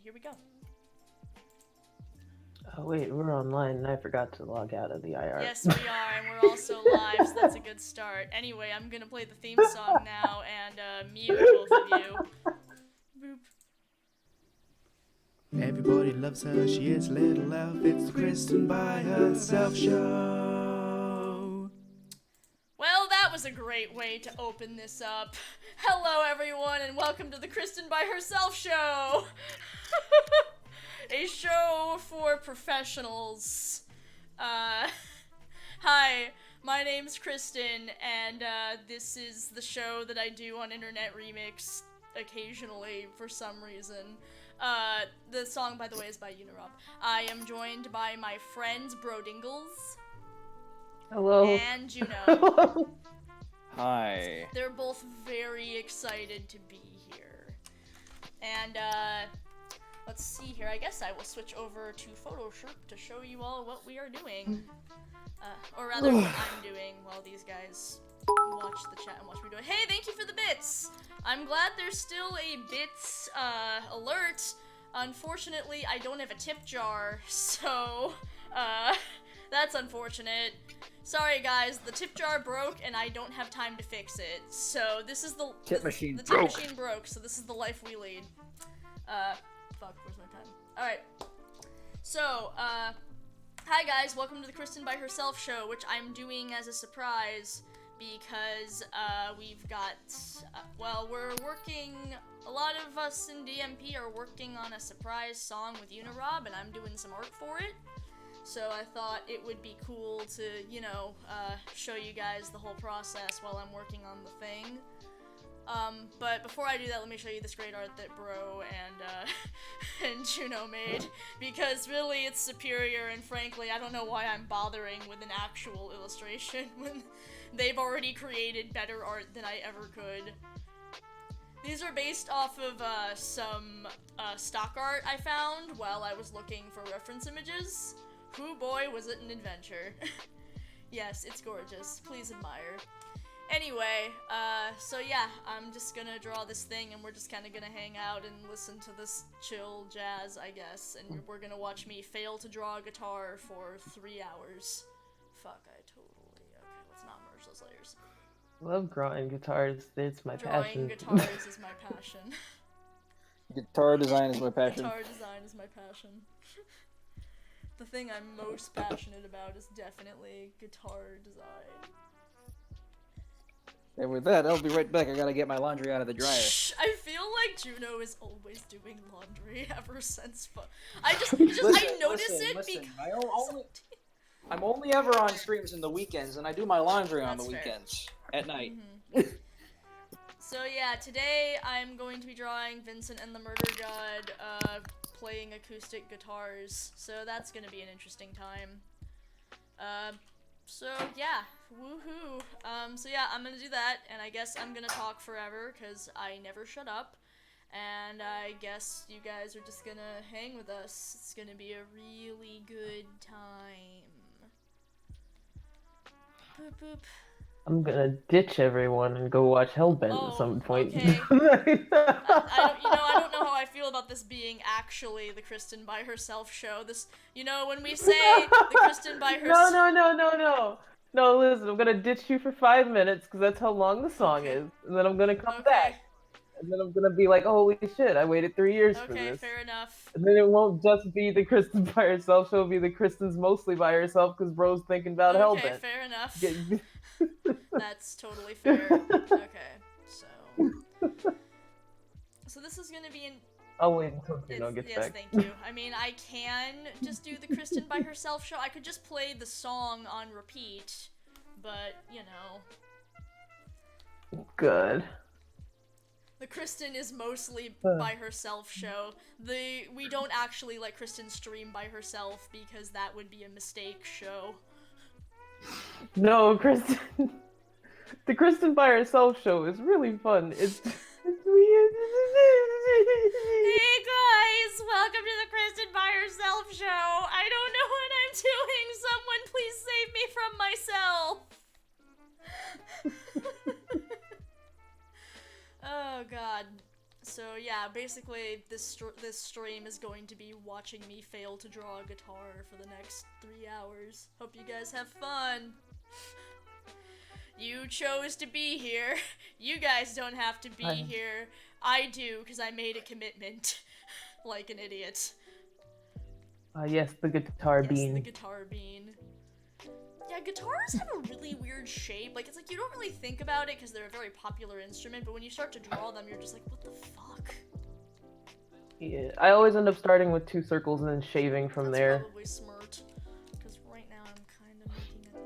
here we go. Oh wait, we're online and I forgot to log out of the IR. Yes, we are, and we're also live, so that's a good start. Anyway, I'm gonna play the theme song now and mute both of you. Boop. Everybody loves her, she is a little elf. It's the Kristen by herself show. Well, that was a great way to open this up. Hello, everyone, and welcome to the Kristen by herself show. A show for professionals. Hi, my name's Kristen, and this is the show that I do on Internet Remix occasionally for some reason. The song, by the way, is by Unirob. I am joined by my friends Brodingles. Hello. And Juno. Hi. They're both very excited to be here. And, let's see here. I guess I will switch over to Photoshop to show you all what we are doing. Or rather, what I'm doing while these guys watch the chat and watch me do it. Hey, thank you for the bits! I'm glad there's still a bits, alert. Unfortunately, I don't have a tip jar, so, that's unfortunate. Sorry guys, the tip jar broke and I don't have time to fix it. So this is the tip machine the broke. tip machine broke, so this is the life we lead. Fuck, where's my pen? Alright. So, hi guys, welcome to the Kristen by herself show, which I'm doing as a surprise because, we've got, well, we're working, a lot of us in DMP are working on a surprise song with Unirob, and I'm doing some art for it. So I thought it would be cool to, you know, show you guys the whole process while I'm working on the thing. But before I do that, let me show you this great art that Bro and, and Juno made, because really it's superior, and frankly, I don't know why I'm bothering with an actual illustration when they've already created better art than I ever could. These are based off of, some, stock art I found while I was looking for reference images. Whoo boy, was it an adventure. Yes, it's gorgeous. Please admire. Anyway, so yeah, I'm just gonna draw this thing and we're just kinda gonna hang out and listen to this chill jazz, I guess, and we're gonna watch me fail to draw a guitar for 3 hours. Fuck, I totally... Okay, let's not merge those layers. Love drawing guitars. It's my Drawing passion. guitars is my passion. Guitar design is my passion. Guitar design is my passion. The thing I'm most passionate about is definitely guitar design. And with that, I'll be right back. I gotta get my laundry out of the dryer. Shh, I feel like Juno is always doing laundry ever since. I notice it because I'm only ever on streams in the weekends, and I do my laundry on That's the fair. weekends at night. So yeah, today I'm going to be drawing Vincent and the Murder God, playing acoustic guitars. So that's gonna be an interesting time. So yeah, woohoo. So yeah, I'm gonna do that, and I guess I'm gonna talk forever, cause I never shut up. And I guess you guys are just gonna hang with us. It's gonna be a really good time. Boop boop. I'm gonna ditch everyone and go watch Hellbent at some point. Okay. I don't know how I feel about this being actually the Kristen by herself show. This, you know, when we say the Kristen by herself. No, listen, I'm gonna ditch you for 5 minutes because that's how long the song is, and then I'm gonna come back, and then I'm gonna be like, holy shit, I waited 3 years for this. Okay, fair enough. And then it won't just be the Kristen by herself, it'll be the Kristen's mostly by herself because Bro's thinking about Hellbent. Okay, fair enough. That's totally fair. Okay, so this is gonna be an... I'll wait until Juno gets back. Yes, thank you. I mean, I can just do the Kristen by herself show. I could just play the song on repeat, but, you know. Good. The Kristen is mostly by herself show. We don't actually let Kristen stream by herself because that would be a mistake show. No, Kristen. The Kristen by herself show is really fun. It's weird. Hey guys, welcome to the Kristen by herself show. I don't know what I'm doing. Someone please save me from myself. Oh god. So so yeah, basically this stream is going to be watching me fail to draw a guitar for the next 3 hours. Hope you guys have fun. You chose to be here. You guys don't have to be here. I do, because I made a commitment. Like an idiot. Yes, the guitar Yes, bean. the guitar bean. Yeah, guitars have a really weird shape. Like, it's like you don't really think about it because they're a very popular instrument, but when you start to draw them, you're just like, what the fuck? Yeah, I always end up starting with 2 circles and then shaving from That's there. probably smart. Because right now I'm kind of making it.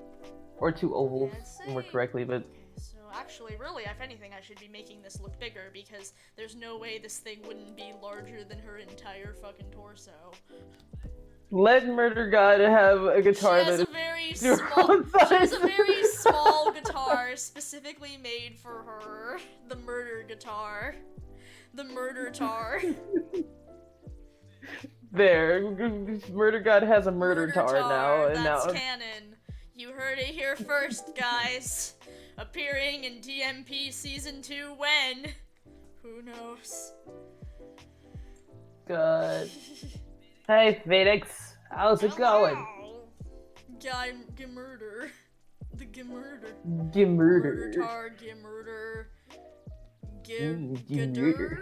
Or 2 ovals, Yeah, more correctly, but... Okay, so actually, really, if anything, I should be making this look bigger because there's no way this thing wouldn't be larger than her entire fucking torso. Let Murder God have a guitar She has that a very is small. She has a very small guitar specifically made for her. The murder guitar. The murder tar. There, Murder God has a murder tar now, and That's now canon. You heard it here first, guys. Appearing in DMP Season 2 when? Who knows? God. Hey, Phoenix, how's it going? Murder. The Gimurder. Murder. Tar, Gimurder. Gimurder.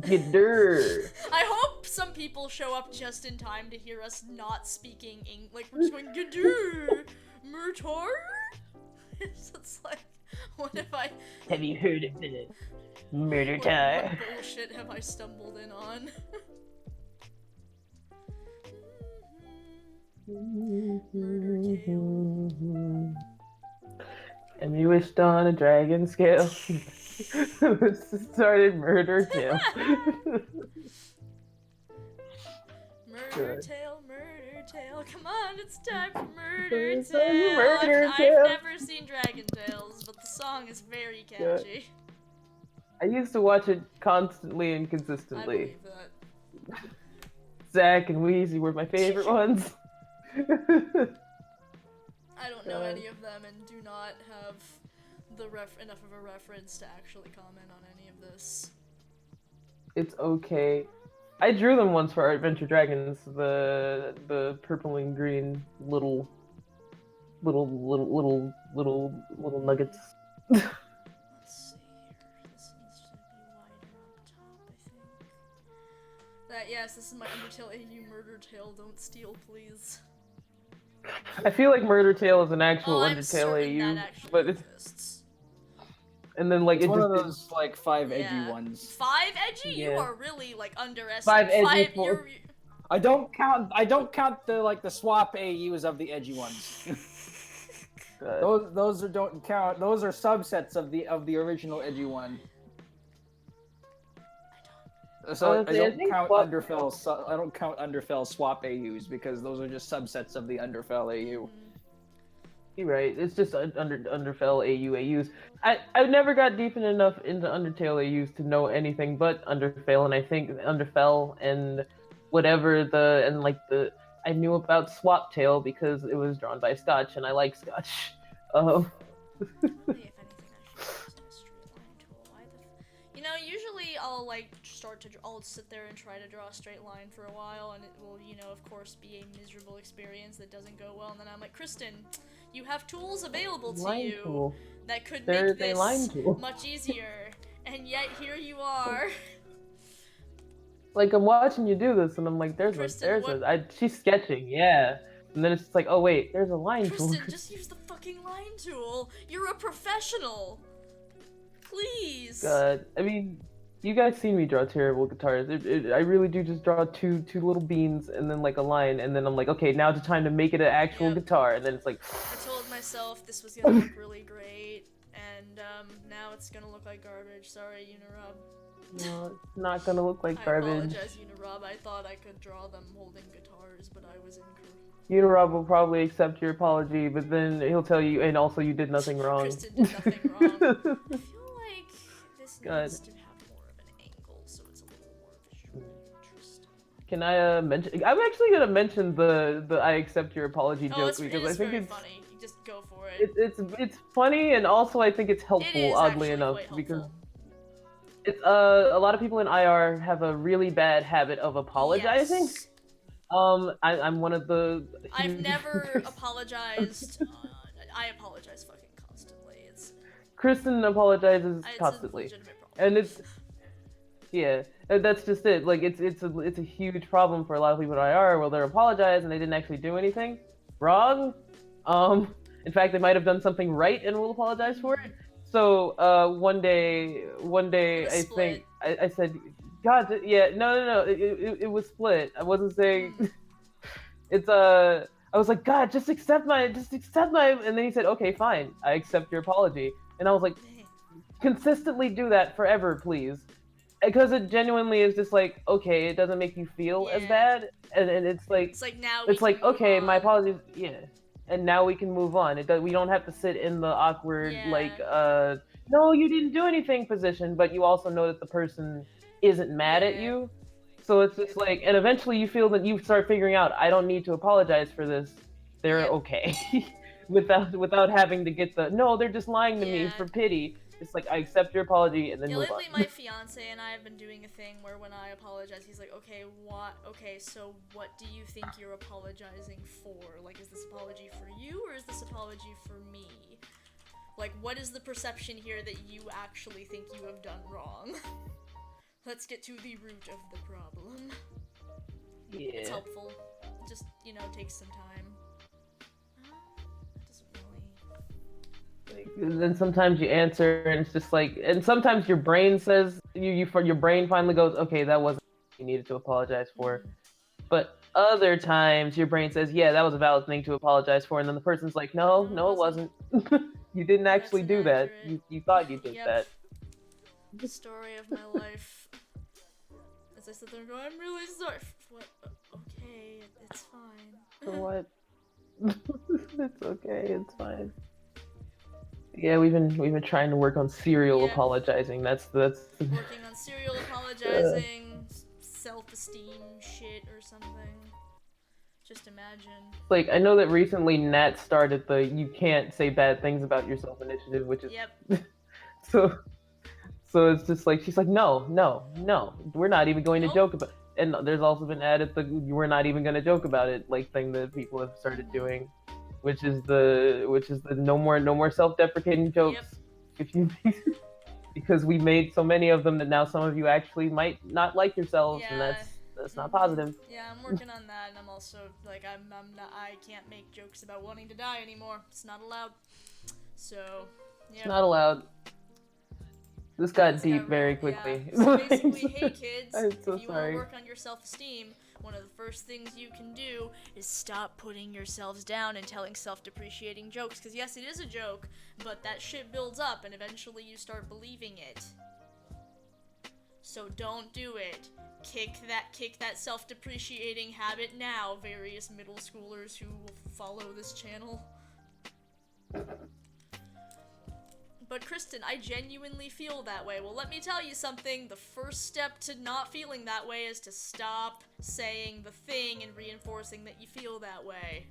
Gidder. I hope some people show up just in time to hear us not speaking English. Like, we're just going, Gidder. Murtar? It's like, what if I... Have you heard of the murder What tar? bullshit have I stumbled in on? And you wished on a dragon scale. Started murder tale. Murder tale, murder tale. Come on, it's time for murder It's tale. time for murder tale. I've never seen Dragon Tales, but the song is very catchy. I used to watch it constantly and I consistently. believe that. Zack and Wheezy were my favorite ones. I don't know any of them and do not have enough of a reference to actually comment on any of this. It's okay. I drew them once for our Adventure Dragons, the purple and green little nuggets. Let's see here. This needs to be wider up top, I think. Yes, this is my Undertale AU murder tale. Don't steal, please. I feel like Murder Tale is an actual I'm Undertale certain AU, that actually but it's exists. and then like It's it one just of those like 5 edgy Yeah. ones. 5 edgy? You Yeah. are really like underestimating. 5 edgy for- I don't count the swap AUs of the edgy ones. Those don't count. Those are subsets of the original edgy one. So Honestly, I think I don't count Underfell swap AUs because those are just subsets of the Underfell AU. You're right. It's just Underfell AUs. I never got deep enough into Undertale AUs to know anything but Underfell, and I think Underfell and whatever I knew about Swaptail because it was drawn by Scotch, and I like Scotch. Maybe if anything, I should use a straight line tool. You know, usually I'll sit there and try to draw a straight line for a while, and it will, you know, of course, be a miserable experience that doesn't go well. And then I'm like, Kristen, you have tools available to Line you tool. that could There make is a line this tool. much easier, and yet here you are. Like I'm watching you do this, and I'm like, Kristen, she's sketching, yeah. And then it's just like, oh wait, there's a line tool. Kristen, just use the fucking line tool. You're a professional. Please. God, I mean, you guys seen me draw terrible guitars. I really do just draw two little beans and then like a line, and then I'm like, okay, now it's time to make it an actual guitar, and then it's like. I told myself this was gonna look really great, and now it's gonna look like garbage. Sorry, Unirob. No, it's not gonna look like garbage. I apologize, Unirob. I thought I could draw them holding guitars, but I was incorrect. Unirob will probably accept your apology, but then he'll tell you, and also you did nothing wrong. Kristen did nothing wrong. I feel like this needs to have more of an angle, so it's a little more visually interesting. Can I mention? I'm actually gonna mention the I accept your apology joke because I think it's funny. You just go for it. It's funny, and also I think it's helpful, It is oddly actually enough, quite because helpful. It's a lot of people in IR have a really bad habit of apologizing. Yes. I'm one of the. I've never apologized. I apologize fucking constantly. Kristen apologizes It's a constantly, legitimate problem. and it's yeah, and that's just it. Like it's a huge problem for a lot of people in IR where they're apologize and they didn't actually do anything wrong. In fact, they might have done something right and will apologize for it. So one day, It was I split. think I said, God, yeah, no, it was split. I wasn't saying it's I was like, God, just accept my, and then he said, okay, fine, I accept your apology, and I was like, Dang. consistently do that forever, please, because it genuinely is just like, okay, it doesn't make you feel as Yeah. bad, and it's It's like now we it's can like, move okay, my on. apologies, yeah, and now we can move on. We don't have to sit in the awkward, Yeah. like, no, you didn't do anything position, but you also know that the person isn't mad at Yeah. you. So it's just like, and eventually you feel that you start figuring out, I don't need to apologize for this. They're Yep. okay, without having to get the no, they're just lying to me Yeah. for pity. It's like, I accept your apology and then Yeah, move lately on. my fiance and I have been doing a thing where when I apologize, he's like, okay, so what do you think you're apologizing for? Like, is this apology for you or is this apology for me? Like, what is the perception here that you actually think you have done wrong? Let's get to the root of the problem. It's Yeah. helpful. It just, takes some time. That doesn't really... And then sometimes you answer and it's just like, and sometimes your brain says, your brain finally goes, okay, that wasn't what you needed to apologize for. But other times your brain says, yeah, that was a valid thing to apologize for, and then the person's like, no, No, it it wasn't. You didn't actually do that. inaccurate. You thought you did Yep. that. Story of my life. As I sit there and go, I'm really sorry. What? Okay, it's fine. For what? It's okay, it's fine. Yeah, we've been trying to work on serial Yeah. apologizing. That's Working on serial apologizing, self-esteem shit or something. Just imagine. like, I know that recently Nat started the you can't say bad things about yourself initiative, which is Yep. so it's just like, she's like, no, we're not even going to Nope. joke about. And there's also been added the we're not even going to joke about it like thing that people have started doing, which is the no more self-deprecating jokes. If you because we made so many of them that now some of you actually might not like yourselves, and Yeah. that's not positive. Yeah, I'm working on that, and I'm also like, I'm not, I can't make jokes about wanting to die anymore. It's not allowed. So, yeah. It's not allowed. This got It's deep got very real- quickly. Yeah. So basically, hey kids, I'm if so you want to sorry. work on your self-esteem, one of the first things you can do is stop putting yourselves down and telling self-depreciating jokes. Because yes, it is a joke, but that shit builds up, and eventually you start believing it. So don't do it. Kick that self-depreciating habit now, various middle schoolers who will follow this channel. But Kristen, I genuinely feel that way. Well, let me tell you something. The first step to not feeling that way is to stop saying the thing and reinforcing that you feel that way.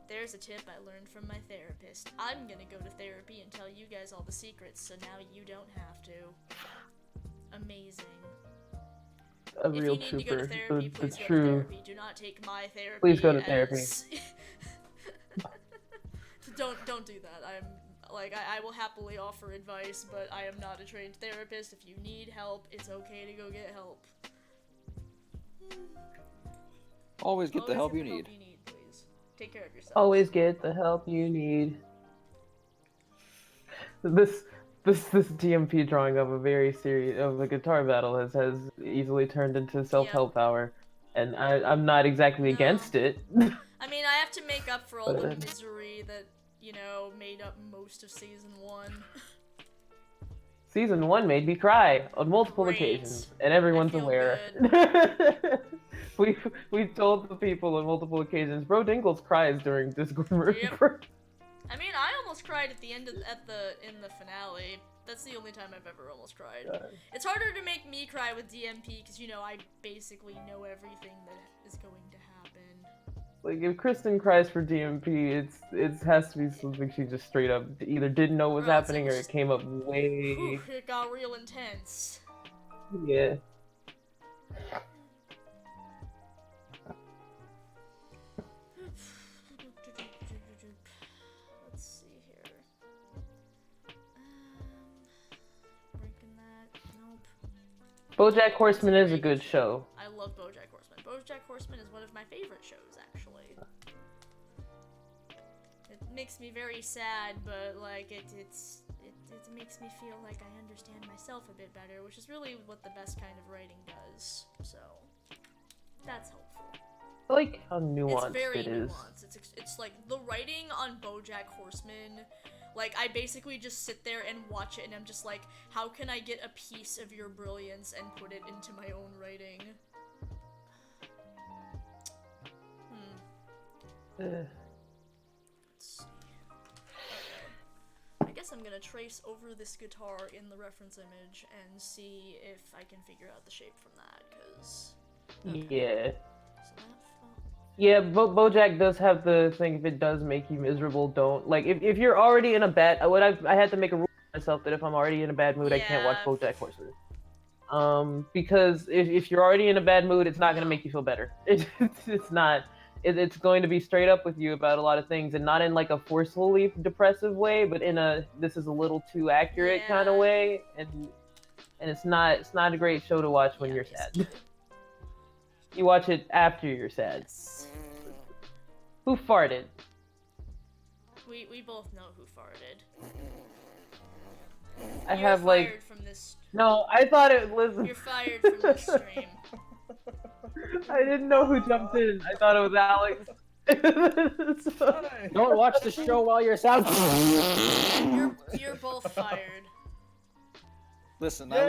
There's a tip I learned from my therapist. I'm gonna go to therapy and tell you guys all the secrets, so now you don't have to. Amazing. A If real you need to go to trooper. therapy, The please go to true. therapy. Do not take my therapy. Please go to therapy. Don't do that. I will happily offer advice, but I am not a trained therapist. If you need help, it's okay to go get help. Always get the Always help get you need. Please. Take care of yourself. Always get the help you need. This DMP drawing of a guitar battle has easily turned into self-help hour, and I'm not exactly No. against it. I mean, I have to make up for all the But- misery that, made up most of season 1. Season 1 made me cry on multiple Great. occasions, and everyone's I feel aware. we told the people on multiple occasions. Bro Dingles cries during Discord. Yep. I mean, I almost cried at the end in the finale. That's the only time I've ever almost cried. It's harder to make me cry with DMP because I basically know everything that is going to happen. Like if Kristen cries for DMP, it has to be something she just straight up either didn't know was Or else it happening or was it came up Whew, way. it got real intense. Yeah. Let's see here. Breaking that. Nope. BoJack Horseman is a good show. I love BoJack Horseman. BoJack Horseman is one of my favorite shows, actually. It makes me very sad, but like it makes me feel like I understand myself a bit better, which is really what the best kind of writing does. So that's helpful. I like how nuanced It's very it is. nuanced. It's like the writing on BoJack Horseman. Like I basically just sit there and watch it, and I'm just like, how can I get a piece of your brilliance and put it into my own writing? Ugh. Let's see. I guess I'm gonna trace over this guitar in the reference image and see if I can figure out the shape from that, because... Yeah. So that Yeah, BoJack does have the thing. If it does make you miserable, don't like. If you're already in a bad, I had to make a rule for myself that if I'm already in a bad mood, I can't watch Yeah. BoJack Horseman. Because if you're already in a bad mood, it's not gonna make you feel better. It's not. It's going to be straight up with you about a lot of things, and not in like a forcefully depressive way, but in a this is a little too accurate kind of Yeah. way, and it's not a great show to watch when Yeah, you're basically. sad. You watch it after you're sad. Yes. Who farted? We both know who farted. I You're have fired like from this. no. I thought it was. You're fired from this stream. I didn't know who jumped in. I thought it was Alex. So- Don't watch the show while you're sad. You're both fired. Listen, I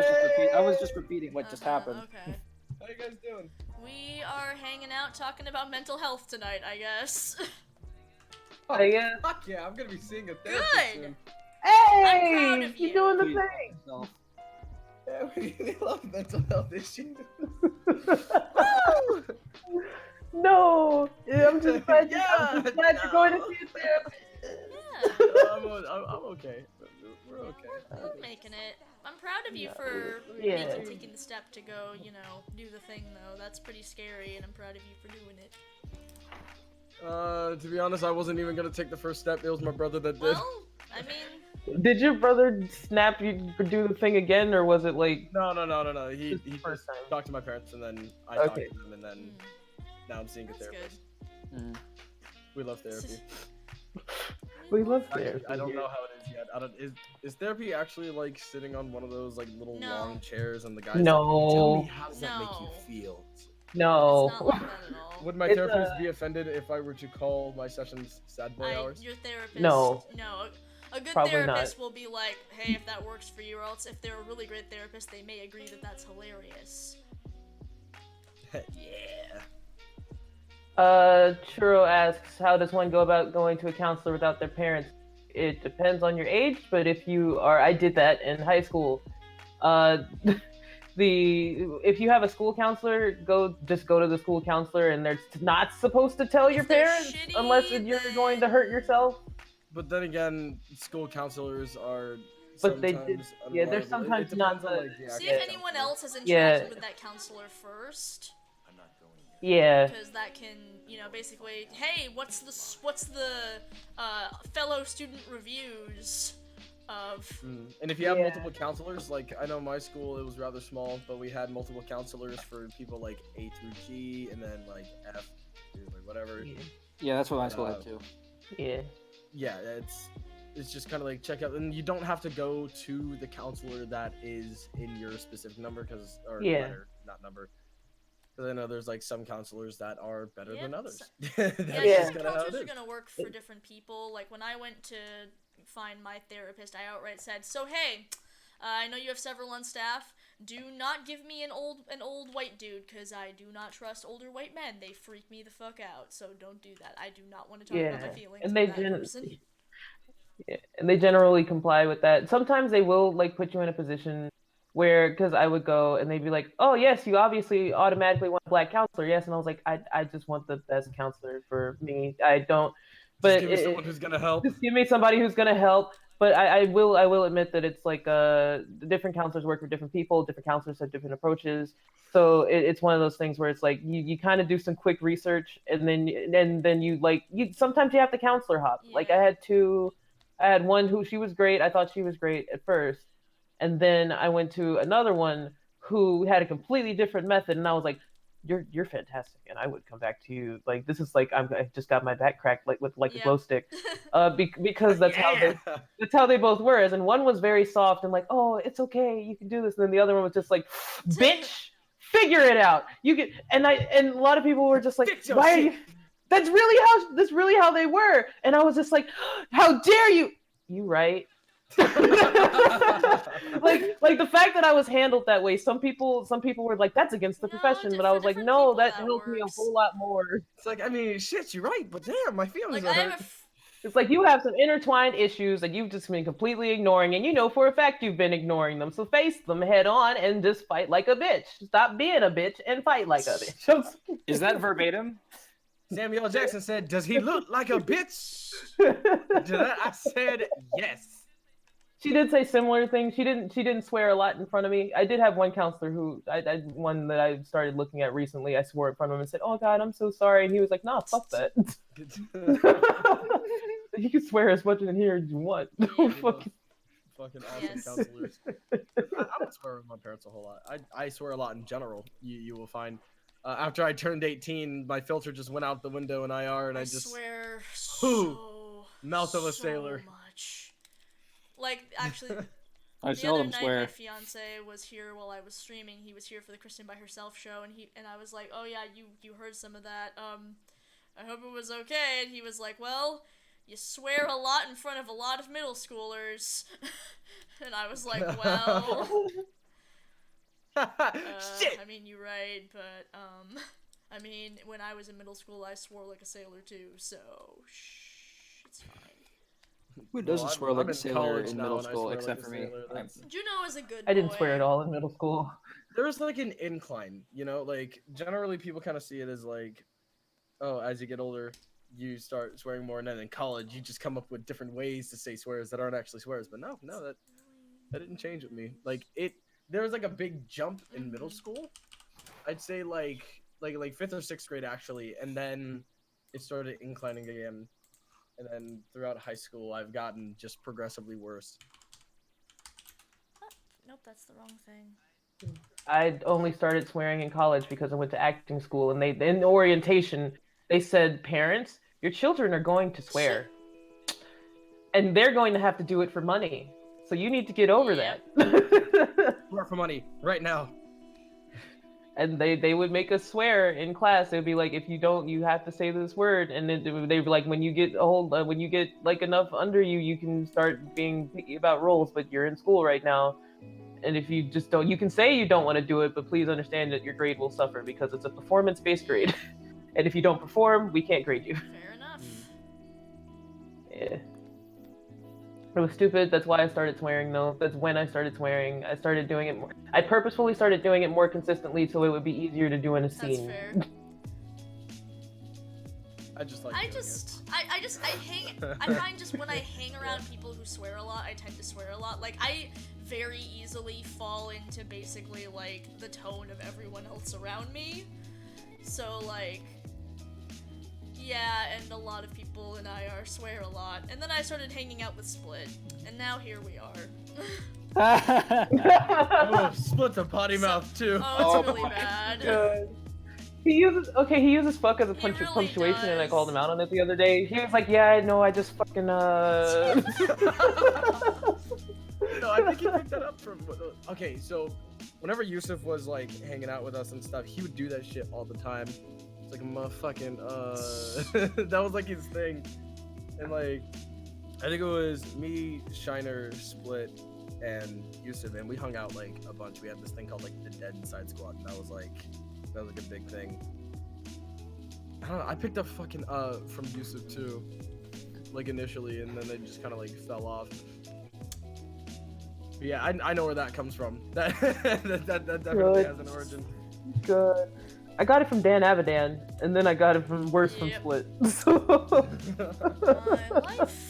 was just repeating what just happened. Okay. How you guys doing? We are hanging out talking about mental health tonight, I guess. I guess. Fuck yeah, I'm gonna be seeing a therapist Good. soon. Hey, proud of you you. doing the Please. thing? No. Yeah, we love mental health issues. No, yeah, I'm just glad, Yeah, I'm just glad you're going to see a therapist. Yeah, I'm okay. We're okay. I'm making it. I'm proud of you for Yeah. taking the step to go, do the thing, though. That's pretty scary, and I'm proud of you for doing it. To be honest, I wasn't even gonna take the first step. It was my brother that did. Well, I mean, Did your brother snap you for do the thing again, or was it like? No. He This is the first just time. talked to my parents, and then I Okay. talked to them, and then now I'm seeing a that's good. therapist. Mm. We love therapy. We love Actually, therapy. I don't here. know how it is yet. I don't. Is therapy actually like sitting on one of those like little No. long chairs and the guys? No. Tell me, how does that make No. you feel? No. It's not like that at all. Would my It's, therapist be offended if I were to call my sessions sad boy hours? Your therapist. No. No. A good Probably therapist not. will be like, hey, if that works for you, or else if they're a really great therapist, they may agree that that's hilarious. Yeah. Churro asks, how does one go about going to a counselor without their parents? It depends on your age, but if you are, I did that in high school. If you have a school counselor, just go to the school counselor, and they're not supposed to tell your If they're parents shitty, unless you're going to hurt yourself. But then again, school counselors are But they sometimes did- yeah, they're unreliable. sometimes it not depends on, the- like, the See actual if anyone counselor. else has interacted Yeah. with that counselor first, Yeah. because that can, basically, hey, what's the fellow student reviews of? And if you have Yeah. multiple counselors, like I know my school, it was rather small, but we had multiple counselors for people like A through G, and then like F, through, like whatever. Yeah, that's what my school had too. Yeah. Yeah, it's just kind of like check out, and you don't have to go to the counselor that is in your specific number, or Yeah. letter, not number. Because I know there's like some counselors that are better than Yeah, others. That's Yeah, just different kinda how it counselors are is. gonna work for different people. Like when I went to find my therapist, I outright said, "So hey, I know you have several on staff. Do not give me an old white dude, because I do not trust older white men. They freak me the fuck out. So don't do that. I do not want to talk about my Yeah. feelings And with they that person." Yeah, and they generally comply with that. Sometimes they will like put you in a position where because I would go and they'd be like, "Oh yes, you obviously automatically want a black counselor, yes," and I was like, "I just want the best counselor for me. I don't." Just But give me someone who's gonna help. just give me somebody who's gonna help. But I will admit that it's like different counselors work for different people. Different counselors have different approaches. So it's one of those things where it's like you kind of do some quick research and then you like you sometimes you have to counselor hop. Like Yeah. I had one who she was great. I thought she was great at first, and then I went to another one who had a completely different method, and I was like, "You're fantastic," and I would come back to you. Like this is like I just got my back cracked like with like a Yep. glow stick, because Yeah. that's how they both were. As in one was very soft and like, "Oh, it's okay, you can do this," and then the other one was just like, "Bitch, figure it out. You can." And a lot of people were just like, Fix your "Why are shit. you?" That's really how they were, and I was just like, "How dare you?" You right. Like the fact that I was handled that way, some people were like, that's against the No, profession, but I for was like, different no, people that that helped me a works. whole lot more. It's like, I mean, shit, you're right, but damn, my feelings Like are I have hurt. It's like you have some intertwined issues that you've just been completely ignoring, and you know for a fact you've been ignoring them. So face them head on and just fight like a bitch. Stop being a bitch and fight like a bitch. Is that verbatim? Samuel L. Jackson said, "Does he look like a bitch?" To that, I said yes. She did say similar things. She didn't swear a lot in front of me. I did have one counselor who one that I started looking at recently. I swore in front of him and said, "Oh God, I'm so sorry," and he was like, "Nah, fuck that." You can swear as much in here as you want. Yeah. Fuck. Fucking awesome Yes. counselors. I don't swear with my parents a whole lot. I swear a lot in general. You will find. After I turned 18, my filter just went out the window in IR, and I just swear Whew. so Mouth of a so sailor. much. Like actually, I the seldom other night swear. my fiance was here while I was streaming. He was here for the Kristen by Herself show, and I was like, "Oh yeah, you heard some of that. I hope it was okay." And he was like, "Well, you swear a lot in front of a lot of middle schoolers." And I was like, "Well, Shit. I mean, you're right, but I mean, when I was in middle school, I swore like a sailor too, so it's fine." Who doesn't Well, swear I'm like a in sailor college in now, middle and I school, swear except like a for me? sailor. That's- Juno is a good boy. I didn't swear at all in middle school. There was like an incline, you know, like generally people kind of see it as like, oh, as you get older, you start swearing more, and then in college, you just come up with different ways to say swears that aren't actually swears. But no, that didn't change with me. Like there was like a big jump in middle school. I'd say like fifth or sixth grade actually, and then it started inclining again, and then throughout high school, I've gotten just progressively worse. Nope, that's the wrong thing. I only started swearing in college because I went to acting school, and they in orientation they said, "Parents, your children are going to swear, and they're going to have to do it for money. So you need to get over Yep. that." Swear for money right now. And they would make us swear in class. They'd be like, "If you don't, you have to say this word." And then they'd be like, "When you get when you get like enough under you, you can start being picky about roles. But you're in school right now, and if you just don't, you can say you don't want to do it, but please understand that your grade will suffer because it's a performance-based grade. And if you don't perform, we can't grade you." Fair enough. Yeah. It was stupid. That's why I started swearing, though. That's when I started swearing. I started doing it more. I purposefully started doing it more consistently so it would be easier to do in a That's scene. fair. I just like. I doing just, I hang, I find just when I hang around people who swear a lot, I tend to swear a lot. Like, I very easily fall into basically, like, the tone of everyone else around me. So, like, yeah, and a lot of people in IR swear a lot. And then I started hanging out with Split, and now here we are. Oh, Split's a potty mouth too. Oh, it's Oh really my bad. God. He uses fuck as a He really punctuation, and I does. called him out on it the other day. He was like, "Yeah, no, I just fucking No, I think he picked that up from. Okay, so whenever Yusuf was like hanging out with us and stuff, he would do that shit all the time. It's like a motherfucking that was like his thing, and like I think it was me, Shiner, Split, and Yusuf, and we hung out like a bunch. We had this thing called like the Dead Inside Squad, and that was like a big thing. I don't know. I picked up fucking from Yusuf too, like initially, and then they just kind of like fell off. But yeah, I know where that comes from. That that definitely has an origin. Good. I got it from Dan Avidan, and then I got it from worse from Yep. Split. My life.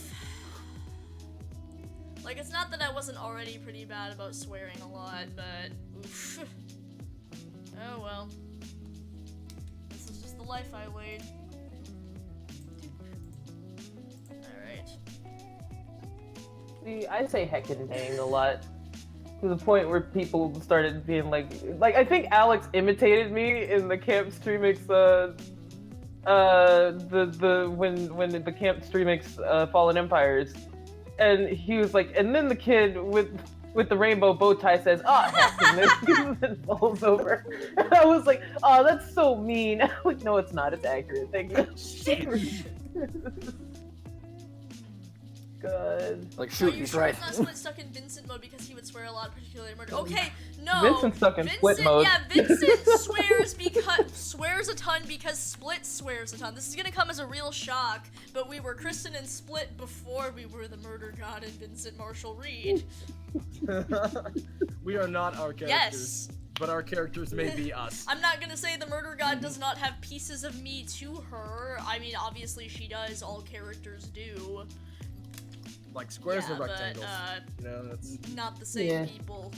Like, it's not that I wasn't already pretty bad about swearing a lot, but oof. Oh well. This is just the life I lead. Alright. See, I say heckin' and dang a lot. To the point where people started being like I think Alex imitated me in the Camp Streamix when the Camp Streamix Fallen Empires, and he was like, and then the kid with the rainbow bow tie says, heckin', and falls over. And I was like, oh, that's so mean. I'm like, no, it's not. It's accurate. Thank you. Good. Like, Are shoot, you he's sure right. it's not stuck in Vincent mode because he would swear a lot, particularly murder? Okay, no. Vincent's stuck in Split mode. Yeah, Vincent swears a ton because Split swears a ton. This is gonna come as a real shock, but we were Kristen and Split before we were the murder god and Vincent Marshall Reed. We are not our characters. Yes. But our characters may be us. I'm not gonna say the murder god does not have pieces of me to her. I mean, obviously she does. All characters do. Like squares Yeah, and rectangles. But, you know, that's not the same Yeah. people.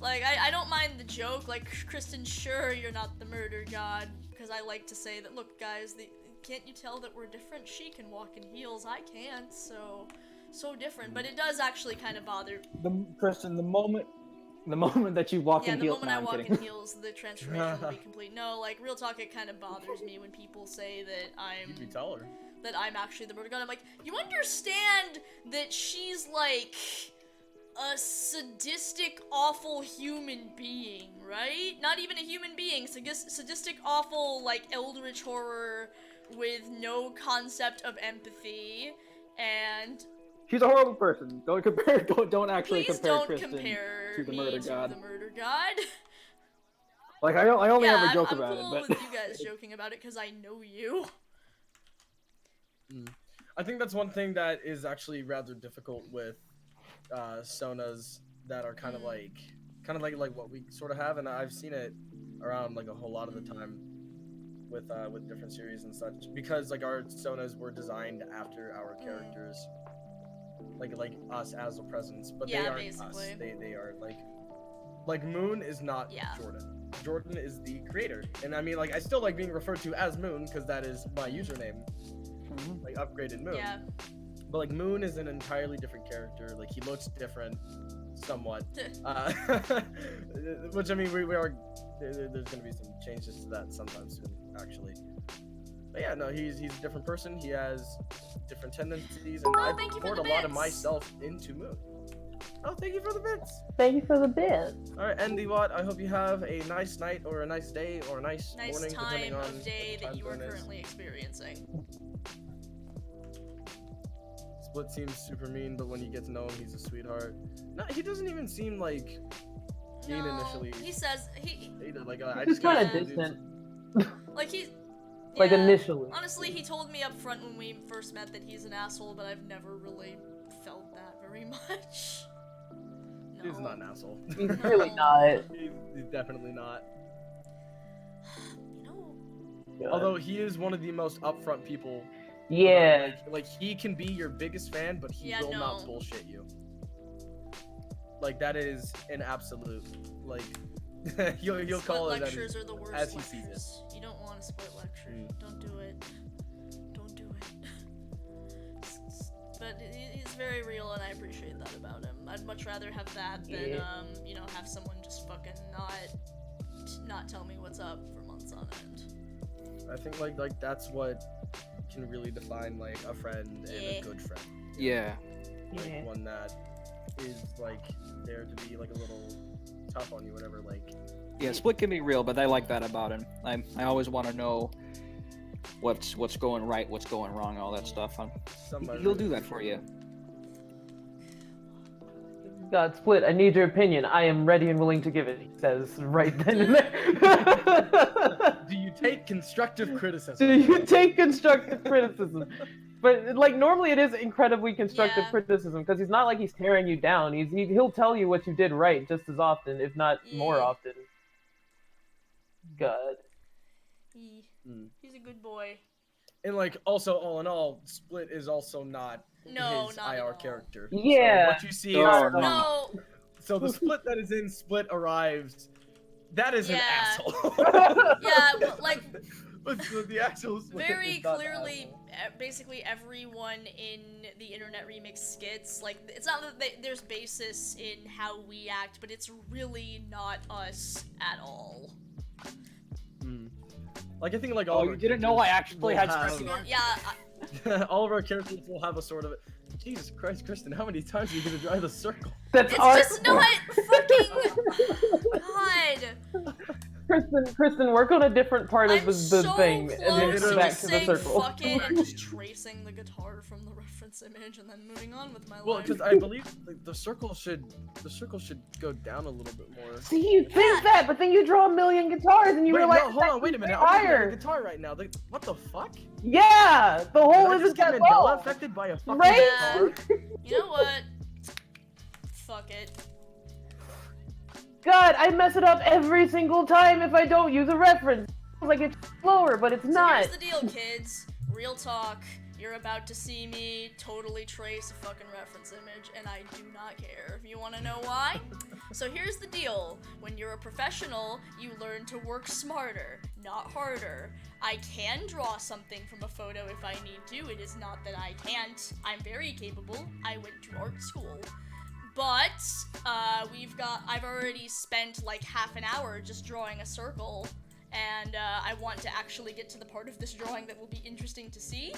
Like, I don't mind the joke, like, Kristen, sure, you're not the murder god, because I like to say that, look, guys, can't you tell that we're different? She can walk in heels, I can't, so different, but it does actually kind of bother. Kristen, the moment that you walk Yeah, in the heels, moment no, I I'm walk kidding. in heels, the transformation will be complete. No, like, real talk, it kind of bothers me when people say that you'd be taller. that I'm actually the murder god. I'm like, you understand that she's like a sadistic, awful human being, right? Not even a human being, sadistic, awful, like eldritch horror with no concept of empathy, and She's a horrible person. Don't compare. Don't actually please compare don't Kristen compare to the me murder to god. the murder god. Like I only Yeah, ever joke I'm about cool it, but with you guys joking about it because I know you. I think that's one thing that is actually rather difficult with sonas that are kind of like what we sort of have, and I've seen it around like a whole lot of the time with different series and such, because like our sonas were designed after our characters, like us as a presence, but Yeah, they aren't basically. us. They are like Moon is not Yeah. Jordan. Jordan is the creator, and I mean, like, I still like being referred to as Moon because that is my username, like upgraded Moon. Yeah. But like Moon is an entirely different character. Like he looks different, somewhat. Which I mean, we are. There's gonna be some changes to that sometime soon, actually. But yeah, no, he's a different person. He has different tendencies, and I thank you for poured the a lot of bits. myself into Moon. Oh, thank you for the bits. Thank you for the bit. All right, Andy Watt, I hope you have a nice night or a nice day or a nice morning, time depending on of day what that time you are zone it is. currently experiencing. Split seems super mean, but when you get to know him, he's a sweetheart. No, he doesn't even seem like mean No, initially. he says he Like I just He's kind kinda of distant, like he. like yeah. initially. Honestly, he told me up front when we first met that he's an asshole, but I've never really felt that very much. No. He's not an asshole. He's really not. He's definitely not. You know, Although he is one of the most upfront people. Yeah. Like he can be your biggest fan, but he Yeah, will not no. bullshit you. Like that is an absolute. Like you'll split call it lectures are the worst as he lectures. sees it. You don't want a split lecture. Don't do it. Don't do it. But he's very real, and I appreciate that about him. I'd much rather have that than have someone just fucking not tell me what's up for months on end. I think like that's what can really define like a friend and Yeah. a good friend. yeah. Like Yeah. one that is like there to be like a little tough on you, whatever. Like Yeah, Split can be real, but I like that about him. I always want to know what's going right, what's going wrong, all that stuff. somebody He'll do that for you. God, Split, I need your opinion. I am ready and willing to give it, he says right then and there. Do you take constructive criticism? Do you take constructive criticism? But like normally it is incredibly constructive Yeah. criticism because he's not like he's tearing you down. He'll tell you what you did right just as often, if not more Yeah. often. God. He's a good boy. And like also all in all, Split is also not No, his not at IR all. character. Yeah. So what you see Oh, is no. No. so the Split that is in Split Arrives, that is an Yeah. asshole. Yeah, well, like But the actual Split very is not an clearly, asshole. basically everyone in the internet remix skits, like it's not that there's basis in how we act, but it's really not us at all. Like I think like all Oh, of you our didn't know I characters actually will had have- stressing arms? Yeah, all of our characters will have a sort of Jesus Christ, Kristen, how many times are you gonna drive the circle? That's it's art. just not fucking God. Kristen, work on a different part of I'm the so thing, close and then to come back just to the saying circle. fuck it and just tracing the guitar from the reference image and then moving on with my Well, life. because I believe like, the circle should go down a little bit more. See, you think that, but then you draw a million guitars and you Wait, realize no, hold it's on, wait a minute. actually I'm looking at higher. the guitar right now. What the fuck? Yeah, the Did whole I isn't just get that Mandela low. affected by a fucking Right? guitar? You know what? Fuck it. God, I mess it up every single time if I don't use a reference. It's like it's slower, but it's So not. here's the deal, kids. Real talk. You're about to see me totally trace a fucking reference image, and I do not care. If you want to know why? So here's the deal. When you're a professional, you learn to work smarter, not harder. I can draw something from a photo if I need to. It is not that I can't. I'm very capable. I went to art school. But, I've already spent like half an hour just drawing a circle, and I want to actually get to the part of this drawing that will be interesting to see.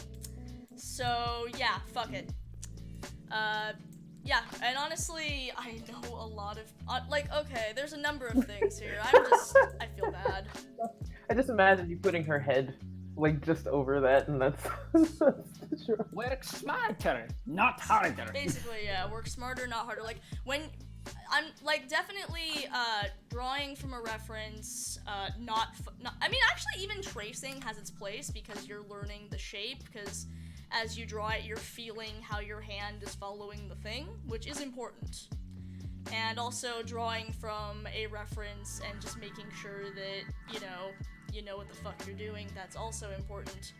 So, yeah, fuck it. Yeah, and honestly, I know a lot of, okay, there's a number of things here. I feel bad. I just imagine you putting her head, like, just over that, and that's sure. Work smarter, not harder. Basically, yeah, work smarter, not harder. Like, when I'm, like, definitely, drawing from a reference, I mean, actually, even tracing has its place because you're learning the shape, because as you draw it, you're feeling how your hand is following the thing, which is important. And also drawing from a reference and just making sure that, you know what the fuck you're doing, that's also important.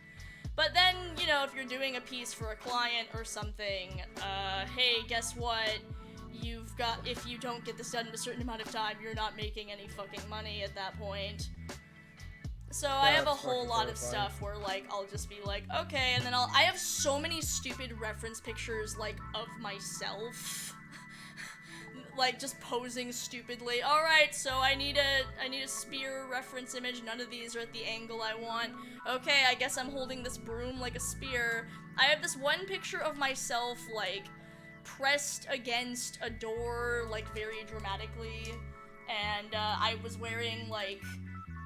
But then, if you're doing a piece for a client or something, hey, guess what? If you don't get this done in a certain amount of time, you're not making any fucking money at that point. So I have a That's whole fucking lot of terrifying. stuff where, like, I'll just be like, okay, and then I have so many stupid reference pictures, like, of myself. Like, just posing stupidly. Alright, so I need a spear reference image. None of these are at the angle I want. Okay, I guess I'm holding this broom like a spear. I have this one picture of myself, like, pressed against a door, like, very dramatically. And, I was wearing, like,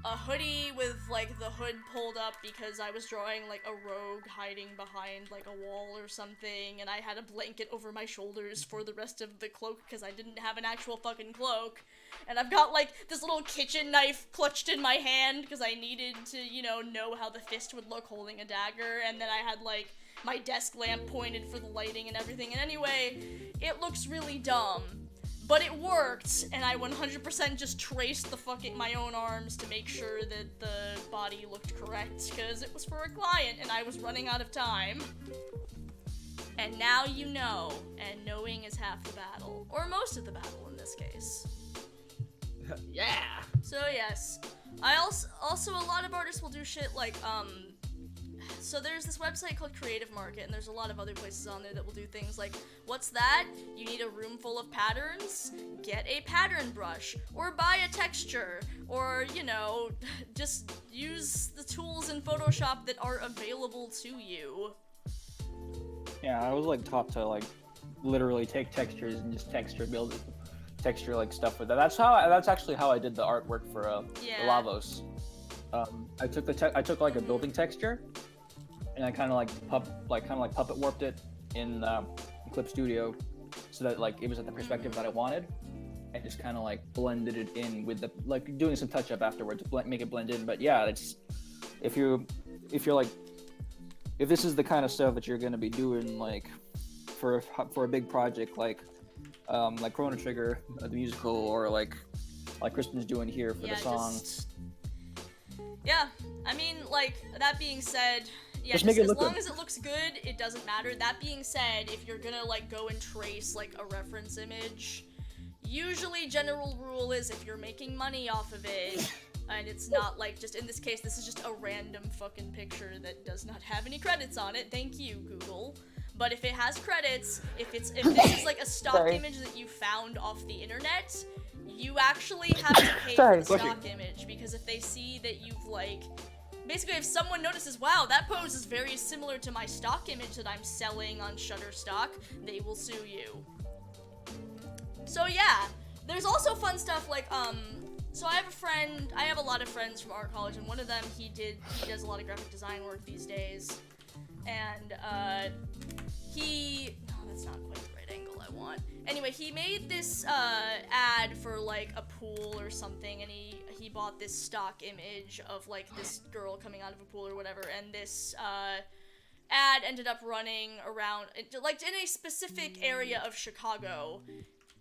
a hoodie with, like, the hood pulled up because I was drawing, like, a rogue hiding behind, like, a wall or something, and I had a blanket over my shoulders for the rest of the cloak because I didn't have an actual fucking cloak. And I've got, like, this little kitchen knife clutched in my hand because I needed to, know how the fist would look holding a dagger, and then I had, like, my desk lamp pointed for the lighting and everything, and anyway, it looks really dumb. But it worked, and I 100% just traced my own arms to make sure that the body looked correct, because it was for a client, and I was running out of time. And now you know, and knowing is half the battle. Or most of the battle in this case. Yeah. So yes. I also a lot of artists will do shit like, so there's this website called Creative Market, and there's a lot of other places on there that will do things like, what's that? You need a room full of patterns? Get a pattern brush, or buy a texture, or, just use the tools in Photoshop that are available to you. Yeah, I was like taught to like literally take textures and just build texture like stuff with that. That's actually how I did the artwork for Yeah. Lavos. I took like a building texture, and I kind of like puppet warped it in Clip Studio, so that like it was at the perspective that I wanted, and just kind of like blended it in with the like doing some touch up afterwards, make it blend in. But yeah, it's if you're like if this is the kind of stuff that you're gonna be doing, like for a big project like Chrono Trigger, the musical, or like Kristen's doing here for the song. Yeah, I mean, like, that being said, yeah, Just just make it as look long good. as it looks good, it doesn't matter. That being said, if you're gonna, like, go and trace, like, a reference image, usually general rule is if you're making money off of it, and it's not, like, just, in this case, this is just a random fucking picture that does not have any credits on it, thank you, Google. But if it has credits, if this is, like, a stock image that you found off the internet, you actually have to pay for the stock image, because if they see that you've, like, basically if someone notices, wow, that pose is very similar to my stock image that I'm selling on Shutterstock, they will sue you. So yeah, there's also fun stuff like, so I have a lot of friends from art college, and one of them, he does a lot of graphic design work these days, and, that's not quite the right angle I want. Anyway, he made this, ad for, like, a pool or something, and he bought this stock image of, like, this girl coming out of a pool or whatever, and this, ad ended up running around, like, in a specific area of Chicago.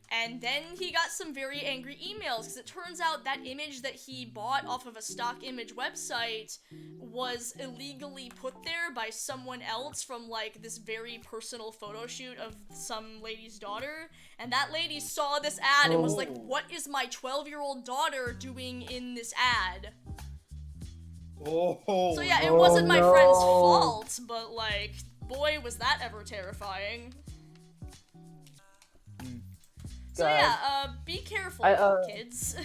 And then he got some very angry emails, because it turns out that image that he bought off of a stock image website was illegally put there by someone else from, like, this very personal photo shoot of some lady's daughter. And that lady saw this ad and was like, what is my 12-year-old daughter doing in this ad? So yeah, it wasn't my friend's fault, but, like, boy, was that ever terrifying. So yeah, be careful, kids.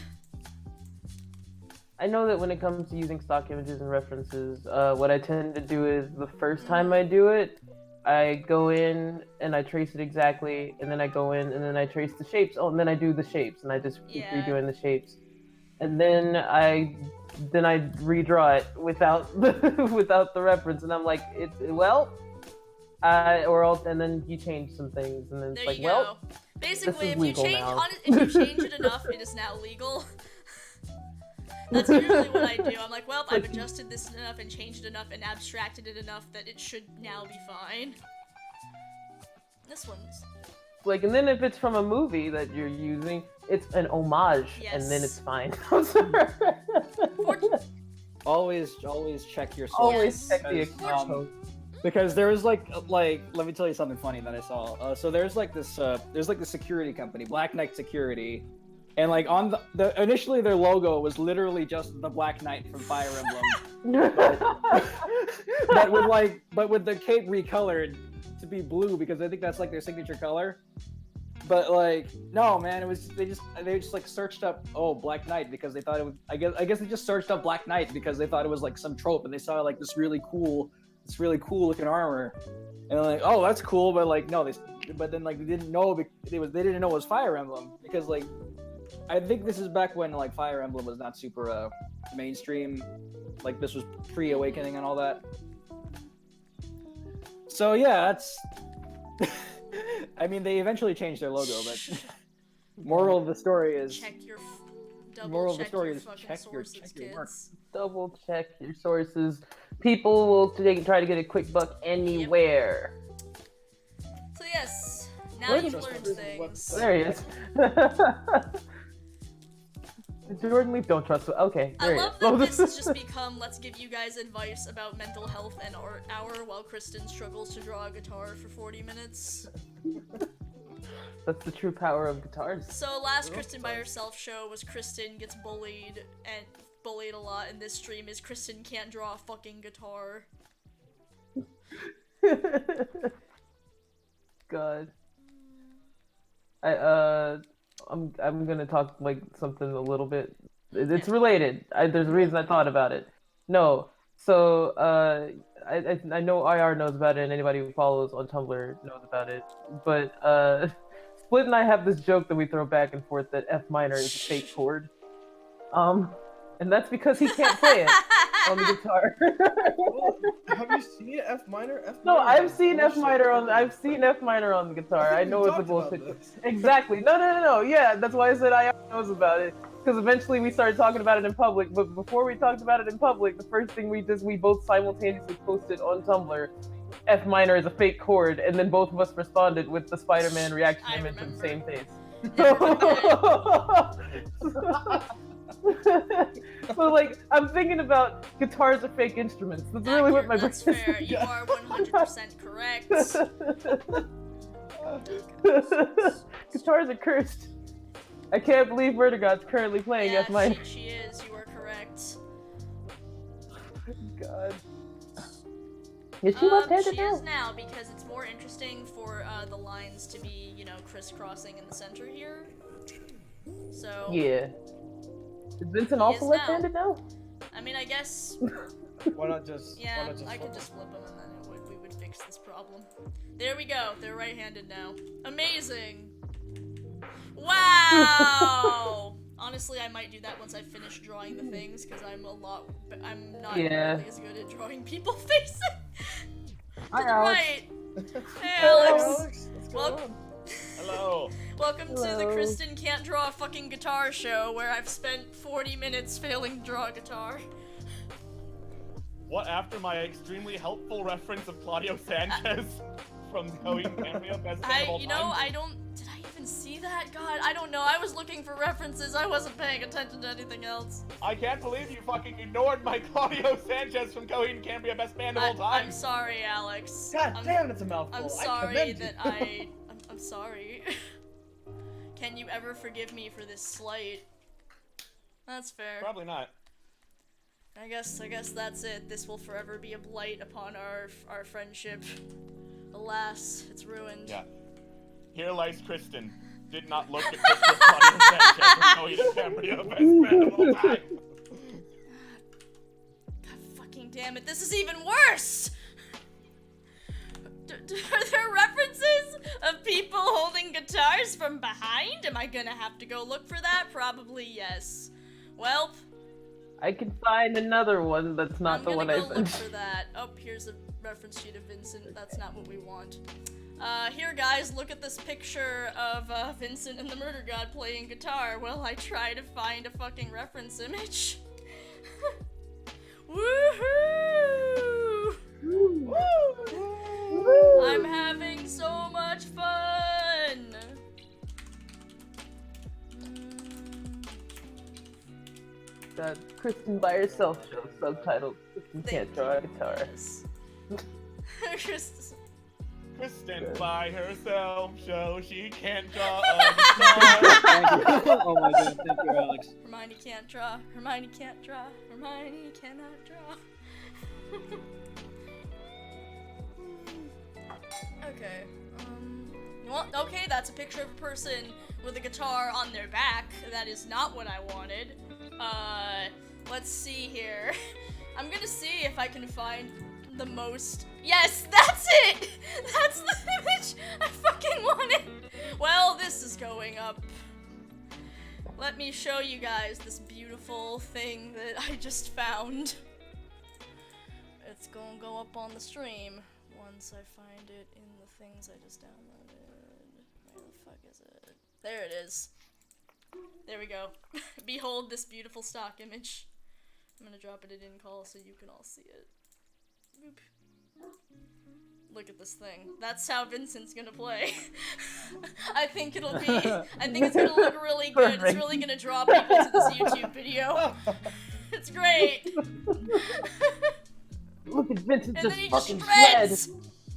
I know that when it comes to using stock images and references, what I tend to do is the first time I do it, I go in and I trace it exactly, and then I go in and then I trace the shapes. Oh, and then I do the shapes, and I just keep redoing the shapes, and then I redraw it without without the reference, and I'm like, and then you change some things, and then it's like, well. Basically, if you change it enough, it is now legal. That's usually what I do. I'm like, well, I've adjusted this enough and changed it enough and abstracted it enough that it should now be fine. This one's... Like, and then if it's from a movie that you're using, it's an homage, and then it's fine. Always check your source. Always check the account. Because there was like let me tell you something funny that I saw. So there's like this security company, Black Knight Security, and like on the initially their logo was literally just the Black Knight from Fire Emblem, but with the cape recolored to be blue, because I think that's like their signature color. But like, no man, it was they just like searched up Black Knight because they thought it would. I guess they just searched up Black Knight because they thought it was like some trope, and they saw like this really cool looking armor, and they're like, oh, that's cool, but like no, but then like they didn't know it was Fire Emblem, because like I think this is back when like Fire Emblem was not super mainstream, like this was pre-Awakening and all that. So yeah, that's I mean, they eventually changed their logo, but moral of the story is check your work. Double check your sources. People will try to get a quick buck anywhere. Yep. So yes, now you've learned things. There he is. Jordan Leaf, don't trust. Okay, there I love that this has just become, let's give you guys advice about mental health and art hour while Kristen struggles to draw a guitar for 40 minutes. That's the true power of guitars. So last Kristen by herself show was Kristen gets bullied a lot, and this stream is Kristen can't draw a fucking guitar. God. I'm gonna talk like something a little bit. It's related. There's a reason I thought about it. No, so I know IR knows about it, and anybody who follows on Tumblr knows about it. But Split and I have this joke that we throw back and forth that F minor is a fake chord. And that's because he can't play it on the guitar. Well, have you seen F minor? No, I've seen F minor on the guitar. I know it's a bullshit. Exactly. No. Yeah, that's why I said I knows about it. because eventually we started talking about it in public. But before we talked about it in public, the first thing we both simultaneously posted on Tumblr, F minor is a fake chord, and then both of us responded with the Spider-Man reaction I image with the same face. Never So like, I'm thinking about guitars are fake instruments. That's really what my brain That's is fair. thinking. You are 100% correct. Guitars are cursed. I can't believe Vertigo's currently playing F minor. she is. You are correct. God. Is she left-handed She now? is now because it's more interesting for the lines to be, you know, crisscrossing in the center here. So Yeah. Is Vincent also is left-handed now? I mean, I guess. Why not just? Yeah, why not just I could just flip them and then we would fix this problem. There we go. They're right-handed now. Amazing. Wow. Honestly, I might do that once I finish drawing the things because I'm not nearly as good at drawing people facing. Hi, To the Alex. right. Hey, Alex. What's going Well- on? Hello. Welcome to the Hello. Kristen Can't Draw a Fucking Guitar show where I've spent 40 minutes failing to draw a guitar. What after my extremely helpful reference of Claudio Sanchez from Going Cambria, best band of all time? Did I even see that? God, I don't know. I was looking for references. I wasn't paying attention to anything else. I can't believe you fucking ignored my Claudio Sanchez from Going Cambria, best band of all time. I'm sorry, Alex. God I'm, damn, it's a mouthful. I'm I sorry commend you. that I'm sorry. Can you ever forgive me for this slight? That's fair. Probably not. I guess that's it. This will forever be a blight upon our friendship. Alas, it's ruined. Yeah. Here lies Kristen. Did not look at picture of Claudio Sanchez from Going Cambria, best band of all time. God fucking damn it, this is even worse! Are there references of people holding guitars from behind? Am I gonna have to go look for that? Probably yes. Welp. I can find another one that's not I'm the one I gonna go look sent. for that. Oh, here's a reference sheet of Vincent. That's not what we want. Here guys, look at this picture of Vincent and the Murder God playing guitar while I try to find a fucking reference image. Woohoo! I'm having so much fun! The Kristen by herself show, subtitled Kristen Can't Draw a Guitar. Yes. Kristen. Kristen by herself, so she can't draw a guitar. Thank you. Oh my god, thank you, Alex. Hermione can't draw. Hermione can't draw. Hermione cannot draw. Okay. Well, okay, that's a picture of a person with a guitar on their back. That is not what I wanted. Let's see here. I'm gonna see if I can find the most. Yes, that's it! That's the image I fucking wanted! Well, this is going up. Let me show you guys this beautiful thing that I just found. It's gonna go up on the stream once I find it in the things I just downloaded. Where the fuck is it? There it is. There we go. Behold this beautiful stock image. I'm gonna drop it in call so you can all see it. Boop. Look at this thing. That's how Vincent's gonna play. I think it's gonna look really good. It's really gonna draw people to this YouTube video. It's great. Look at Vincent And just then he just fucking shreds.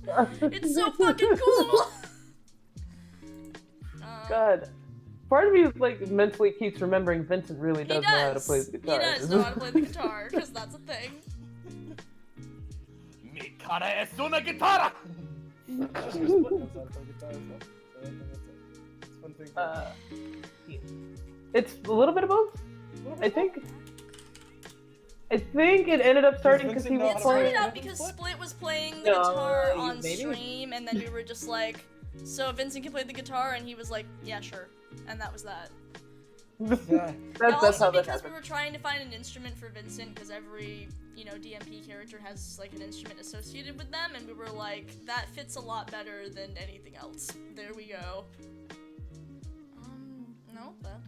shred. It's so fucking cool. God. Part of me like mentally keeps remembering Vincent really He does know how to play the He guitar. does know how to play the guitar, because that's a thing. Mi cara es una guitarra! Just split notes out for guitar as well. So I think it's a fun thing. It's a little bit of both, I think. I think it ended up starting because he Vincent know was how It to play started playing. out because Split was playing the No, guitar on maybe. stream, and then we were just like, so Vincent can play the guitar, and he was like, yeah, sure. And that was that. Yeah. That's Also how that because we happened. were trying to find an instrument for Vincent, because every, DMP character has, like, an instrument associated with them, and we were like, that fits a lot better than anything else. There we go. No, that.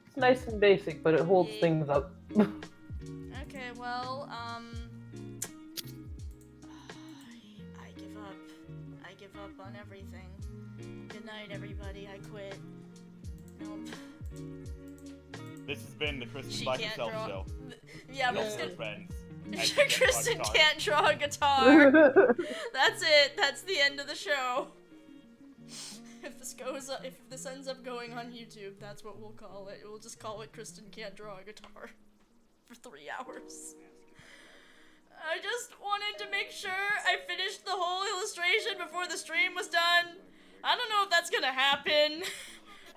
It's nice and basic, but it holds Yeah. things up. Okay, well, I give up. I give up on everything. Good night, everybody. I quit. Nope. This has been the Kristen She by can't herself draw. show. Yeah, we're No just more gonna. friends. And she can't draw Kristen guitar. can't draw a guitar. That's it. That's the end of the show. If this ends up going on YouTube, that's what we'll call it. We'll just call it Kristen can't draw a guitar for 3 hours. I just wanted to make sure I finished the whole illustration before the stream was done. I don't know if that's gonna happen,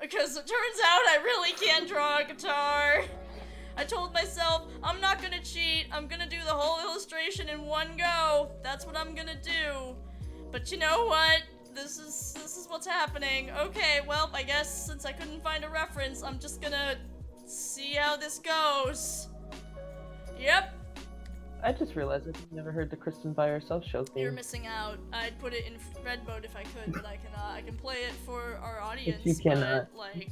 because it turns out I really can't draw a guitar. I told myself, I'm not gonna cheat, I'm gonna do the whole illustration in one go. That's what I'm gonna do. But you know what? This is what's happening. Okay, well, I guess since I couldn't find a reference, I'm just gonna see how this goes. Yep. I just realized I've never heard the Kristen by herself show theme. You're missing out. I'd put it in red mode if I could, but I cannot. I can play it for our audience, you cannot. but, like,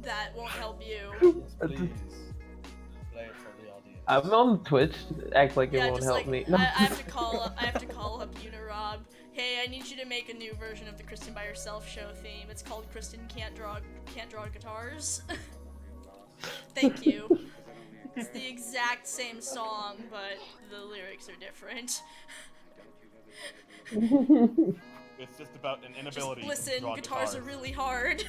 that won't help you. Yes, please. Play it for the audience. I'm on Twitch. Act like it Yeah, won't just help like, me. I have to call up Unirob. Hey, I need you to make a new version of the Kristen by herself show theme. It's called Kristen Can't Draw Guitars. Thank you. It's the exact same song, but the lyrics are different. It's just about an Just inability to listen, draw guitars are really hard.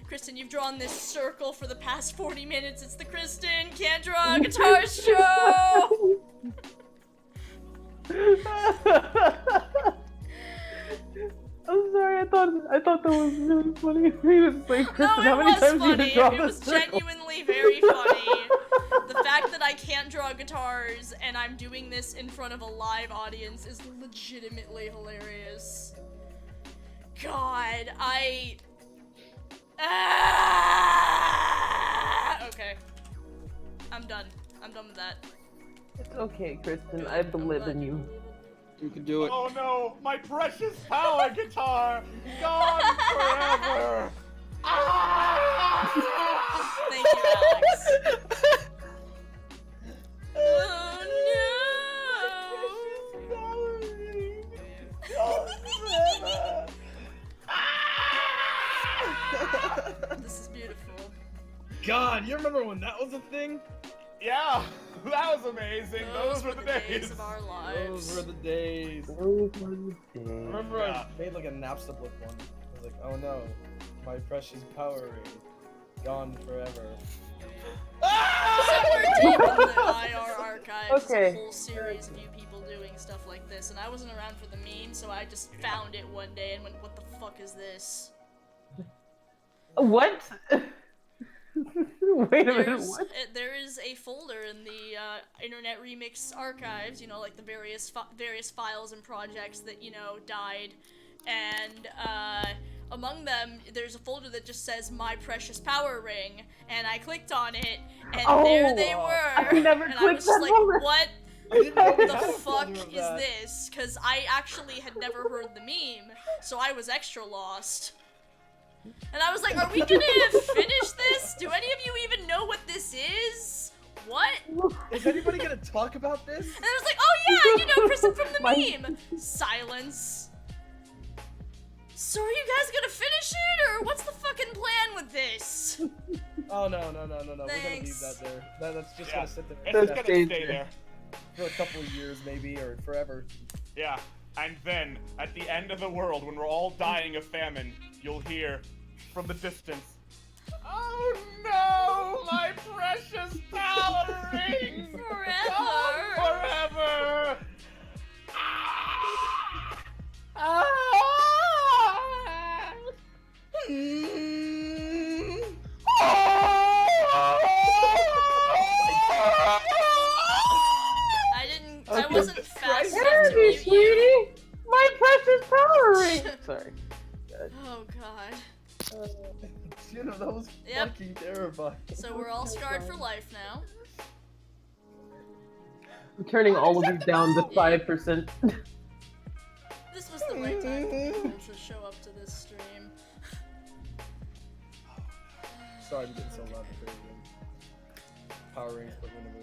Kristen, you've drawn this circle for the past 40 minutes. It's the Kristen Can't Draw a Guitar show! I'm sorry, I thought that was really funny. He was like, Kristen, how many times funny. did you draw It this was circle? genuinely very funny. The fact that I can't draw guitars and I'm doing this in front of a live audience is legitimately hilarious. God, okay. I'm done. I'm done with that. It's okay, Kristen. I believe in you. You can do it. Oh no, my precious power guitar, gone forever. Ah! Thank you, Alex. Oh no! This is beautiful. God, you remember when that was a thing? Yeah, that was amazing. Those were the days. of our lives. Those were the days. Those were the I days. remember Yeah. I made like a Napster book one. I was like, oh no, my precious power ring, gone forever. Somewhere deep in the IR archives is Okay. a whole series of you people doing stuff like this, and I wasn't around for the meme, so I just found it one day and went, what the fuck is this? What? Wait a minute, what? There is a folder in the Internet Remix archives, you know, like the various files and projects that, you know, died, and among them, there's a folder that just says My Precious Power Ring, and I clicked on it, and there they were, I never and I clicked was just that like, folder. what I didn't know we the had a fuck folder of is that. this? Because I actually had never heard the meme, so I was extra lost. And I was like, are we gonna finish this? Do any of you even know what this is? What? Is anybody gonna talk about this? And I was like, oh yeah, you know, Kristen from the My- meme. Silence. So are you guys gonna finish it, or what's the fucking plan with this? Oh no. We're gonna leave Thanks. that there. That's just Yeah. gonna sit there It's That's just gonna stayed stay there. there. for a couple of years maybe, or forever. Yeah, and then at the end of the world, when we're all dying of famine, you'll hear from the distance, "Oh no, my precious power ring, gone forever." Ah! I wasn't fast enough to Energy, mute you. sweetie! My precious power ring! Sorry. Oh god. You know, that was Yep. fucking terrifying. So we're all scarred for life now. I'm turning all of these down to 5%. This was the right time for people to show up to this stream. Sorry, I'm getting so loud. Power Rings, but whenever.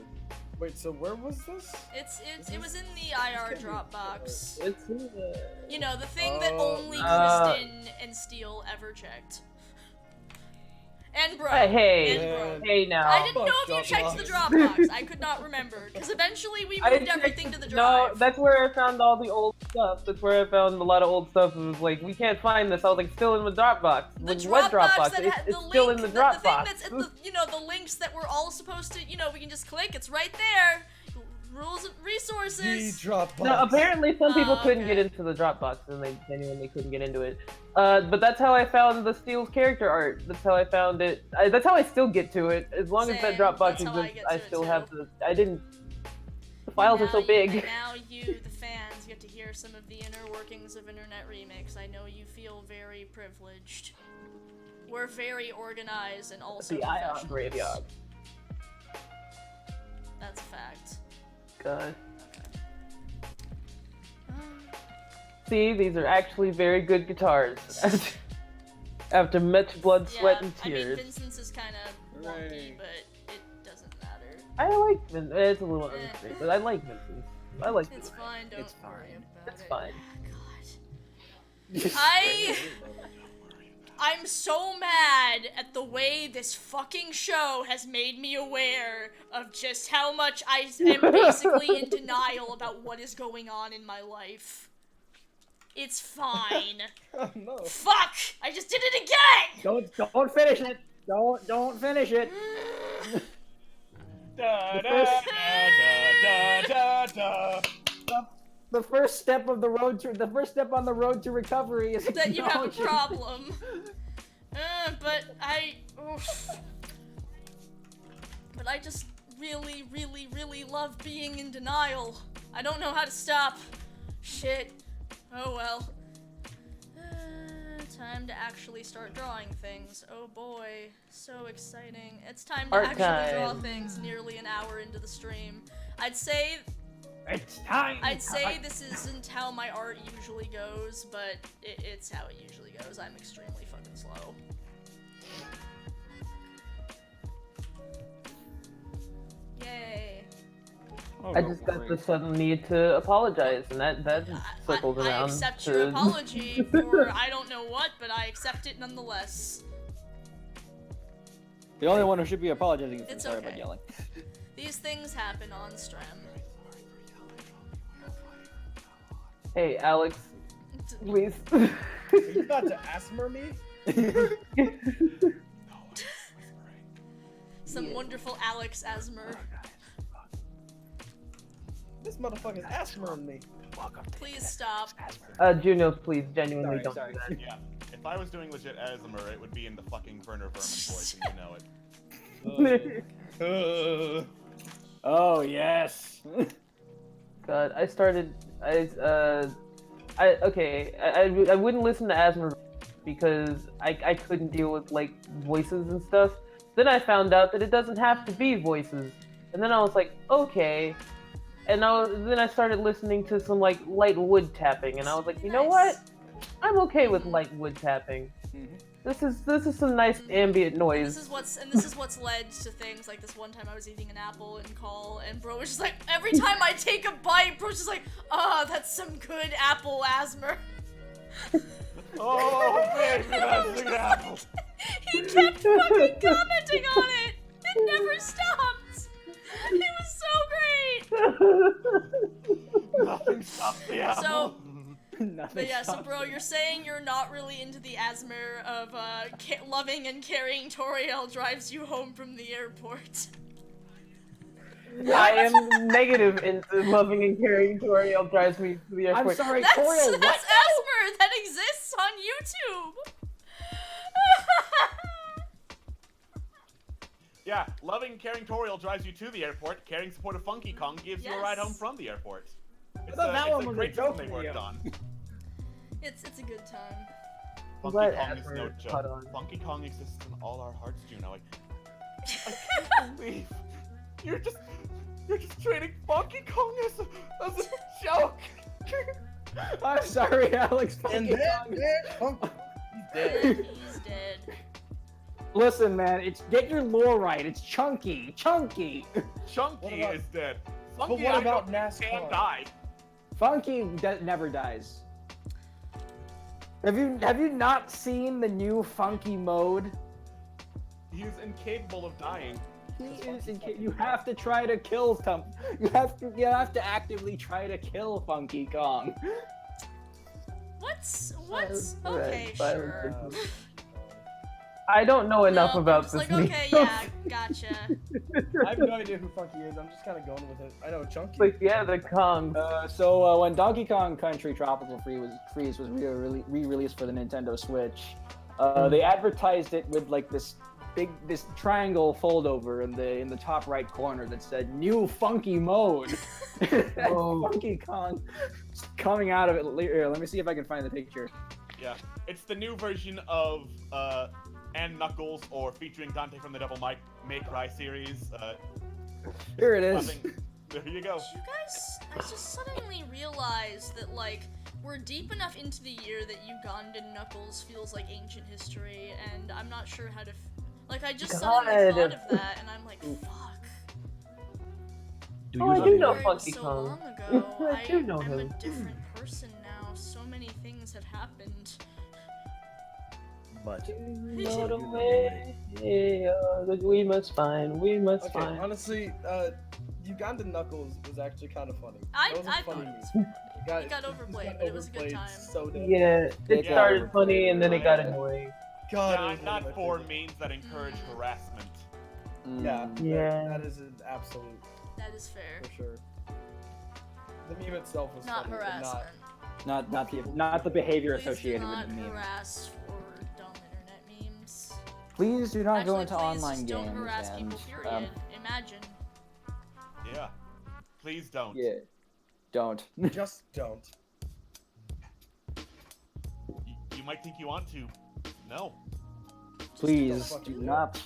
Wait, so where was this? It was in the IR Dropbox. It's in the... You know, the thing that only Uh, Kristen and Steele ever checked. And bro. Hey, And bro. hey now. I didn't know if you Fuck checked the Dropbox. Dropbox. I could not remember. Because eventually we I moved checked everything to the No, drive. that's where I found all the old stuff. That's where I found a lot of old stuff. It was like, we can't find this. I was like, still in the Dropbox. The Like, Dropbox what Dropbox? that It's, had it's the still link, in the the thing Dropbox. that's at the, you know, the links that we're all supposed to, you know, we can just click. It's right there. Rules and The resources. Dropbox. No, apparently some people Oh, couldn't okay. get into the Dropbox, and they genuinely couldn't get into it. But that's how I found the Steel's character art. That's how I found it. That's how I still get to it. As long as that Same. Dropbox That's how I exists, get to I it, still too. have the. I didn't. The files are so big. And now you, the fans, get to hear some of the inner workings of Internet Remix. I know you feel very privileged. We're very organized and also The Ion professionals. Graveyard. That's a fact. God. Um, See, these are actually very good guitars. After much blood, sweat, and I mean, tears. Vincent's is kind of wonky, Hooray. but it doesn't matter. I like Vincent. It's a little unfair, but I like Vincent. I like It's Vincent. fine, don't It's worry fine. about It's it. fine. God. I'm so mad at the way this fucking show has made me aware of just how much I am basically in denial about what is going on in my life. It's fine. Oh no. Fuck! I just did it again! Don't finish it. Don't finish it. Da, The da, first- da, da, da, da. The first step on the road to recovery is That you have a acknowledging- problem. But I just really, really, really love being in denial. I don't know how to stop. Shit. Oh well. Time to actually start drawing things. Oh boy. So exciting. It's time to Art actually draw time. things nearly an hour into the stream. I'd say It's time. this isn't how my art usually goes, but it's how it usually goes. I'm extremely fucking slow. Yay. Oh, I no, just got great. the sudden need to apologize, and that circled I around accept to... your apology for I don't know what, but I accept it nonetheless. The only one who should be apologizing is It's sorry okay. about yelling. These things happen on Strem. Hey, Alex, please. Are you about to asthma me? Some wonderful Alex Asmer. This motherfucker's asthma me. Please stop. Juniors, please, genuinely Sorry, don't do that. Yeah. If I was doing legit Asmer, it would be in the fucking Werner Vermin voice, and you know it. Oh yes. God, I wouldn't listen to Asmer because I couldn't deal with, like, voices and stuff. Then I found out that it doesn't have to be voices. And then I was like, okay. And then I started listening to some, like, light wood tapping, and I was like, you know what? I'm okay with light wood tapping. This is some nice ambient noise. This is what's led to things like this one time I was eating an apple in call, and bro was just like, every time I take a bite, bro's just like, that's some good apple Asmer. Oh, baby, that's an apple. He kept fucking commenting on it. It never stopped. It was so great. Nothing stops the apple. So, Nothing but yeah, so stops bro, me. you're saying you're not really into the Asmer of loving and carrying Toriel drives you home from the airport. I am negative into loving and caring Toriel drives me to the I'm airport. sorry, That's Toriel. What? Asmer that exists on YouTube. Yeah, loving caring Toriel drives you to the airport. Caring support of Funky Kong gives you a ride home Yes. from the airport. It's thought that one a was a great joke system they video. worked on. It's a good time. I'm Funky glad Kong is no Asmer caught joke. on. Funky Kong exists in all our hearts, Juno. I can't believe you're just treating Funky Kong as a joke. I'm sorry, Alex. And Funky then, Kong. he's dead. And he's dead. Listen, man, get your lore right. It's Chunky. Chunky about- is dead. But Funky, what I about don't think NASCAR? Can die. Funky never dies. Have you not seen the new Funky mode? He's incapable of dying. You have to try to kill You have to actively try to kill Funky Kong. What's Right, okay, violence sure. I don't know enough No, I'm about just this. like, okay, yeah, gotcha. I have no idea who Funky is. I'm just kind of going with it. I know Chunky. Like, yeah, the Kong. So when Donkey Kong Country Tropical Freeze was re-released for the Nintendo Switch, they advertised it with like this triangle fold over in the top right corner that said "New Funky Mode." Oh. Funky Kong coming out of it. Here, let me see if I can find the picture. Yeah, it's the new version of and Knuckles, or featuring Dante from the Devil May Cry series. Here it is. Nothing. There you go. You guys, I just suddenly realized that, like, we're deep enough into the year that Ugandan Knuckles feels like ancient history, and I'm not sure how to, like, I just suddenly thought of that, and I'm like, fuck. Oh, I do know February was Funky so Kong. long ago. I do know I'm him. a different person now. So many things have happened. But Not away. We must find. okay, honestly, Ugandan Knuckles was actually kind of funny. I That was a thought funny it was meme. funny. It got overplayed, but it was a good time. So damn. Yeah, it Yeah. started funny and then it got annoying. God, it Yeah, was one of not my for favorites. memes that encourage harassment. Yeah, Yeah. that is an absolute That is fair. for sure. The meme itself was Not funny, harassment. Not the behavior Please do associated not with the meme. harass for dumb internet memes. Please do not go Actually, into please online just games. don't harass and, people, period. Imagine. Yeah. Please don't. yeah, don't. not. Just don't. You might think you want to. No. Please don't do fucking not.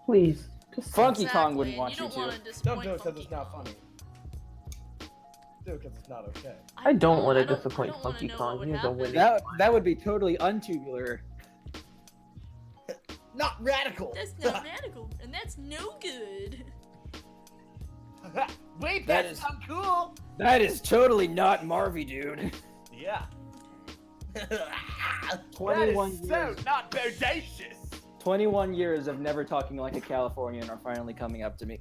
Please. Just Funky Kong Exactly, wouldn't and want you you don't want to. to Don't disappoint do it because Funky it's not Kong. funny. Do it because it's not okay. I don't want I to don't- disappoint I don't wanna Funky know Kong. what He would has a happen. winning. That would be totally untubular. Not radical. That's not radical, and that's no good. Wait, That that's is- not cool. That is totally not Marvy, dude. Yeah. 21 that is years. so not bodacious. 21 years of never talking like a Californian are finally coming up to me.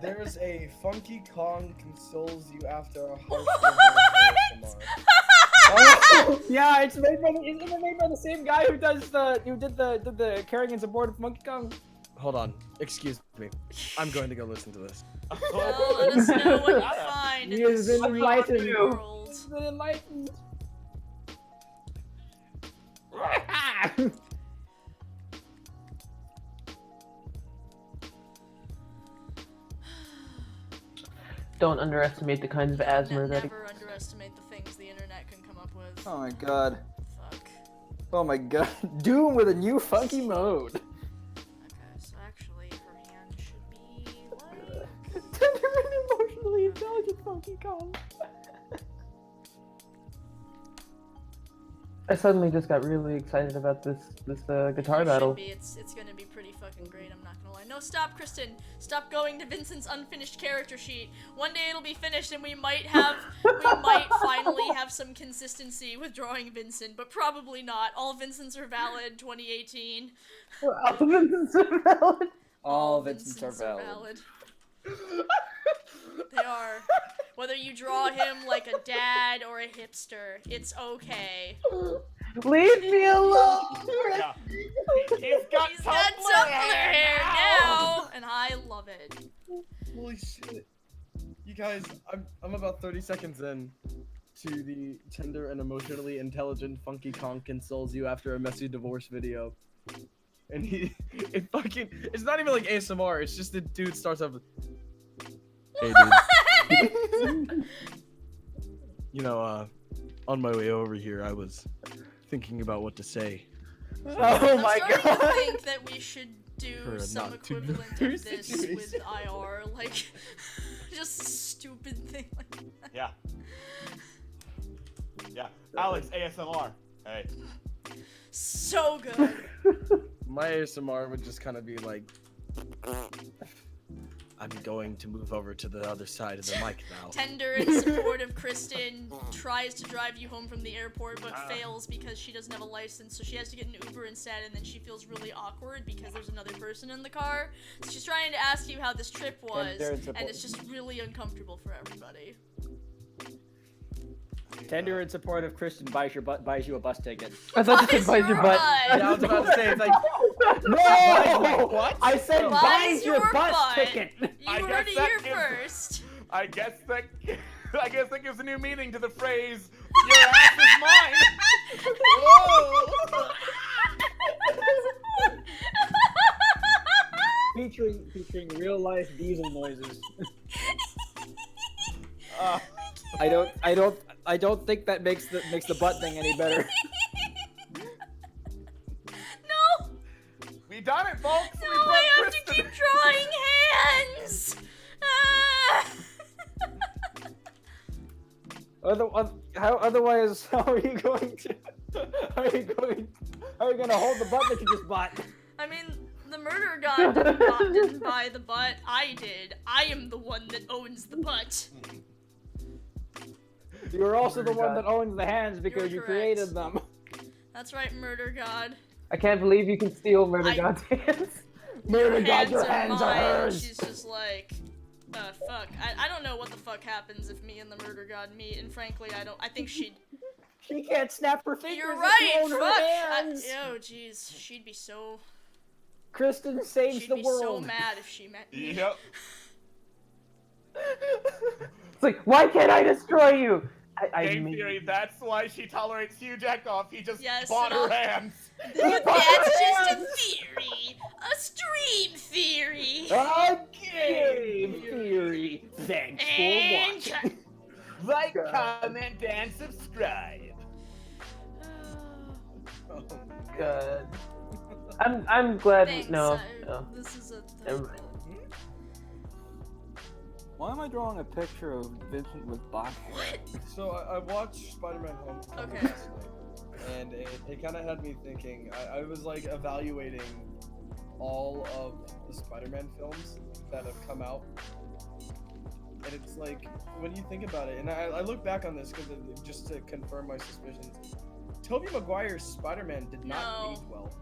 There's a Funky Kong consoles you after a What? harsh Oh, yeah, isn't it made by the same guy who did the carrying and support of Monkey Kong? Hold on, excuse me. I'm going to go listen to this. Well, let us know what you find in He has this been strange enlightened. world. He's been enlightened. Don't underestimate the kinds of asthma that. Never underestimate the things the internet can come up with. Oh my god. Fuck. Oh my god. Doom with a new funky mode. Okay, so actually, her hand should be like. Tender and emotionally intelligent Funky Kong. I suddenly just got really excited about this guitar It battle. should be. It's gonna be pretty fucking great. I'm not gonna lie. No, stop, Kristen. Stop going to Vincent's unfinished character sheet. One day it'll be finished, and we might finally have some consistency with drawing Vincent, but probably not. All Vincents are valid. 2018. All Vincents are valid. They are. Whether you draw him like a dad or a hipster, it's okay. Leave me alone. Yeah. He's got He's got Tumblr hair now, and I love it. Holy shit. You guys, I'm about 30 seconds in to the tender and emotionally intelligent Funky Kong consoles you after a messy divorce video. And it's not even like ASMR, it's just the dude starts off with, "Hey dude. You know, on my way over here, I was thinking about what to say. Oh my I'm starting to god. think that we should do For a some not too equivalent of serious this situation. with IR, like just stupid thing like that. Yeah. Yeah. Alex, ASMR. Hey. So good. My ASMR would just kind of be like, I'm going to move over to the other side of the mic now. Tender and supportive Kristen tries to drive you home from the airport but fails because she doesn't have a license, so she has to get an Uber instead, and then she feels really awkward because there's another person in the car. So she's trying to ask you how this trip was, and it's just really uncomfortable for everybody. Tender and supportive Kristen buys you a bus ticket. I thought you said buys your butt. Yeah, I was about to say, it's like, No! What? I said buys your bus ticket. You heard it here first. I guess that gives a new meaning to the phrase "your ass is mine." Whoa. featuring real life diesel noises. I don't think that makes the butt thing any better. No! We done it, folks. No, We brought I have to Kristen. keep drawing hands! Otherwise, how are you going to hold the butt that you just bought? I mean, the murder god didn't buy the butt. I did. I am the one that owns the butt. You're also the one God. that owns the hands because you You're created correct. them. That's right, murder god. I can't believe you can steal Murder I- God's hands. Murder God, your are hands are mine. hers. She's just like, fuck. I don't know what the fuck happens if me and the murder god meet, and frankly, I think she'd. She can't snap her fingers. You're if right, you own her fuck! hands. Oh, jeez. She'd be so. Kristen saves She'd the be world. so mad if she met me. Yep. It's like, why can't I destroy you? I Game mean, theory. That's why she tolerates Hugh Jackoff. He just Yes, bought and her I'll- hands. That's just a theory! A stream theory! A game theory. Thanks for And watching. Like, comment, and subscribe. God. I'm glad. Thanks, No, I- no. This is a. Never mind. Why am I drawing a picture of Vincent with black hair? So I watched Spider-Man Homecoming Okay. last night, and it kind of had me thinking. I was like evaluating all of the Spider-Man films that have come out, and it's like when you think about it, and I look back on this because just to confirm my suspicions. Tobey Maguire's Spider-Man did not No. age well.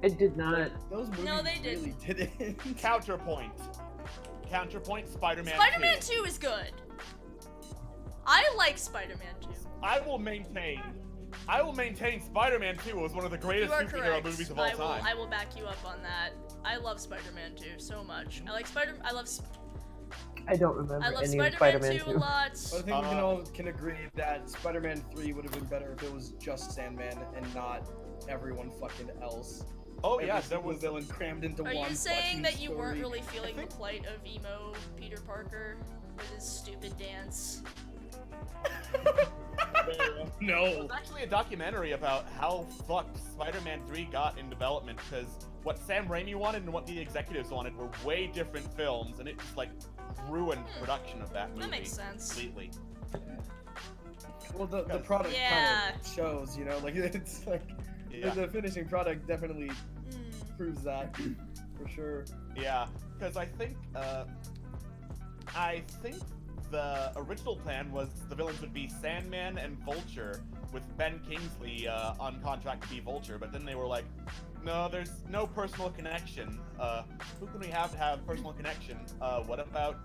It did not. Those movies No, they really didn't. Counterpoint. Counterpoint. Spider-Man. Spider-Man 2. 2 is good. I like Spider-Man 2. I will maintain Spider-Man 2 was one of the You greatest are superhero correct. movies of all time. I will back you up on that. I love Spider-Man 2 so much. I don't remember I love any of Spider-Man Spider-Man 2 a 2. lot. But I think we all can agree that Spider-Man 3 would have been better if it was just Sandman and not everyone fucking else. Oh Every yeah, there single was villain crammed into Are one. you saying fucking that you weren't story. really feeling the plight of emo Peter Parker with his stupid dance? No. There's actually a documentary about how fucked Spider-Man 3 got in development because what Sam Raimi wanted and what the executives wanted were way different films, and it just like ruined production of that movie. That makes sense. Completely. Well, the product Yeah. kind of shows, you know, like it's like Yeah. the finishing product definitely Mm. proves that for sure. Yeah, because I think the original plan was the villains would be Sandman and Vulture, with Ben Kingsley on contract to be Vulture, but then they were like, no, there's no personal connection. Who can we have to have personal connection? What about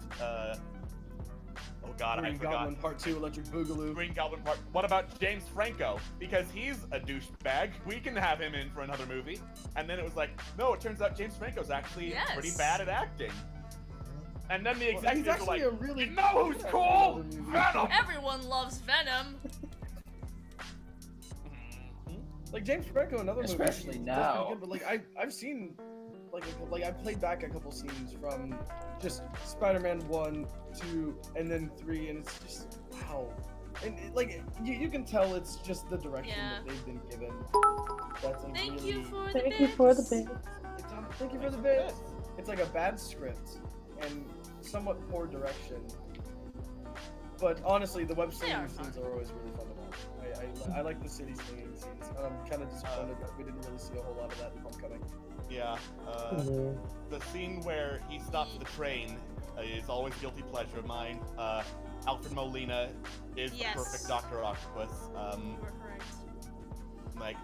oh god, Green I forgot. Goblin Part 2, Electric Boogaloo. Green Goblin part. What about James Franco? Because he's a douchebag. We can have him in for another movie. And then it was like, no, it turns out James Franco's actually pretty Yes. bad at acting. And then the Well, he's executives were actually like, a really you know who's good cool? actor in other movies. Venom! Everyone loves Venom. Like James Franco in other movies, Especially does now. pretty good, but like I've seen like I played back a couple scenes from just Spider-Man 1, 2, and then 3, and it's just wow. And like you can tell it's just the direction Yeah. that they've been given. That's like Thank really, you for the Thank you for the bits. bit. Thank you for the bit. It's like a bad script and somewhat poor direction. But honestly, the web They are streaming scenes fun. are always really fun to watch. I like the city swinging scenes. I'm kind of disappointed that we didn't really see a whole lot of that in Homecoming. Yeah. The scene where he stops the train is always a guilty pleasure of mine. Alfred Molina is the perfect Dr. Octopus. You are correct. Like,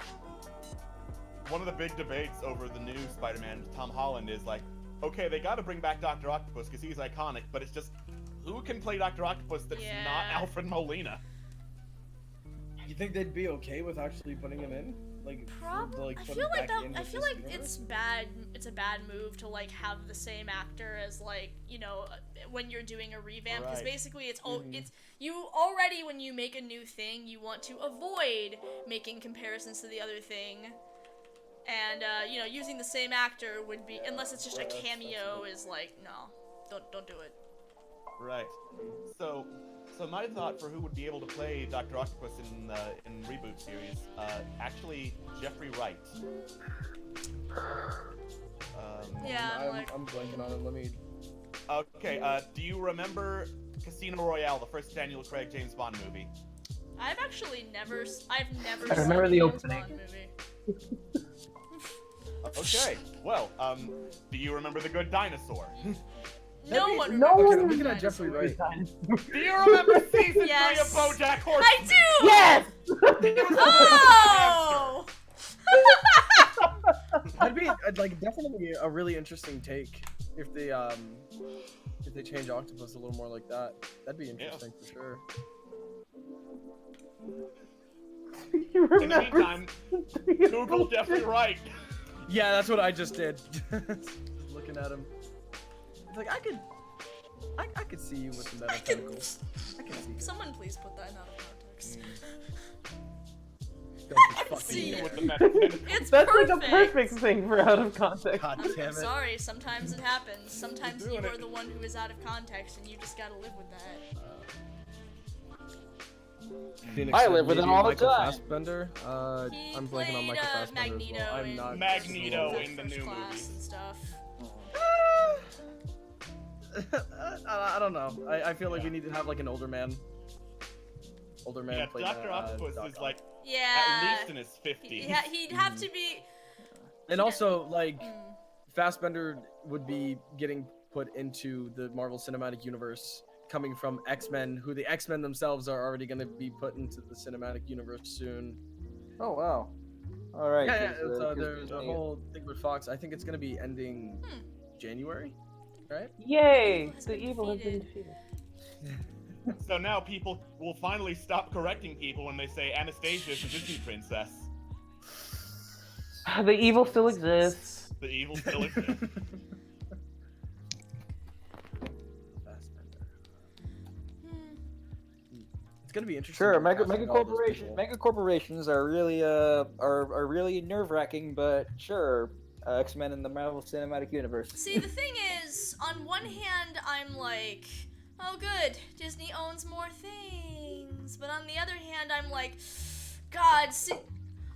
one of the big debates over the new Spider-Man, Tom Holland, is like, okay, they got to bring back Dr. Octopus because he's iconic, but it's just, who can play Dr. Octopus that's not Alfred Molina? You think they'd be okay with actually putting him in? Like, Probably. I feel like it's bad. It's a bad move to like have the same actor as like, you know, when you're doing a revamp, because basically it's you already, when you make a new thing, you want to avoid making comparisons to the other thing, and you know, using the same actor would be, unless it's just a cameo, is like, no, don't do it. Right. So my thought for who would be able to play Dr. Octopus in reboot series, actually Jeffrey Wright. I'm blanking on it. Let me. Okay. Do you remember Casino Royale, the first Daniel Craig James Bond movie? I've never I seen remember a the James opening. Bond movie. Okay. Well, do you remember The Good Dinosaur? No one no remembers one the looking Good at Jeffrey Dinosaur. Wright. Do you remember season 3 of Yes. BoJack Horseman? I do! Yes! Oh! That'd be like definitely a really interesting take if they change Octopus a little more like that. That'd be interesting for sure. You In the remember? meantime, Google Jeffrey Wright. Yeah, that's what I just did. Looking at him, it's like I could see you with the metal tentacles. I can see it. Someone please put that out of context. Don't be see fucking it. With the method. It's That's perfect. like a perfect thing for out of context. God damn it. Sorry, sometimes it happens. Sometimes you doing are it. the one who is out of context, and you just gotta live with that. Phoenix I said live with maybe it all the Michael time. Fassbender. He I'm blanking on played, Michael Fassbender Magneto as well. I'm in not. Magneto in the First new Class movie. and stuff. I don't know. I feel like we need to have like an older man. Yeah, play Dr. Octopus Doc is Ock. like Yeah. at least in his 50s. He'd have to be. And also like Mm. Fassbender would be getting put into the Marvel Cinematic Universe, coming from X-Men, who the X-Men themselves are already going to be put into the cinematic universe soon. Oh wow. All right. Yeah, 'cause, there's a whole thing with Fox. I think it's going to be ending January, right? Yay! has The been evil has been defeated. defeated. So now people will finally stop correcting people when they say Anastasia is a Disney princess. The evil still exists. The evil still exists. Fassbender. It's going to be interesting. Sure, to mega cast all those corporations. people. Mega corporations are really are really nerve wracking, but sure, X-Men in the Marvel Cinematic Universe. See, the thing is, on one hand, I'm like, oh good, Disney owns more things. But on the other hand, I'm like, God,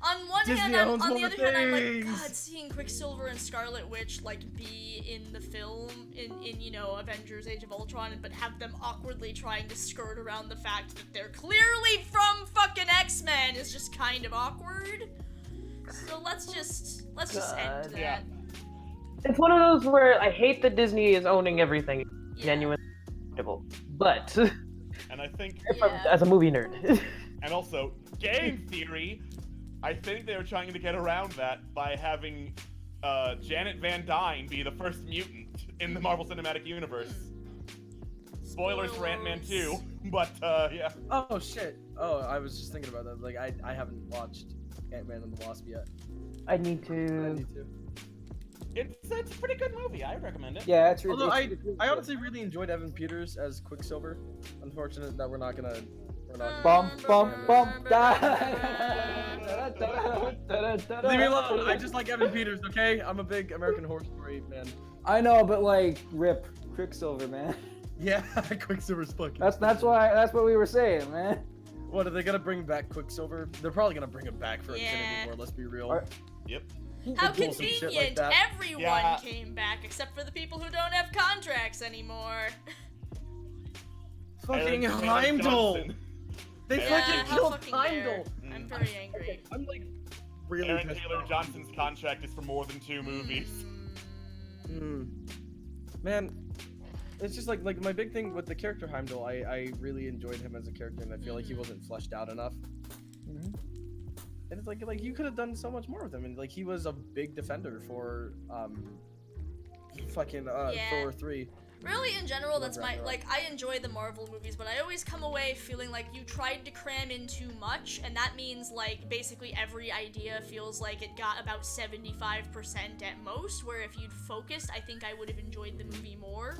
on one Disney hand, owns on the more other hand, I'm like, things. God, seeing Quicksilver and Scarlet Witch like be in the film in you know, Avengers: Age of Ultron, but have them awkwardly trying to skirt around the fact that they're clearly from fucking X-Men is just kind of awkward. So let's just end that. Yeah. It's one of those where I hate that Disney is owning everything. Yeah. Genuinely acceptable. But And I think, as a movie nerd. and also, game theory, I think they were trying to get around that by having Janet Van Dyne be the first mutant in the Marvel Cinematic Universe. Spoilers for Ant-Man 2, but yeah. Oh shit. Oh, I was just thinking about that. Like I haven't watched Ant-Man and the Wasp yet. I need I to. need to. It's a pretty good movie. I recommend it. Yeah, it's really. Although it's really I good. honestly really enjoyed Evan Peters as Quicksilver. Unfortunate that we're not gonna. Bum bum bum. Leave me alone. I just like Evan Peters. Okay, I'm a big American Horror Story man. I know, but like, rip Quicksilver, man. Yeah, Quicksilver's fucking. That's what we were saying, man. What are they gonna bring back Quicksilver? They're probably gonna bring him back for Yeah. Infinity War. Let's be real. Are- Yep. How Pull some shit like convenient! that. Everyone Yeah. came back except for the people who don't have contracts anymore. Fucking Aaron Heimdall. Johnson. They Yeah, fucking how killed fucking dare. Heimdall. I'm very angry. I'm like really Aaron pissed Taylor off. Johnson's contract is for more than 2 movies. Man, it's just like my big thing with the character Heimdall. I really enjoyed him as a character, and I feel like he wasn't fleshed out enough. And it's like you could have done so much more with him, and like he was a big defender for fucking Yeah. Thor 3. Really, in general, that's my, Ragnarok. like, I enjoy the Marvel movies, but I always come away feeling like you tried to cram in too much, and that means, like, basically every idea feels like it got about 75% at most, where if you'd focused, I think I would have enjoyed the movie more.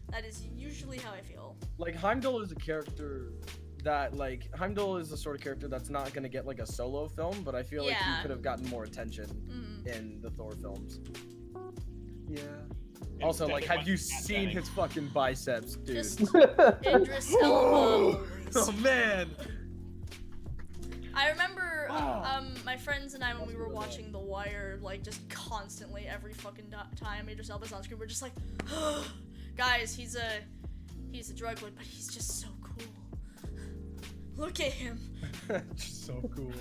That is usually how I feel. Like Heimdall is a character that like Heimdall is the sort of character that's not gonna get like a solo film, but I feel like Yeah. he could have gotten more attention in the Thor films. Yeah. Also, Instead like, it have went you to Kat seen Dennings. his fucking biceps, dude? Just Idris Elba. Oh man. I remember, my friends and I, when we were watching The Wire, like, just constantly, every fucking time Idris Elba's on screen, we're just like, guys, he's a drug lord, but he's just so cool. Look at him. Just so cool.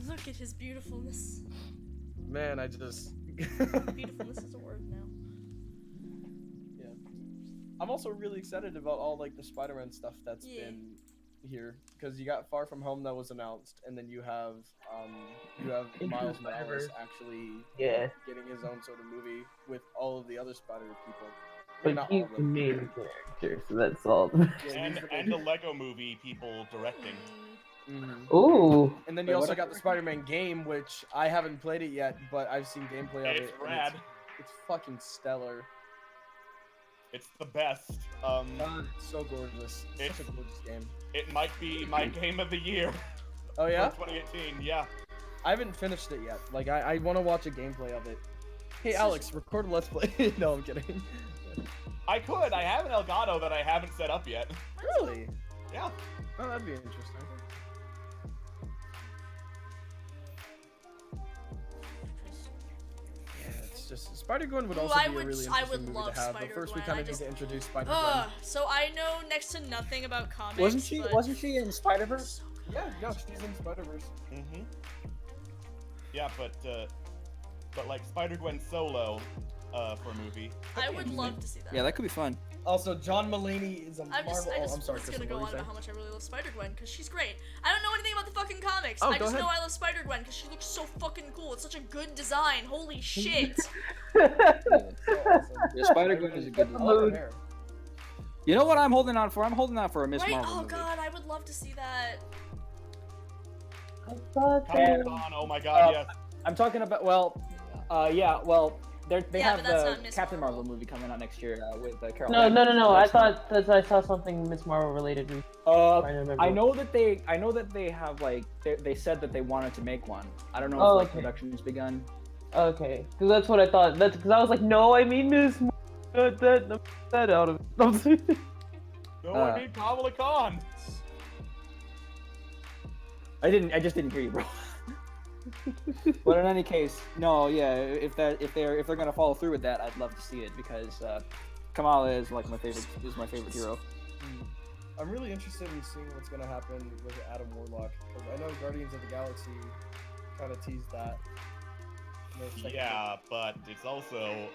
Look at his beautifulness. Man, I just. Beautifulness is a word now. Yeah. I'm also really excited about all like the Spider-Man stuff that's Yeah. been here, because you got Far From Home that was announced, and then you have Into Miles the Spider-Verse. Morales actually Yeah, getting his own sort of movie with all of the other Spider people. but Not he's all of the them. main character, so that's all. Yeah, he's And the Lego movie people directing. Mhm. Ooh, And then Wait, you also what- got the Spider-Man game, which I haven't played it yet, but I've seen gameplay of It's it. and rad. It's fucking stellar. It's the best. It's so gorgeous. It's such a gorgeous game. It might be my game of the year Oh yeah? for 2018. Yeah. I haven't finished it yet. Like I want to watch a gameplay of it. Hey Alex, record a let's play. No, I'm kidding. I could. I have an Elgato that I haven't set up yet. Really? Yeah. Oh, that'd be interesting. Yeah, it's just Spider-Gwen would Ooh, also I be would- a really I interesting would movie love to have. But first, we Spider-Gwen, kind I of need just- to introduce Spider-Gwen. So I know next to nothing about comics. But... Wasn't she in Spider-Verse? So good. Yeah, no, she's in Spider-Verse. Mm-hmm. Yeah, but like Spider-Gwen solo for a movie. I would love to see that. Yeah, that could be fun. Also, John Mulaney is a I'm Marvel. just I'm sorry, was Kristen, gonna go what on were you about how much I really love Spider-Gwen, because she's great. I don't know anything about the fucking comics. Oh, I go just ahead. know I love Spider-Gwen, because she looks so fucking cool. It's such a good design. Holy shit. saying? So awesome. Yeah, Spider-Gwen is a good I one. like her hair. You know what I'm holding on for? I'm holding on for a Miss Right? Marvel Oh movie. god, I would love to see that. I thought Comic that. Con, oh my god, yes. I'm talking about they Yeah, have but that's the not Miss Captain Marvel. Marvel movie coming out next year with Carol. No. Danvers, so I it's not- thought that I saw something Miss Marvel related. Uh, I remember. I know that they have like they said that they wanted to make one. I don't know Oh, if like okay. production's begun. Okay, because that's what I thought. That's because I was like, no, I mean Miss. That out of it. No, I mean Kamala Khan. I just didn't hear you, bro. But in any case, no, yeah. If they're gonna follow through with that, I'd love to see it because Kamala is like my favorite hero. I'm really interested in seeing what's gonna happen with Adam Warlock, because I know Guardians of the Galaxy kind of teased that. in their second Yeah, but it's also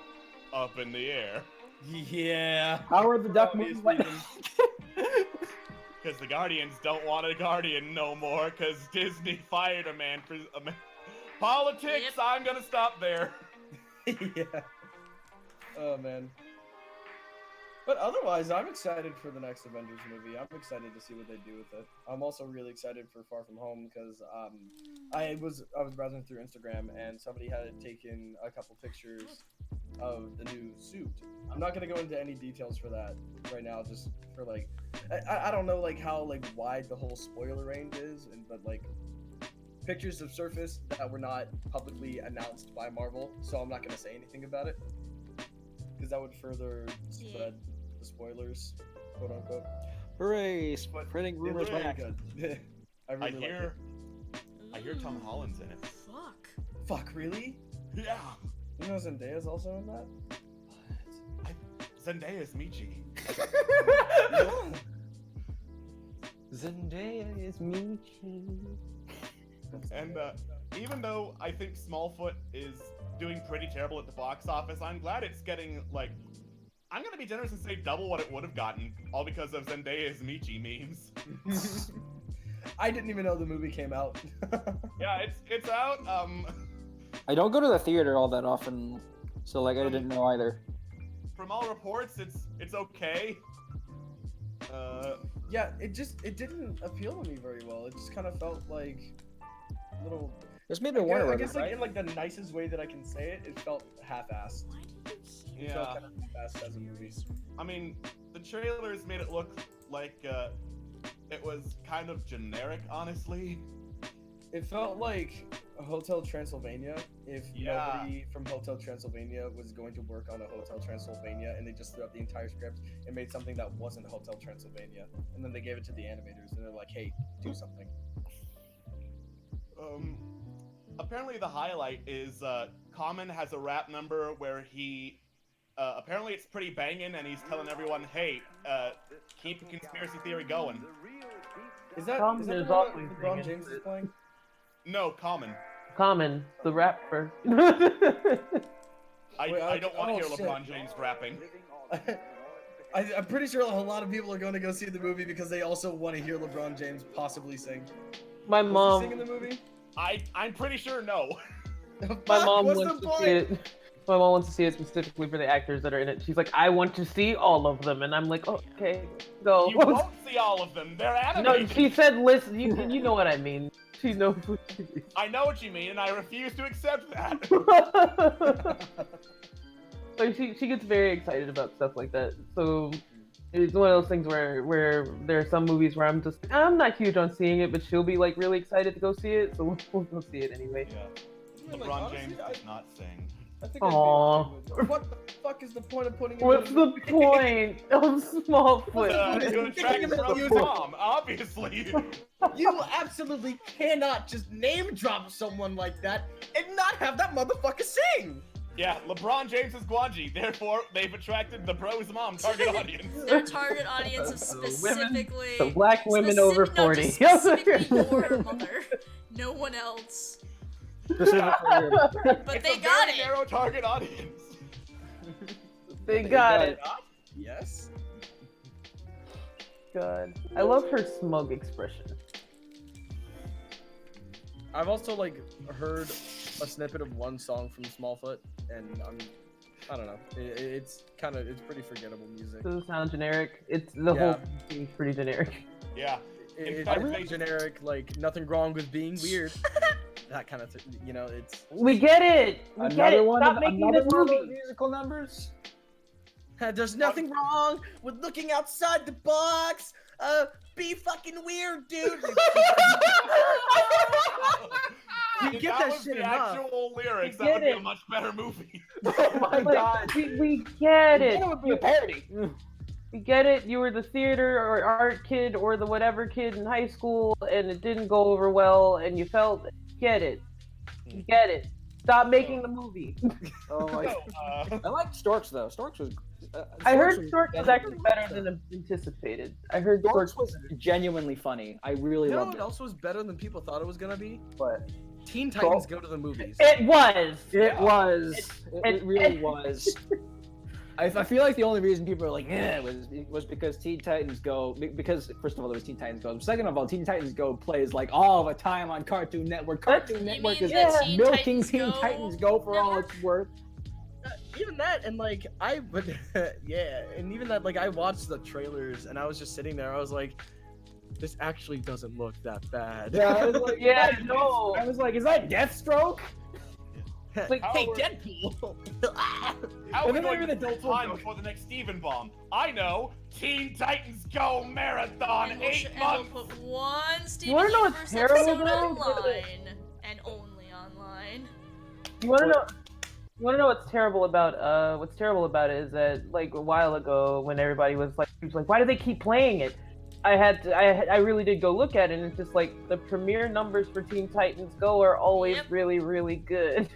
up in the air. movie. Yeah. Howard the Duck movie. Obviously, Because the Guardians don't want a Guardian no more, because Disney fired a man for politics. Yep. I'm gonna stop there. yeah. Oh man. But otherwise, I'm excited for the next Avengers movie. I'm excited to see what they do with it. I'm also really excited for Far From Home because I was browsing through Instagram and somebody had taken a couple pictures of the new suit. I'm not gonna go into any details for that right now, just for like I don't know like how like wide the whole spoiler range is, but like pictures have surfaced that were not publicly announced by Marvel, so I'm not gonna say anything about it because that would further spread the spoilers, quote unquote. Hooray! Spreading rumors It was back. really good. I really like I hear Tom Holland's in it. Fuck. it. Fuck, really? Yeah. You know Zendaya's also in that? Zendaya's Michi. Zendaya is Michi. And even though I think Smallfoot is doing pretty terrible at the box office, I'm glad it's getting, like, I'm gonna be generous and say double what it would have gotten, all because of Zendaya's Michi memes. I didn't even know the movie came out. Yeah, it's out. I don't go to the theater all that often, so like I didn't know either. From all reports, it's okay. Yeah, it didn't appeal to me very well. It just kind of felt like a little. This made me wonder. I guess like right? in like the nicest way that I can say it, it felt half-assed. It felt Yeah. kind of half-assed as a movie. I mean, the trailers made it look like it was kind of generic, honestly. It felt like a Hotel Transylvania if Yeah. nobody from Hotel Transylvania was going to work on a Hotel Transylvania and they just threw out the entire script and made something that wasn't Hotel Transylvania. And then they gave it to the animators and they're like, hey, do something. Apparently the highlight is Common has a rap number where he apparently it's pretty banging and he's telling everyone, hey, keep the conspiracy theory going. Is that Common the is one always that LeBron singing. James is playing? No, Common. Common, the rapper. I don't want to hear shit. LeBron James rapping. I'm pretty sure a lot of people are going to go see the movie because they also want to hear LeBron James possibly sing. My Was he mom. sing in the movie? I'm pretty sure no. My mom What's wants the to point? see it. My mom wants to see it specifically for the actors that are in it. She's like, I want to see all of them, and I'm like, oh, okay, go. You won't see all of them. They're No, animated. she said, listen, you know what I mean. She knows what she means. I know what you mean, and I refuse to accept that. Like she gets very excited about stuff like that. So it's one of those things where there are some movies where I'm not huge on seeing it, but she'll be like really excited to go see it, so we'll go see it anyway. Yeah. Like, LeBron honestly, James does not sing. I think I'd be Aww. okay with it. What the fuck is the point of putting him What's in a the movie? point of Smallfoot? To attract from Tom, obviously. You absolutely cannot just name drop someone like that and not have that motherfucker sing! Yeah, LeBron James is Guanji, therefore they've attracted the bro's mom target audience. Their target audience is So women- specifically So black women over 40. No, just specifically your mother. No one else. Specifically, But It's they a got very it. narrow target audience. They got it. Yes? God, I love her smug expression. I've also like heard a snippet of one song from Smallfoot, and I don't know. It's pretty forgettable music. Doesn't sound generic. It's the whole thing's pretty generic. Yeah. It's fact, really they- generic, like nothing wrong with being weird. That kind of thing, you know. It's We get it. We get it. Stop making this movie. musical numbers. there's nothing wrong with looking outside the box. Be fucking weird, dude. You If get that was shit the enough. actual lyrics, You that would get be it. a much better movie. Oh my Like, god. we get it. It would be a parody. We get it. You were the theater or art kid or the whatever kid in high school, and it didn't go over well, and you felt. Get it. You get it. Stop making the movie. Oh my. So, I like Storks though. Storks was. I heard Storks was actually better than anticipated. I heard Storks Storks was genuinely funny. I really You know loved what it. else was better than people thought it was gonna be? But Teen Titans Go to the Movies. It was. it was. It it- really was. I feel like the only reason people are like, yeah, was because Teen Titans Go. Because first of all, there was Teen Titans Go. Second of all, Teen Titans Go plays like all the time on Cartoon Network. Cartoon You Network mean is the Teen milking Titans Teen Go Titans Go for all network? it's worth. Even that, and like I would, yeah, and even that, like I watched the trailers, and I was just sitting there. I was like, this actually doesn't look that bad. Yeah, I was like, Yeah, no. I was like, is that Deathstroke? Like, hey, How- Deadpool. How And are we then going even to adults do will time go- before the next Steven bomb? I know! Teen Titans Go Marathon! And we'll, 8 and months! we'll put one Steven wanna know what's Universe terrible, episode though? online. And only online. You want to know? You want to know what's terrible about it is that like a while ago when everybody was like why do they keep playing it? I really did go look at it, and it's just like the premiere numbers for Teen Titans Go are always Yep. really, really good.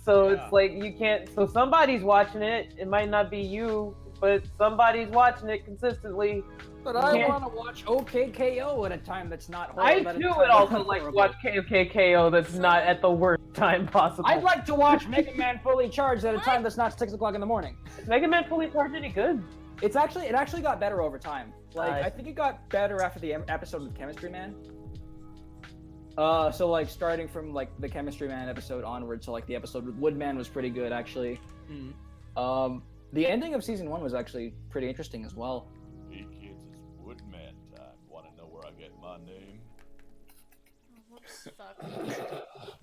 So Yeah. it's like you can't. So somebody's watching it. It might not be you. but somebody's watching it consistently. But I Yeah. want to watch OKKO at a time that's not horrible. I at a too time would that's also not like to horrible. watch KOKKO that's not at the worst time possible. I'd like to watch Mega Man Fully Charged at a time that's not 6 o'clock in the morning. Is Mega Man Fully Charged any good? It actually got better over time. Like Nice. I think it got better after the episode with Chemistry Man. So like starting from like the Chemistry Man episode onward, so like the episode with Woodman was pretty good actually. The ending of season 1 was actually pretty interesting as well. Hey kids, it's Woodman time. Wanna know where I get my name? Whoops, fuck.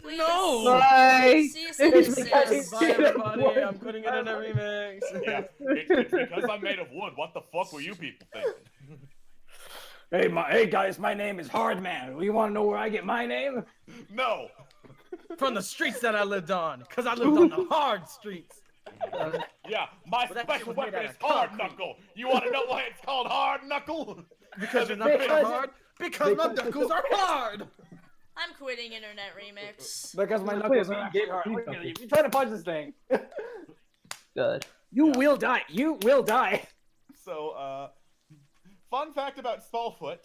Please. No! Bye! Cease and desist. Bye, everybody. I'm putting it in a remix. Yeah, it's because I'm made of wood. What the fuck were you people thinking? Hey guys, my name is Hardman. You want to know where I get my name? No! From the streets that I lived on, because I lived on the hard streets. Yeah, my But that special shit was made weapon out is of hard concrete. knuckle. You want to know why it's called hard knuckle? Because your knuckles are hard? Because my knuckles are hard! I'm quitting Internet Remix. Because my knuckles are actually hard. You're trying to punch this thing. Good. You will die. You will die. So, fun fact about Smallfoot.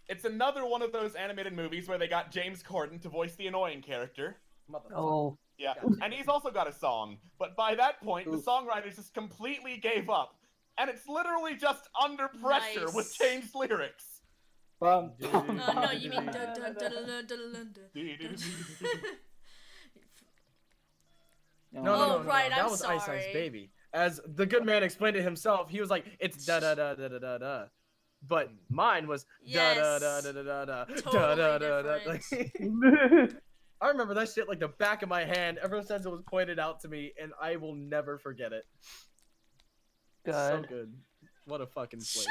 It's another one of those animated movies where they got James Corden to voice the annoying character. Oh. Yeah, and he's also got a song. But by that point, the songwriters just completely gave up. And it's literally just Under Pressure Nice. with changed lyrics. No, you mean dun dun dun dun dun dun dun. No, Oh, right, that I'm was Ice sorry. Ice Baby. As the good man explained it himself, he was like, it's da da da da da da da. But mine was da da da da da da da da da da da. Totally I remember that shit like the back of my hand ever since it was pointed out to me, and I will never forget it. So Good. good. What a fucking slave.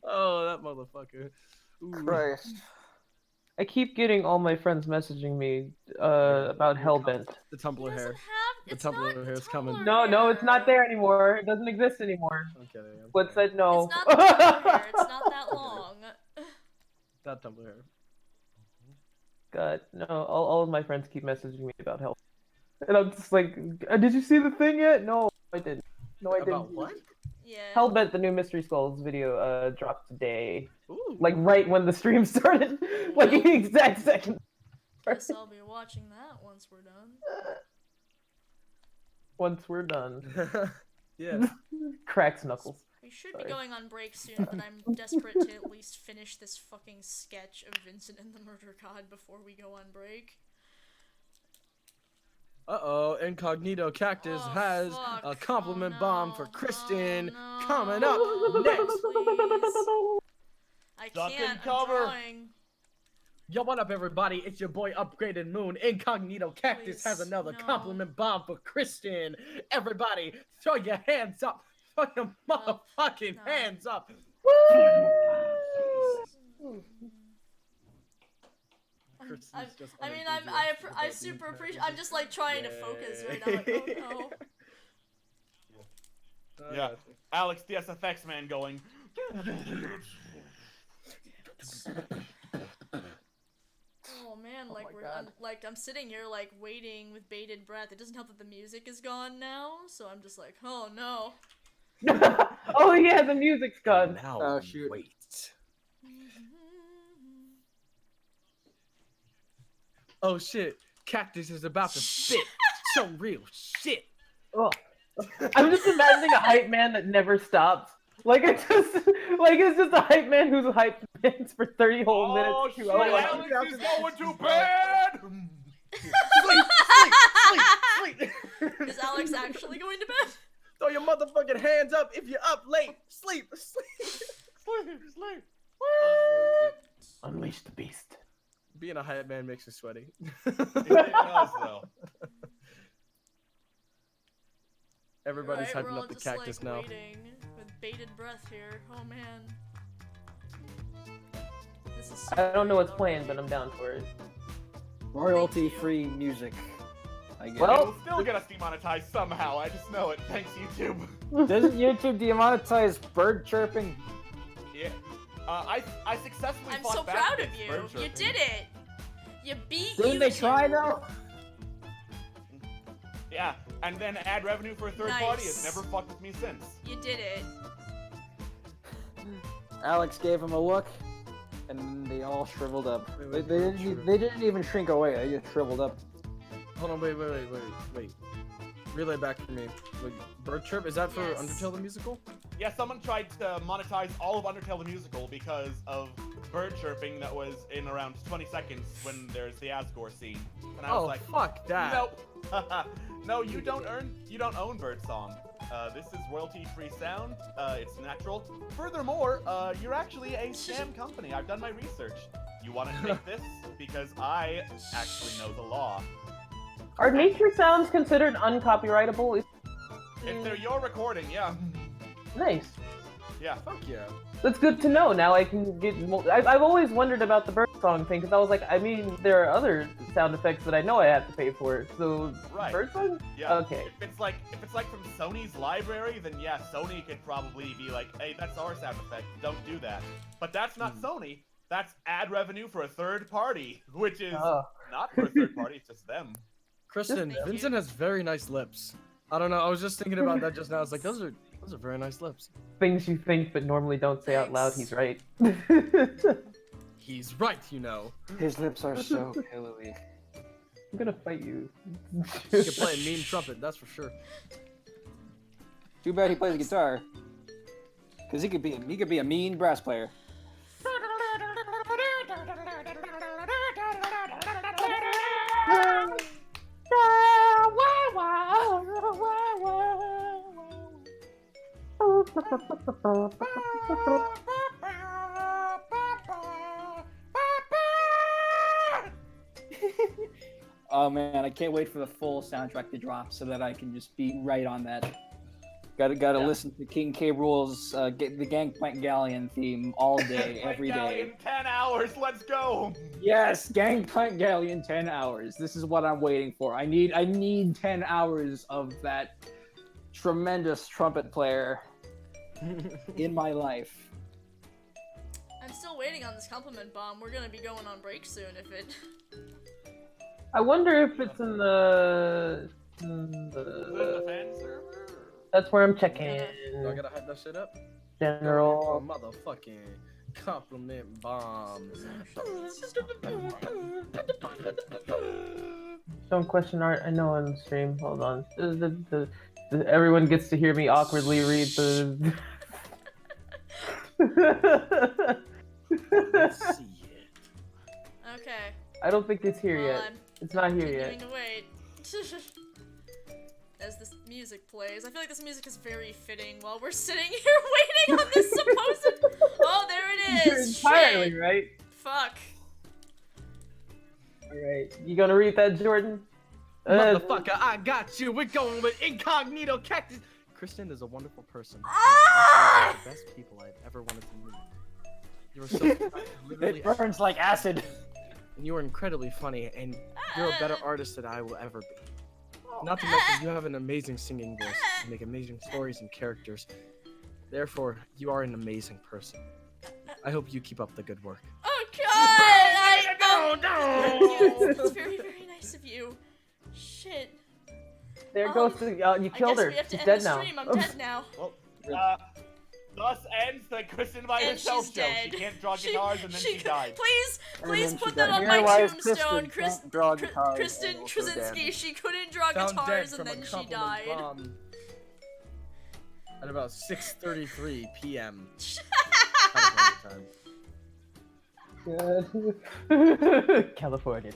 Oh, that motherfucker. Ooh. Christ. I keep getting all my friends messaging me about Hellbent. The Tumblr hair. The It's not Tumblr hair is coming. Tumblr No, it's not hair. there anymore. It doesn't exist anymore. I'm kidding. I'm What kidding. said no? It's not the Tumblr hair. It's not that long. That Tumblr hair. God, no. All of my friends keep messaging me about Hellbent. And I'm just like, did you see the thing yet? No, I didn't. No, I didn't. About what? Yeah. Hellbent, the new Mystery Skulls video, dropped today. Ooh. Like right when the stream started. Like the exact second. Guess I'll be watching that once we're done. Once we're done. Yeah. Cracks knuckles. We should Sorry. be going on break soon, but I'm desperate to at least finish this fucking sketch of Vincent and the Murder God before we go on break. Uh-oh, Incognito Cactus Oh, has fuck. a compliment Oh, bomb no. for Kristen Oh, no. coming up next. Please. I Duck and can't. cover. I'm trying. Yo, what up, everybody? It's your boy Upgraded Moon. Incognito Cactus has Please, another no. compliment bomb for Kristen. Everybody, throw your hands up. Throw your motherfucking No. hands up. Kristen's just I mean, unenthusiastic I about super being appreciate. I'm just like trying to focus right now. Like, oh no. Yeah. Alex, the SFX man going. Oh man, like my God. I'm sitting here like waiting with bated breath. It doesn't help that the music is gone now, so I'm just like, oh no. Oh yeah, the music's gone. Now Oh, shoot. wait. Oh shit, Cactus is about to spit some real shit. Oh. I'm just imagining a hype man that never stops. Like it's just a hype man who's hyped fans for 30 whole minutes. Oh to shit, hours. Alex is going to bed! Sleep. Is Alex actually going to bed? Throw your motherfucking hands up if you're up late. Sleep. Sleep. Unleash the beast. Being a hype man makes you sweaty. It does, though. Everybody's Right, we're hyping all up the just, cactus like, now. waiting with bated breath here. Oh man. This is so I don't know what's weird playing, already. but I'm down for it. Royalty-free music. I guess. Well- It'll still get us demonetized somehow. I just know it. Thanks, YouTube. Doesn't YouTube demonetize bird chirping? Yeah. I successfully I'm fought so back proud of against you. bird You chirping. did it. You beat Didn't they YouTube. try though? Yeah, and then add revenue for a third party has never fucked with me since. You did it. Alex gave him a look, and they all shriveled up. They didn't even shrink away. They just shriveled up. Hold on, wait. Relay back for me. Wait, Bird Chirp, is that for Yes. Undertale the Musical? Yeah, someone tried to monetize all of Undertale the Musical because of bird chirping that was in around 20 seconds when there's the Asgore scene. And I was like, fuck that. Nope. No, you don't own Birdsong. This is royalty-free sound. It's natural. Furthermore, you're actually a scam company. I've done my research. You want to take this? Because I actually know the law. Are nature sounds considered uncopyrightable? If they're your recording, yeah. Nice. Yeah. Fuck yeah. That's good to know. Now I can get more. I've always wondered about the bird song thing because I was like, I mean, there are other sound effects that I know I have to pay for. So Right. bird song? Yeah. Okay. If it's like from Sony's library, then yeah, Sony could probably be like, hey, that's our sound effect. Don't do that. But that's not Sony. That's ad revenue for a third party, which is not for a third party. It's just them. Kristen, Thank Vincent has very nice lips. I don't know. I was just thinking about that just now. I was like, those are very nice lips. Things you think but normally don't say out loud. He's right. He's right, you know. His lips are so pillowy. I'm gonna fight you. He can play a mean trumpet, that's for sure. Too bad he plays guitar. Cause he could be a mean brass player. Oh man, I can't wait for the full soundtrack to drop so that I can just be right on that. Gotta listen to King K. Rool's the Gangplank Galleon theme all day, every day. In 10 hours, let's go! Yes, Gangplank Galleon 10 hours. This is what I'm waiting for. I need 10 hours of that tremendous trumpet player in my life. I'm still waiting on this compliment bomb. We're gonna be going on break soon if it. I wonder if it's in the. The fan server? That's where I'm checking. Do I gotta hype that shit up? General. Motherfucking compliment bombs. Don't question art. I know on the stream. Hold on. Everyone gets to hear me awkwardly read the. Let's see it. Okay. I don't think it's here Well, yet. I'm It's not here continuing yet. to wait. As this music plays, I feel like this music is very fitting while we're sitting here waiting on this supposed. Oh, there it You're is. entirely Shit. right. Fuck. Alright. You gonna read that, Jordan? Motherfucker, I got you. We're going with incognito cactus. Kristen is a wonderful person. Ah! One of the best people I've ever wanted to meet. You were so literally, It burns like acid. and you are incredibly funny, and you're a better artist than I will ever be. Not to mention, you have an amazing singing voice. You make amazing stories and characters. Therefore, you are an amazing person. I hope you keep up the good work. Oh God! No! It's very, very nice of you. Shit. There goes the. You killed her. I guess we have to She's end dead the now. stream. I'm dead now. Well, thus ends the Kristen by And herself she's show. dead. She can't draw guitars and then she died. Please then put she that died. on my Realize tombstone. Kristen can't draw guitars Kristen and also Krasinski. dead. She couldn't draw Found dead guitars from and a then she compliment died. bomb at about 6:33 p.m. California time. California.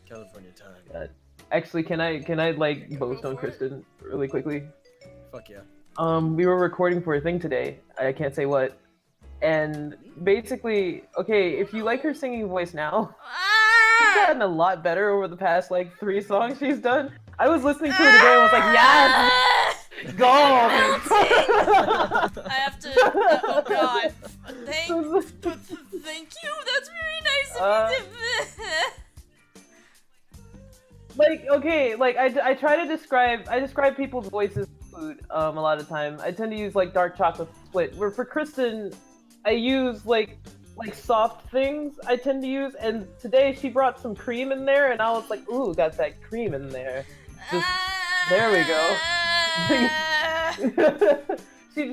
California time. Actually, can I like Go boast on for it. Kristen really quickly? Fuck yeah. We were recording for a thing today. I can't say what. And basically, okay, if you like her singing voice now, she's Ah! gotten a lot better over the past like 3 songs she's done. I was listening to her today and was like, yes, go! I have to. Oh God! Thank you. That's very nice of you. Like, okay, like I try to describe people's voices as food a lot of time. I tend to use like dark chocolate split. Where for Kristen, I use like soft things. I tend to use, and today she brought some cream in there, and I was like, ooh, got that cream in there. Just There we go.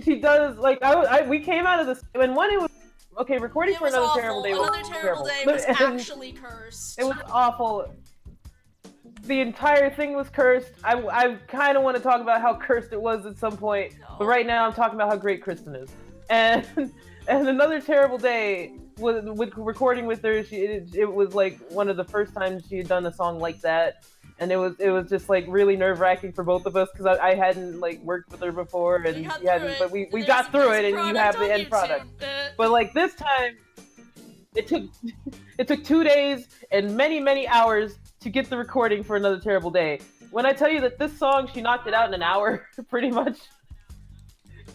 she does like we came out of this when one it was okay recording It for was Another awful. Terrible Day was Another Terrible Day was actually cursed. it was awful. The entire thing was cursed. I kind of want to talk about how cursed it was at some point, but right now I'm talking about how great Kristen is. And Another Terrible Day with recording with her, it was like one of the first times she had done a song like that, and it was just like really nerve-wracking for both of us because I hadn't like worked with her before, and she hadn't, but we got through it, and you have the end product. But like this time, it took 2 days and many hours to get the recording for Another Terrible Day. When I tell you that this song, she knocked it out in an hour, pretty much.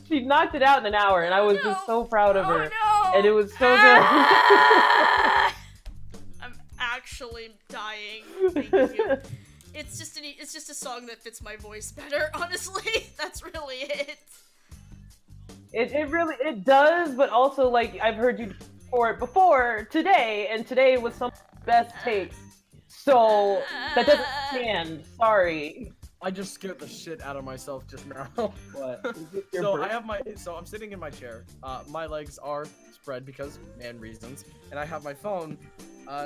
She knocked it out in an hour, and I was just so proud of her. No. And it was so good. I'm actually dying. Thank you. It's just a song that fits my voice better, honestly. That's really it. It really does, but also like I've heard you for it before today, and today was some of the best takes. So that doesn't stand. Sorry. I just scared the shit out of myself just now. What? So I'm sitting in my chair. My legs are spread because man reasons, and I have my phone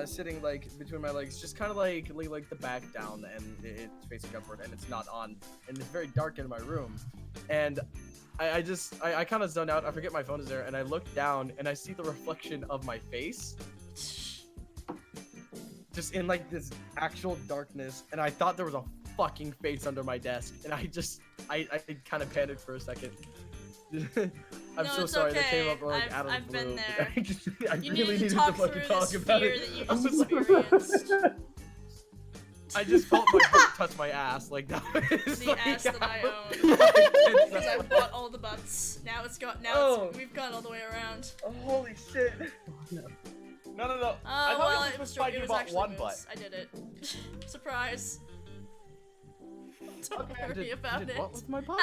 sitting like between my legs, just kind of like the back down, and it's facing upward, and it's not on, and it's very dark in my room, and I kind of zone out. I forget my phone is there, and I look down and I see the reflection of my face. Just in like this actual darkness, and I thought there was a fucking face under my desk, and I kind of panicked for a second. I'm so sorry that came up like out of the blue. I've been there. I You really needed to needed to talk fucking through talk this about fear it. that you just experienced. I just felt my heart touch my ass, like that was The like, ass that I own. Because I bought all the butts. Now it's got. We've gone all the way around. Oh, holy shit! No. I Oh thought well, we it was fighting about actually one moose. butt. I did it. Surprise. Don't You worry about did it. what with my butt?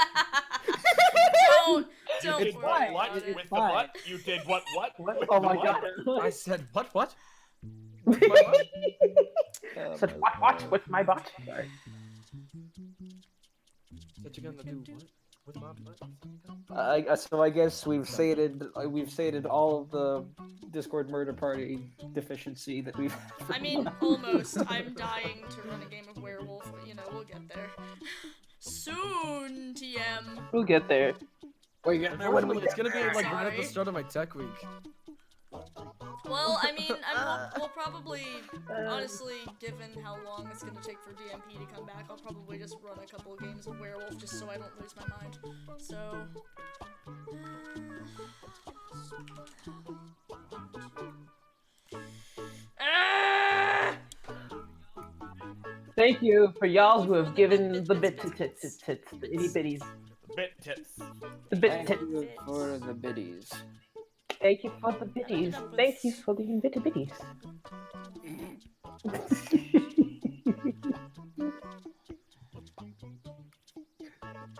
Don't You did worry what? about What it. with the butt? You did what? With Oh the my butt? god. I said what? Such what with my butt. Sorry. What you gonna do? What? With my butt? So I guess we've sated all of the Discord murder party deficiency that we've. I mean, almost. I'm dying to run a game of werewolf, but you know, we'll get there. Soon, TM. We'll get there. Unfortunately, it's gonna be like right at the Sorry. start of my tech week. Well, I mean, we'll probably, honestly, given how long it's gonna take for DMP to come back, I'll probably just run a couple of games of werewolf just so I don't lose my mind. So. Thank you for y'all who have given the bit tits, the itty bitties, Bit tits. the bit Thank tits. you for the biddies. Thank you for the bitties. Thank you for the bitty bitties.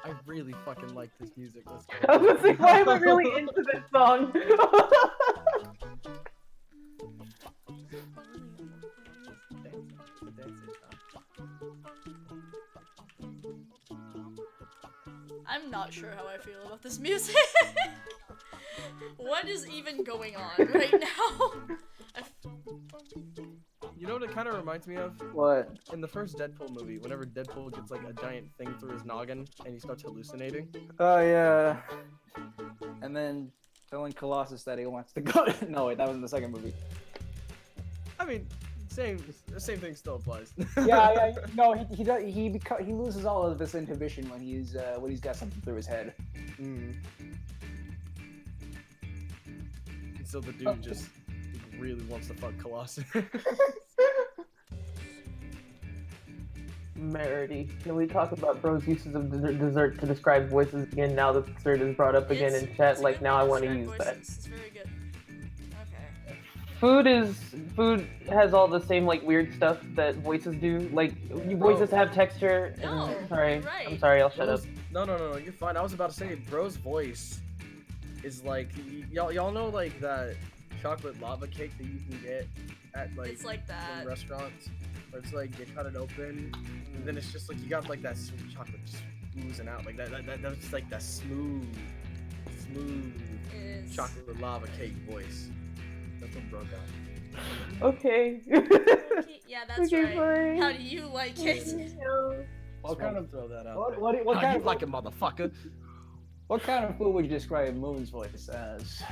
I really fucking like this music. Let's go. I was like, why am I really into this song? I'm not sure how I feel about this music. What is even going on right now? You know what it kind of reminds me of? What? In the first Deadpool movie, whenever Deadpool gets like a giant thing through his noggin and he starts hallucinating. Oh yeah. And then telling Colossus that he wants to go. No wait, that was in the second movie. I mean, the same thing still applies. Yeah. No, he does. He loses all of this inhibition when he's got something through his head. Mm. And so the dude just really wants to fuck Colossus. Merity. Can we talk about bro's uses of dessert to describe voices again now that dessert is brought up again in chat? Like, now I want to use that. It's very good. Okay. Food has all the same like weird stuff that voices do. Like voices have texture. No, And, sorry, you're right. I'm sorry. I'll shut up. No, you're fine. I was about to say, bro's voice is like y'all know like that chocolate lava cake that you can get at like It's like that. some restaurants. where it's like you cut it open, and then it's just like you got like that sweet chocolate just oozing out, like that's like that smooth Is... chocolate lava cake voice. That's what bro got. Okay. Okay, yeah, that's Okay, right. fine. How do you like it? What kind of throw that out? what How kind you of like it, motherfucker? what kind of food would you describe Moon's voice as?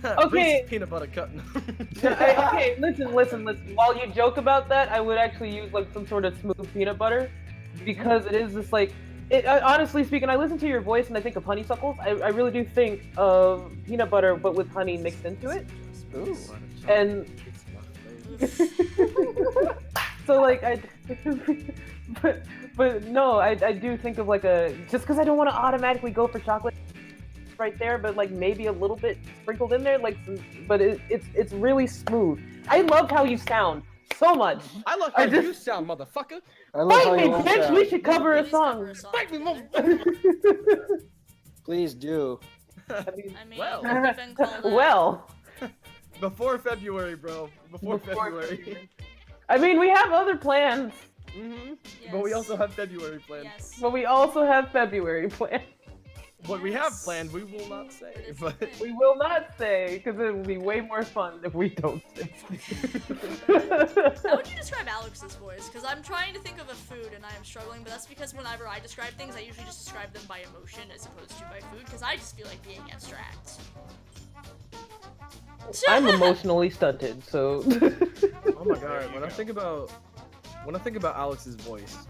Okay. Reese's peanut butter cup. Okay, listen. While you joke about that, I would actually use like some sort of smooth peanut butter, because it is just like. Honestly speaking, I listen to your voice and I think of honeysuckles. I really do think of peanut butter, but with honey mixed into it. Ooh. And so like but no, I do think of like just because I don't want to automatically go for chocolate right there, but like maybe a little bit sprinkled in there, like but it's really smooth. I love how you sound so much. I love how you sound, motherfucker. Fight me, bitch! We should cover a Please song. cover a song Fight me, together. motherfucker. Please do. I mean, Well. we've been called out. Well, Before February, bro. Before February. I mean, we have other plans, But Yes. we also have February planned. Yes. but we also have February planned. What we have Yes. planned, we will not say. But it's But okay. We will not say, because it will be way more fun if we don't say. How would you describe Alex's voice? Because I'm trying to think of a food and I am struggling, but that's because whenever I describe things, I usually just describe them by emotion as opposed to by food, because I just feel like being abstract. I'm emotionally stunted, so. oh my god, when I think about Alex's voice,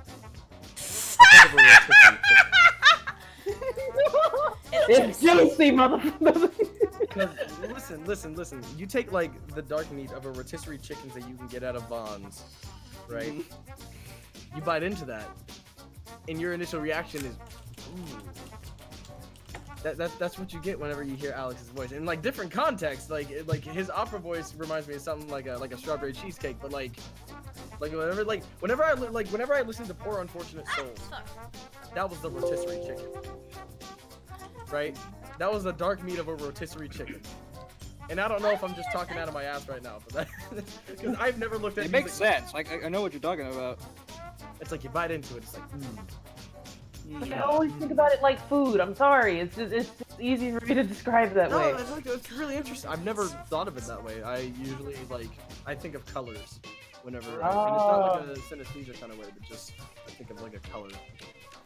I think of a rotisserie chicken. It's juicy, motherfucker. Because listen. You take like the dark meat of a rotisserie chickens that you can get out of Vons, right? You bite into that, and your initial reaction is, ooh. That's what you get whenever you hear Alex's voice. In like different contexts, like his opera voice reminds me of something like a strawberry cheesecake, but whenever I listen to Poor Unfortunate Souls, that was the rotisserie chicken. Right? That was the dark meat of a rotisserie chicken. And I don't know if I'm just talking out of my ass right now, but that because I've never looked at It makes sense. Like I know what you're talking about. It's like you bite into it, it's like Like, I always think about it like food. I'm sorry. It's just easy for me to describe that No, way. it's really interesting. I've never thought of it that way. I usually I think of colors whenever and it's not like a synesthesia kind of way, but just I think of like a color.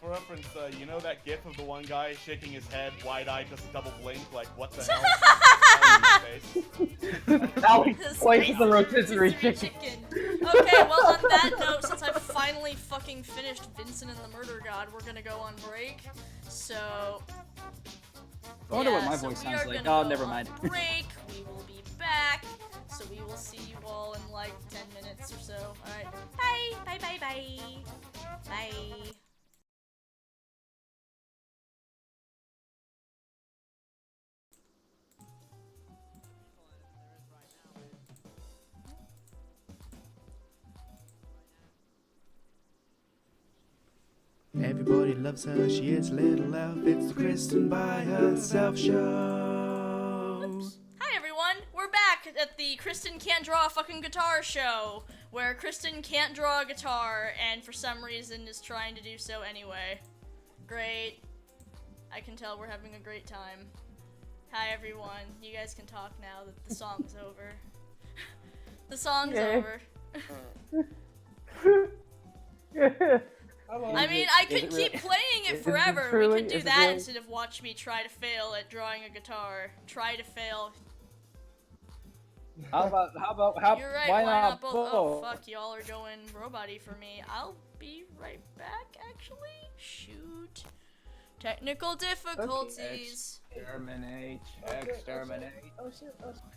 For reference, you know that gif of the one guy shaking his head, wide-eyed, just double blink, like, what the hell? Alex places the rotisserie chicken. Okay, well on that note, since I've finally fucking finished Vincent and the Murder God, we're gonna go on break. So I wonder what yeah, my so voice we sounds are like. gonna Oh, go never on mind. Break. We will be back. So we will see you all in like 10 minutes or so. Alright. Bye. Bye. Everybody loves her, she is a little elf. It's the Kristen by herself show. Hi everyone, we're back at the Kristen Can't Draw a Fucking Guitar show, where Kristen can't draw a guitar and for some reason is trying to do so anyway. Great. I can tell we're having a great time. Hi everyone, you guys can talk now that the song's over. The song's over. I mean, I could keep playing it forever. We could do that instead of watch me try to fail at drawing a guitar. Try to fail. How about You're right, why why not both? Oh, both? fuck, y'all are going robot-y for me. I'll be right back, actually. Shoot. Technical difficulties. Exterminate.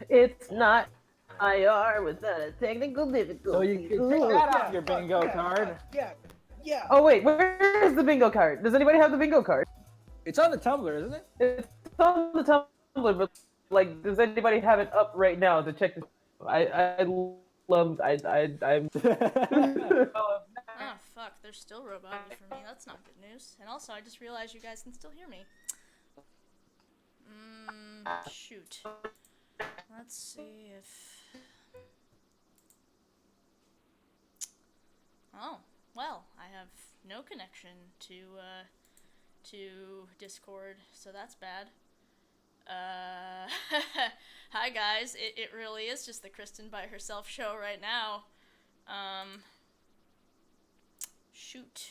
It's not IR without a technical difficulty. So you can take that off your bingo card. Yeah. Oh wait, where is the bingo card? Does anybody have the bingo card? It's on the Tumblr, isn't it? It's on the Tumblr, but like, does anybody have it up right now to check this? I'm. Oh, fuck, they're still robot-y for me. That's not good news. And also, I just realized you guys can still hear me. Shoot. Let's see if... Oh, well, I have no connection to Discord, so that's bad. Hi guys, it really is just the Kristen by herself show right now. Shoot.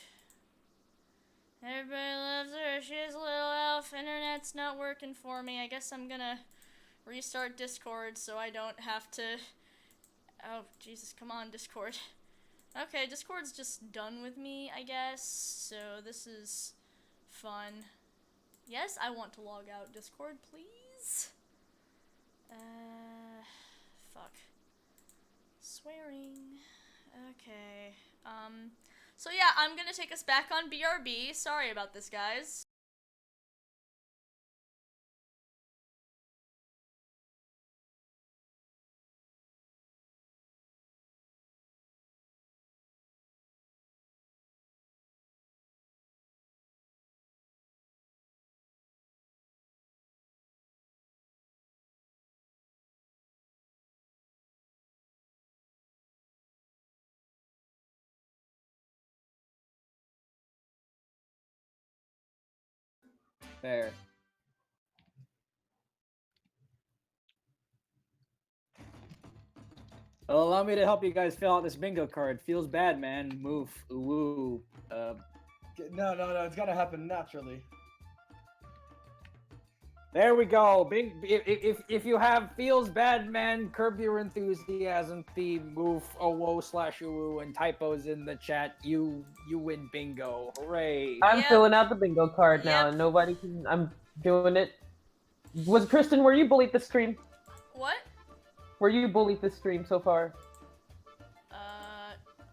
Everybody loves her, she's a little elf, internet's not working for me. I guess I'm gonna restart Discord so I don't have to... Oh, Jesus, come on, Discord. Okay, Discord's just done with me, I guess, so this is fun. Yes, I want to log out Discord, please. Fuck. Swearing. Okay, so yeah, I'm gonna take us back on BRB. Sorry about this, guys. There. Well, allow me to help you guys fill out this bingo card. Feels bad, man. Move. Ooh. No, it's gotta happen naturally. There we go. If you have feels bad, man, curb your enthusiasm theme, move whoa/woo and typos in the chat, you win bingo. Hooray. I'm Yep. filling out the bingo card now, Yep. and nobody can. I'm doing it. Was Kristen? Were you bullied this stream? What? Were you bullied this stream so far?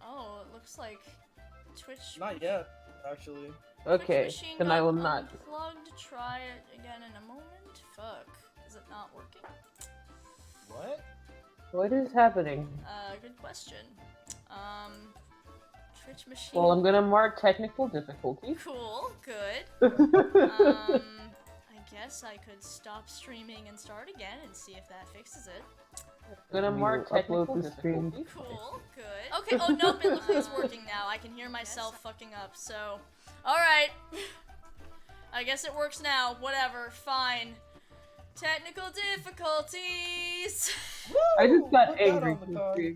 Oh, it looks like Twitch... Not yet, actually. Okay, Twitch machine then I got will not. unplugged. Try it again in a moment. Fuck. Is it not working? What? What is happening? Good question. Twitch machine... Well, I'm gonna mark technical difficulty. Cool, good. I guess I could stop streaming and start again and see if that fixes it. I'm gonna mark technical upload the stream. difficulty. Cool, good. Okay, oh nope, it looks like it's working now. I can hear myself fucking up, so... Alright. I guess it works now. Whatever, fine. Technical difficulties! I just got Put that angry. on the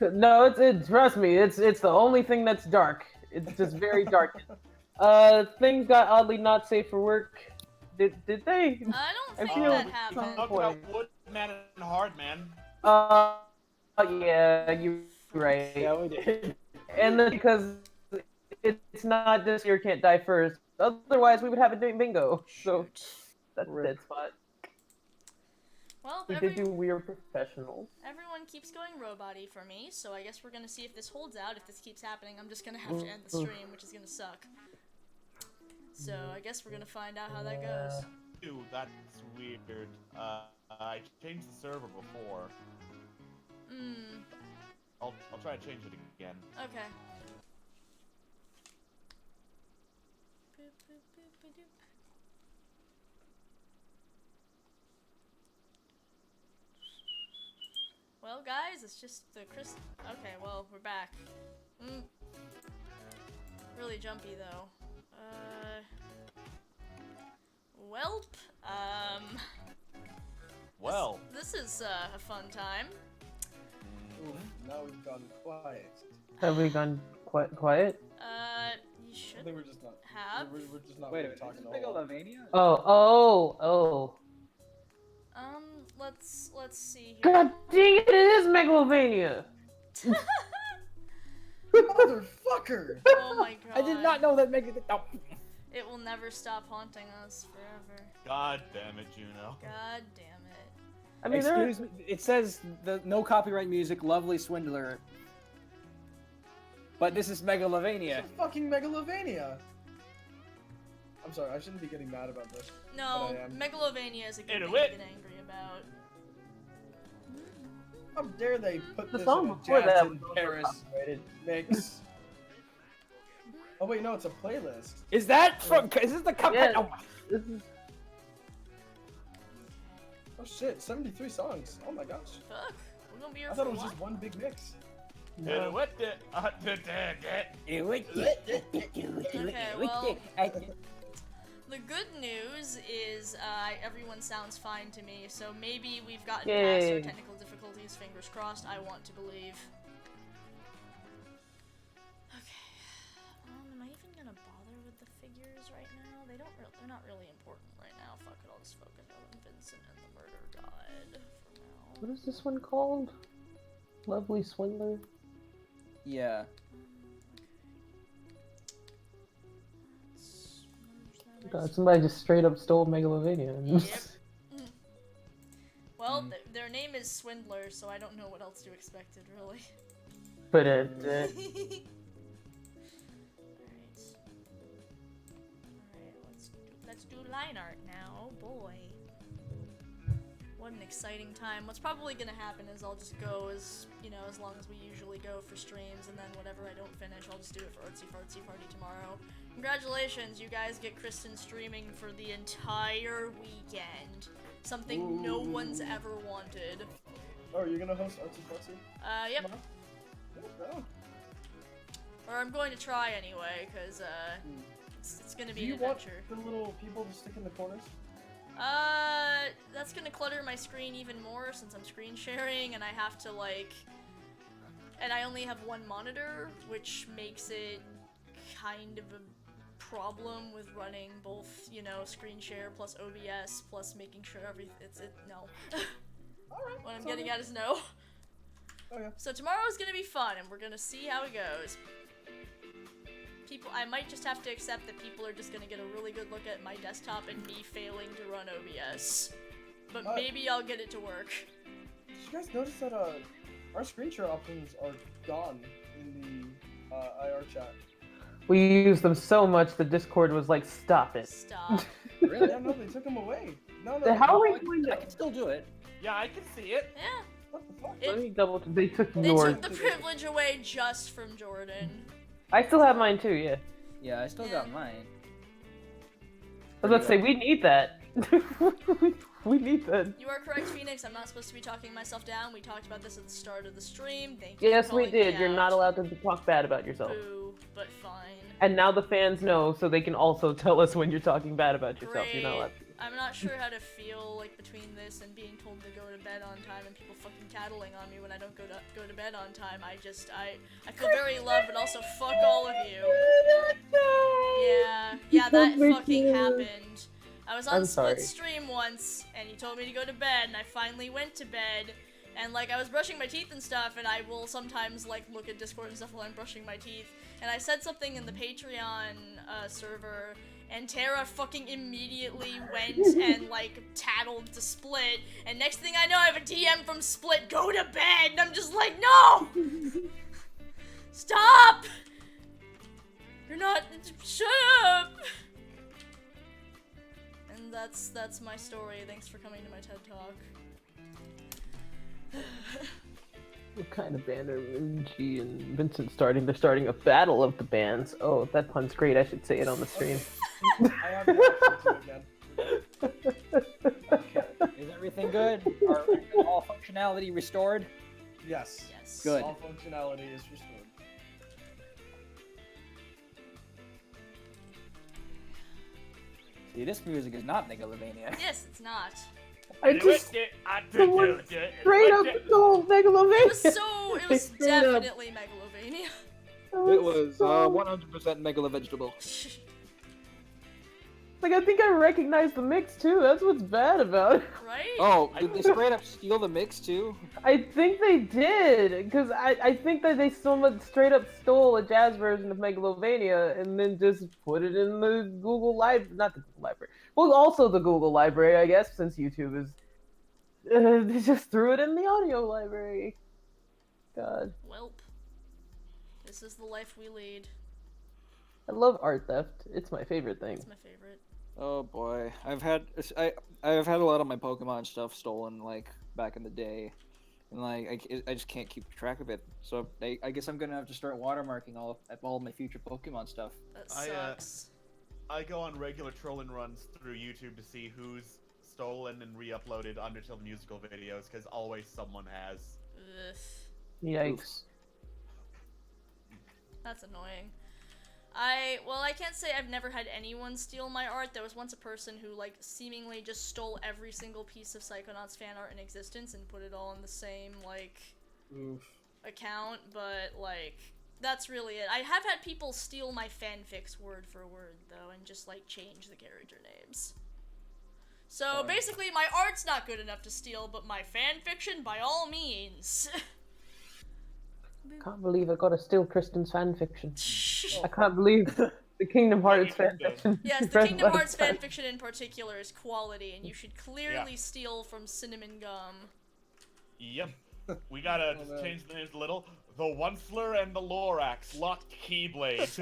card. No, it's trust me, it's the only thing that's dark. It's just very dark. Things got oddly not safe for work. Did they? I don't think feel that like happened. Talk about Woodman and Hardman. Yeah, you're right. Yeah, we did. And then because it's not this year can't die first. Otherwise, we would have it doing bingo. So Shoot. that's a dead spot. Well, We did do We're Professionals. everyone keeps going robot-y for me, so I guess we're gonna see if this holds out. If this keeps happening, I'm just gonna have to end the stream, which is gonna suck. So I guess we're gonna find out how that goes. Ew, that's weird. I changed the server before. I'll try to change it again. Okay. Boop, boop, boop, ba-doop. Well, guys, it's just the Okay, well, we're back. Really jumpy, though. Welp. Well. This is a fun time. Oof, now we've gone quiet. Have we gone quiet? You I should think we're just not. have. We're just not Wait a really minute, talking is a this whole lot. Megalovania? Oh. Let's see here. God dang it! It is Megalovania. Motherfucker! Oh my god. I did not know that oh. It will never stop haunting us forever. God damn it, Juno. God damn it. I mean, Excuse me. It says the no copyright music, lovely swindler. But this is Megalovania. It's a fucking Megalovania! I'm sorry, I shouldn't be getting mad about this. No, But I am. Megalovania is a good Into thing to it. get angry about. How dare they put The this song in a before that Jazz in was also Paris copyrighted. mix? Oh wait, no, it's a playlist. Is that from? Is this the copyright? Yeah. Oh, This is Oh shit, 73 songs. Oh my gosh. Fuck. We're gonna be here I for thought it a was while. just one big mix. Okay, well, the good news is everyone sounds fine to me, so maybe we've gotten past our Yay. technical difficulties, fingers crossed, I want to believe. Okay, am I even gonna bother with the figures right now? They're not really important right now. Fuck it, I'll just focus on Vincent and the murder god for now. What is this one called? Lovely Swindler? Yeah. God, somebody just straight up stole Megalovania. Yep. Well, their name is Swindler, so I don't know what else you expected, really. But Alright, let's do line art now. Oh boy. What an exciting time. What's probably gonna happen is I'll just go as long as we usually go for streams, and then whatever I don't finish, I'll just do it for Artsy Fartsy Party tomorrow. Congratulations, you guys get Kristen streaming for the entire weekend. Something no one's ever wanted. Oh, you're gonna host Artsy Fartsy? Yep. Oh. Or I'm going to try anyway, because, it's gonna be an adventure. Do you want the little people to stick in the corners? That's gonna clutter my screen even more since I'm screen sharing, and I have to, and I only have one monitor, which makes it kind of a problem with running both, screen share plus OBS plus making sure no. Alright. What I'm getting at is no. Okay. So tomorrow's gonna be fun, and we're gonna see how it goes. I might just have to accept that people are just gonna get a really good look at my desktop and me failing to run OBS. But maybe I'll get it to work. Did you guys notice that our screen share options are gone in the IR chat? we used them so much the Discord was like, stop it. Stop. Really? Yeah, no, they took them away. No. How are no, we going I to... can still do it. Yeah, I can see it. Yeah. What the fuck? Let me double... They took They yours. took the privilege away just from Jordan. I still have mine too, yeah. Yeah, I still got mine. I was about to say, we need that. we need that. You are correct, Phoenix. I'm not supposed to be talking myself down. We talked about this at the start of the stream. Thank you. Yes, for we calling me did. You're out. not allowed to talk bad about yourself. Boo, but fine. And now the fans know, so they can also tell us when you're talking bad about yourself. Great. You're not allowed to. I'm not sure how to feel between this and being told to go to bed on time and people fucking tattling on me when I don't go to bed on time. I feel very loved, but also fuck all of you. Yeah, that fucking happened. I was on I'm sorry. Split Stream once, and he told me to go to bed, and I finally went to bed, and I was brushing my teeth and stuff, and I will sometimes look at Discord and stuff while I'm brushing my teeth, and I said something in the Patreon server, and Tara fucking immediately went and tattled to Split, and next thing I know I have a DM from Split, go to bed, and I'm just like, no! Stop! You're not, shut up! And that's my story. Thanks for coming to my TED Talk. What kind of band are G and Vincent starting? They're starting a battle of the bands. Oh, that pun's great. I should say it on the stream. I have the option to again. Okay. Is everything good? Are all functionality restored? Yes. Yes. Good. All functionality is restored. See, this music is not Megalovania. Yes, it's not. I just someone straight up stole Megalovania. It was Straight up. definitely Megalovania. It was 100% Megalovegetable. I think I recognize the mix too. That's what's bad about it. Right? Oh, did they straight up steal the mix too? I think they did, because I think that they straight up stole a jazz version of Megalovania and then just put it in the Google Library. Not the Google Library. Well, also the Google Library, I guess, since YouTube is. They just threw it in the audio library. God. Welp. This is the life we lead. I love art theft. It's my favorite thing. It's my favorite. Oh boy, I've had a lot of my Pokemon stuff stolen back in the day, and I just can't keep track of it. So I guess I'm gonna have to start watermarking all my future Pokemon stuff. That sucks. I go on regular trolling runs through YouTube to see who's stolen and re-uploaded Undertale musical videos, because always someone has. Ugh. Yikes. That's annoying. Well, I can't say I've never had anyone steal my art. There was once a person who, like, seemingly just stole every single piece of Psychonauts fan art in existence and put it all in the same, like, account, but, like, that's really it. I have had people steal my fanfics word for word, though, and just, like, change the character names. So, basically, my art's not good enough to steal, but my fanfiction, by all means. Can't believe I got to steal Kristen's fanfiction. I can't believe the Kingdom Hearts fanfiction. Yes, the Kingdom Hearts fanfiction in particular is quality, and you should clearly steal from Cinnamon Gum. Yep. We gotta just change the names a little. The Onceler and the Lorax locked Keyblades.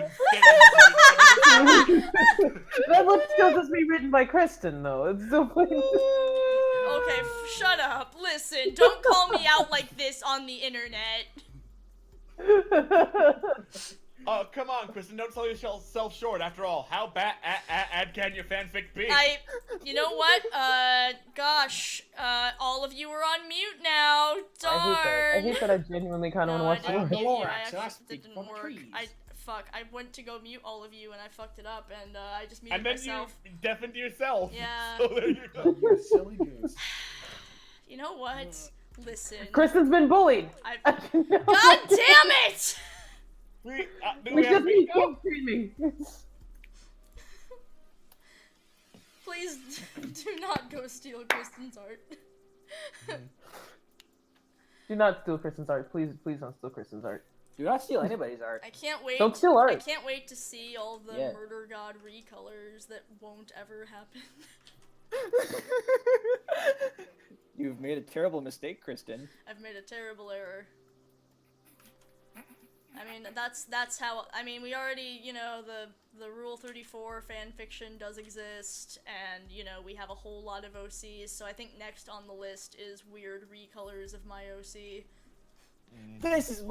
That one still does be written by Kristen, though. It's so funny. Okay, shut up. Listen, don't call me out like this on the internet. Oh, come on, Kristen, don't sell yourself short. After all, how bad can your fanfic be? You know what? Gosh, all of you are on mute now. Darn. I hate that I genuinely kind of want to watch the it. It didn't work. I went to go mute all of you and I fucked it up and I just muted myself. And then you deafened yourself. Yeah. So there you go. You silly goose. You know what? Listen. Kristen's been bullied. God damn it! We just need keep streaming. Please do not go steal Kristen's art. Do not steal Kristen's art. Please don't steal Kristen's art. Do not steal anybody's art. I can't wait. Don't steal art. I can't wait to see all the Murder God recolors that won't ever happen. You've made a terrible mistake, Kristen. I've made a terrible error. I mean, that's how, I mean, we already, you know, the Rule 34 fanfiction does exist, and, you know, we have a whole lot of OCs, so I think next on the list is weird recolors of my OC. This is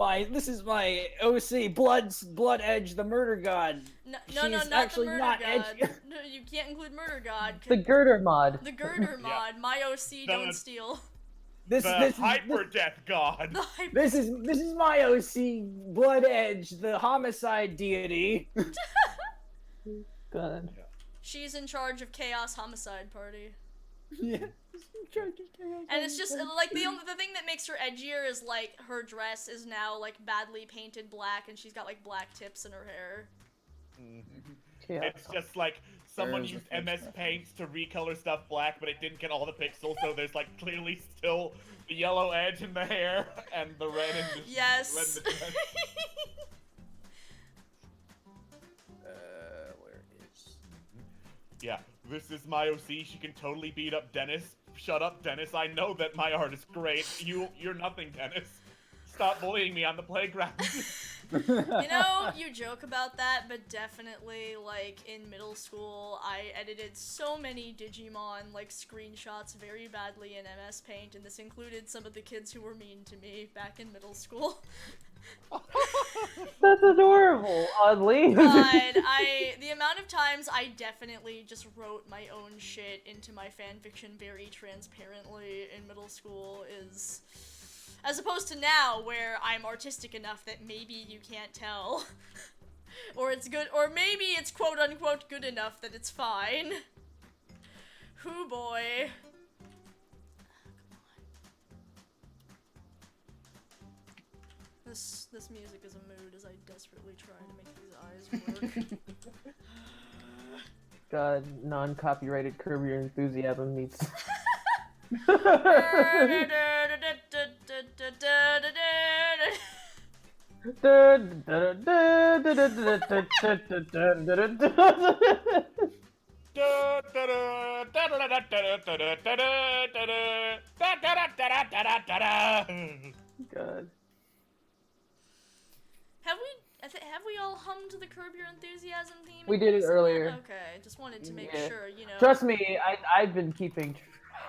my OC, Blood Edge, the Murder God. No, She's not actually the Murder not God. edgy. No, you can't include Murder God. The Girder mod. The Girder mod. My OC don't steal. This Hyper Death God. This is my OC, Blood Edge, the homicide deity. God. She's in charge of Chaos Homicide Party. Yeah. And it's just like the thing that makes her edgier is like her dress is now like badly painted black and she's got like black tips in her hair. It's just like someone used MS Paint to recolor stuff black, but it didn't get all the pixels, so there's like clearly still the yellow edge in the hair and the red in the yes. red in the dress. Where is? Yeah, this is my OC. She can totally beat up Dennis. Shut up, Dennis. I know that my art is great. You're nothing, Dennis. Stop bullying me on the playground. You know, you joke about that, but definitely, like, in middle school, I edited so many Digimon, like, screenshots very badly in MS Paint, and this included some of the kids who were mean to me back in middle school. That's adorable, oddly. God, the amount of times I definitely just wrote my own shit into my fanfiction very transparently in middle school is... As opposed to now, where I'm artistic enough that maybe you can't tell. Or it's good, or maybe it's quote-unquote good enough that it's fine. Hoo boy. This music is a mood as I desperately try to make these eyes work. God, non-copyrighted Curb Your Enthusiasm meets... God. Have we all hummed the Curb Your Enthusiasm theme? We did it earlier. Okay, just wanted to make Yeah. sure, you know. Trust me, I've been keeping...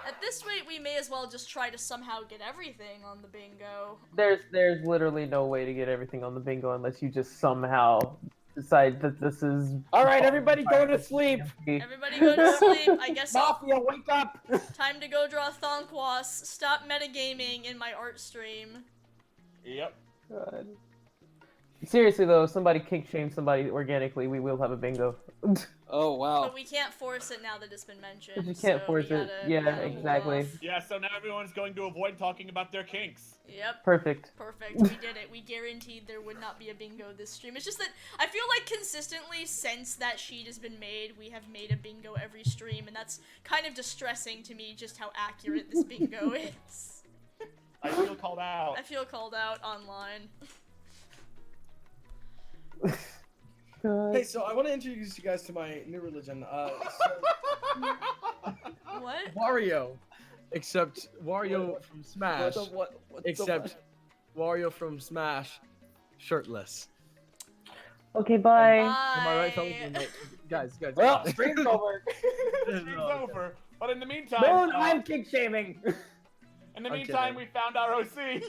At this rate, we may as well just try to somehow get everything on the bingo. There's literally no way to get everything on the bingo unless you just somehow decide that this is... Alright, everybody go to sleep! Everybody go to sleep. I guess Mafia, wake up! time to go draw Thonkwas. Stop metagaming in my art stream. Yep. God. Seriously though, if somebody kink shame somebody organically, we will have a bingo. Oh wow. But we can't force it now that it's been mentioned. You can't so force we it. gotta- Yeah, we gotta hold exactly. off. Yeah, so now everyone's going to avoid talking about their kinks. Yep. Perfect. Perfect. We did it. We guaranteed there would not be a bingo this stream. It's just that I feel like consistently since that sheet has been made, we have made a bingo every stream, and that's kind of distressing to me just how accurate this bingo is. I feel called out. I feel called out online. God. Hey, so I want to introduce you guys to my new religion. What? Wario, except Wario from Smash, What the except Wario from Smash, shirtless. Okay, bye. Bye. Am I right, fellas? Guys. Well, stream's over. Stream's over. But in the meantime, Moon, I'm kink shaming. in the I'm meantime, kidding. we found our OC.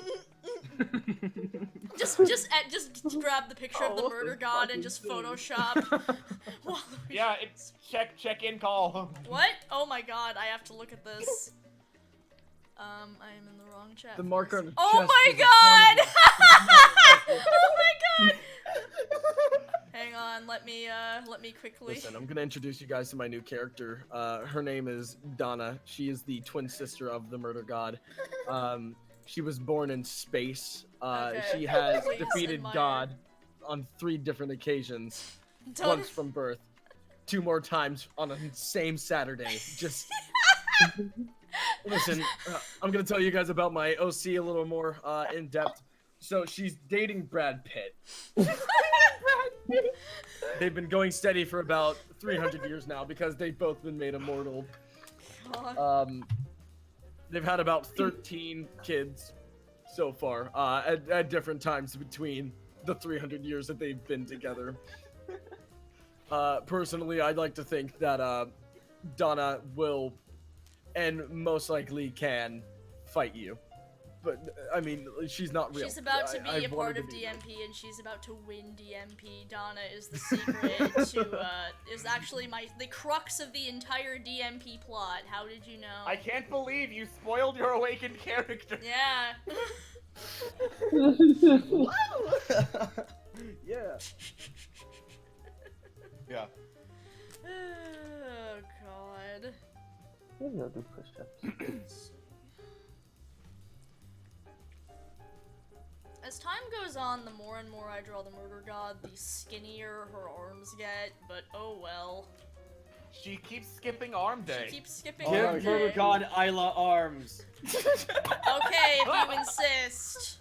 Just grab the picture of the murder god and just Photoshop. Waluigi. Yeah, it's check in call. What? Oh my god, I have to look at this. I am in the wrong chat. The marker on the Oh chest my is a god! party. Oh my god! Hang on, let me quickly. Listen, I'm gonna introduce you guys to my new character. Her name is Donna. She is the twin sister of the murder god. She was born in space. Okay. She has Please defeated admire. God on 3 different occasions. Don't- Once from birth, 2 more times on the same Saturday. Just listen. I'm gonna tell you guys about my OC a little more in depth. So she's dating Brad Pitt. They've been going steady for about 300 years now because they've both been made immortal. God. They've had about 13 kids so far at different times between the 300 years that they've been together. Personally, I'd like to think that Donna will and most likely can fight you. But, I mean, she's not real. She's about to be I a wanted part to of be. DMP, and she's about to win DMP. Donna is the secret to, is actually the crux of the entire DMP plot. How did you know? I can't believe you spoiled your awakened character. Yeah. Yeah. Yeah. Oh, God. Maybe I'll do push-ups. As time goes on, the more and more I draw the murder god, the skinnier her arms get, but oh well. She keeps skipping arm day. She keeps skipping Oh, arm murder day. god Isla arms. Okay, if you insist.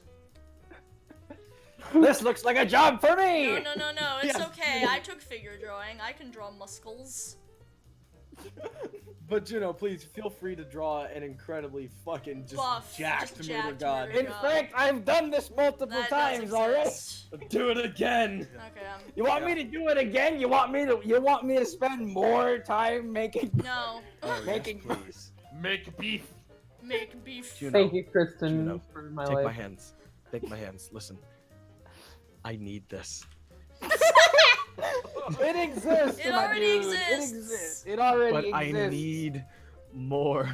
This looks like a job for me. No, it's okay. I took figure drawing. I can draw muscles. But, you know, please feel free to draw an incredibly fucking just Buff, jacked just murder jacked god. murder In fact, I've done this multiple That times does already. exist. Do it again. Okay, You want me to do it again? You want me to spend more time making no. making Please. Make beef. Make beef. Juno, Thank you, Kristen, Juno, for my take life. my hands. Take my hands. Listen. I need this. It exists. It my already dude. exists. It exists. It already But exists. I need more.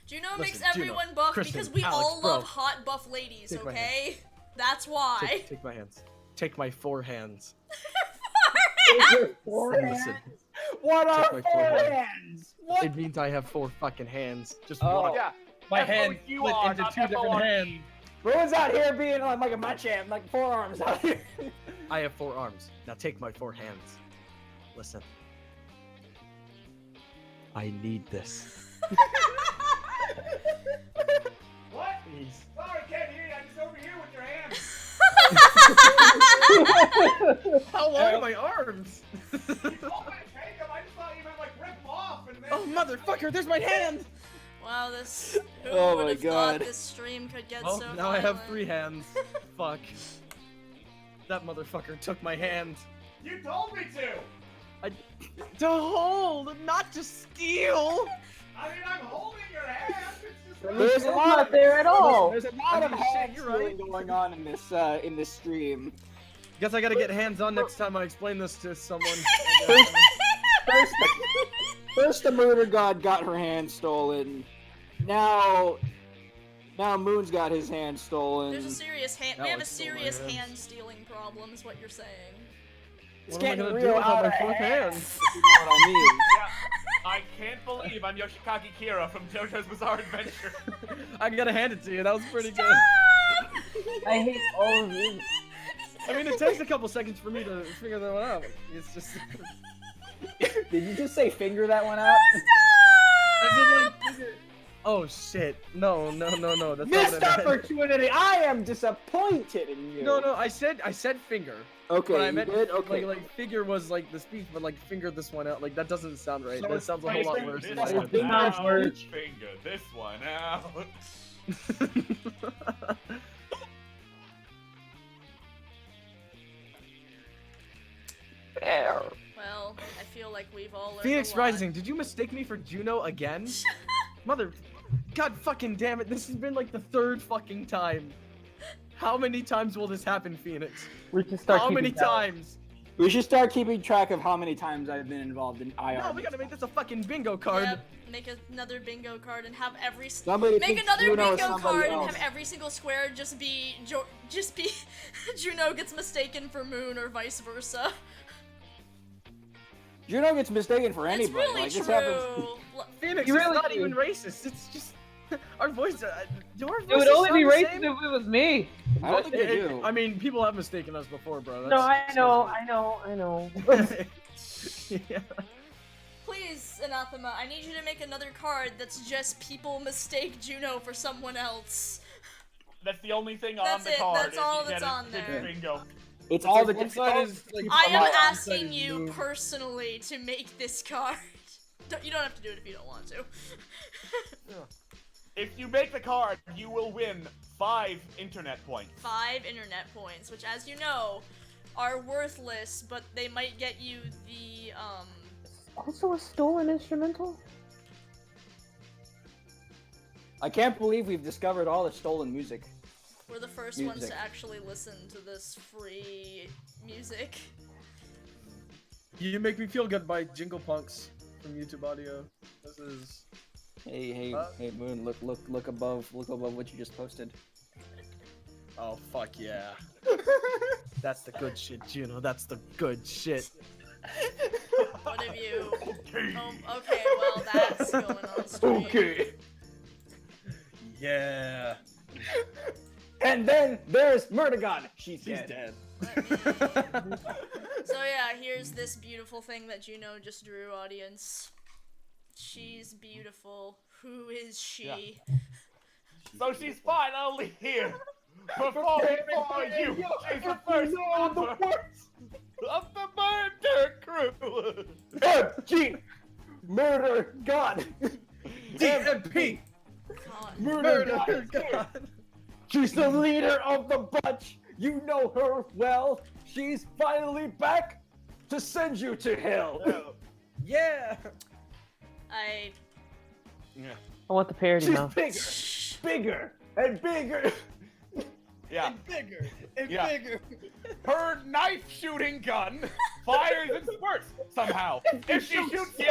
Juno Listen, makes Juno, everyone buff Kristen, because we Alex, all bro. love hot buff ladies, Take my okay? That's why. Take my hands. Take my 4 hands. Four And hands? listen. What are Check my four forehead. hands? What? It means I have 4 fucking hands. Just Oh. one. Yeah. My F-O-U-R, hand split into not 2 different F-O-R. hands. Ruin's out here being like a machamp, like forearms out here. I have 4 arms. Now take my 4 hands. Listen. I need this. What? Please. Sorry, can't hear you. I'm just over here with your hands. How long are my arms? You told me to take them. I just thought you meant like rip them off and then. Oh, motherfucker, there's my hand! Wow, this. Who Oh would my have God. thought this stream could get Well, so now I have violent? 3 hands. Fuck. That motherfucker took my hand. You told me to. To hold, not to steal! I mean, I'm holding your hand. It's just. There's It's not there at all. There's a lot of I mean, shit, hand you're right. stealing going on in this stream. Guess I gotta get hands on next time I explain this to someone. First the murder god got her hand stolen. Now Now Moon's got his hand stolen. There's a serious hand. That We have a looks so serious weird. hand stealing problem. Is what you're saying. It's What am I getting gonna do real without out my of fourth hand? If you know what I mean. Yeah, I can't believe I'm Yoshikage Kira from JoJo's Bizarre Adventure. I gotta hand it to you. That was pretty good. I hate all of you. I mean, it takes a couple seconds for me to figure that one out. It's just. Did you just say finger that one out? I did like figure. Oh shit! No. That's not Missed what I meant. opportunity! I am disappointed in you. No. I said finger. Okay, But I you meant did? Okay. like figure was like the speech, but like finger this one out. Like that doesn't sound right. So That it's sounds a whole lot Finger worse. this than one what Finger I out, word. finger this one out. Well, I feel like we've all learned Phoenix a lot. Rising, did you mistake me for Juno again? Mother, God fucking damn it! This has been like the third fucking time. How many times will this happen, Phoenix? We should start How keeping many count. times? We should start keeping track of how many times I've been involved in IR. No, we gotta make this a fucking bingo card. Yep. Make another bingo card and have every. Somebody Make thinks another Juno is bingo somebody card and else. have every single square just be Juno gets mistaken for Moon or vice versa. Juno gets mistaken for It's anybody. really like, true. this happens. Phoenix, You it's really not do. even racist. It's just our voice. Your It would voices only be sound the racist same. if it was me. I don't think they do. I mean, people have mistaken us before, bro. No, I That's know. yeah. Please, Anathema, I need you to make another card that's just people mistake Juno for someone else. That's the only thing on That's the it, card. that's is all you that's get a on big there. Bingo. It's all the One side is like. I am one side asking is you Moon. personally to make this card. You don't have to do it if you don't want to. If you make the card, you will win 5 internet points. 5 internet points, which, as you know, are worthless, but they might get you the, Also a stolen instrumental? I can't believe we've discovered all the stolen music. we're the first ones Music. to actually listen to this free music. You make me feel good by Jingle Punks from YouTube Audio. This is. Hey, Moon, look above what you just posted. Oh fuck yeah. That's the good shit, Juno. That's the good shit. What have you... Oh, okay, well, that's going on stream. Yeah. And then there's Murdergon. She's dead. So yeah, here's this beautiful thing that Juno just drew, audience. She's beautiful. Who is she? So she's finally here! Performing for you! She's the first member of the murder crew! G. Murder God. DMP. God. Murder God. God. She's the leader of the bunch. You know her well. She's finally back to send you to hell. Yeah. I... I want the parody She's now. bigger and bigger. Yeah. Bigger and Yeah. bigger. Her knife shooting gun fires in spurts somehow. If she shoots you,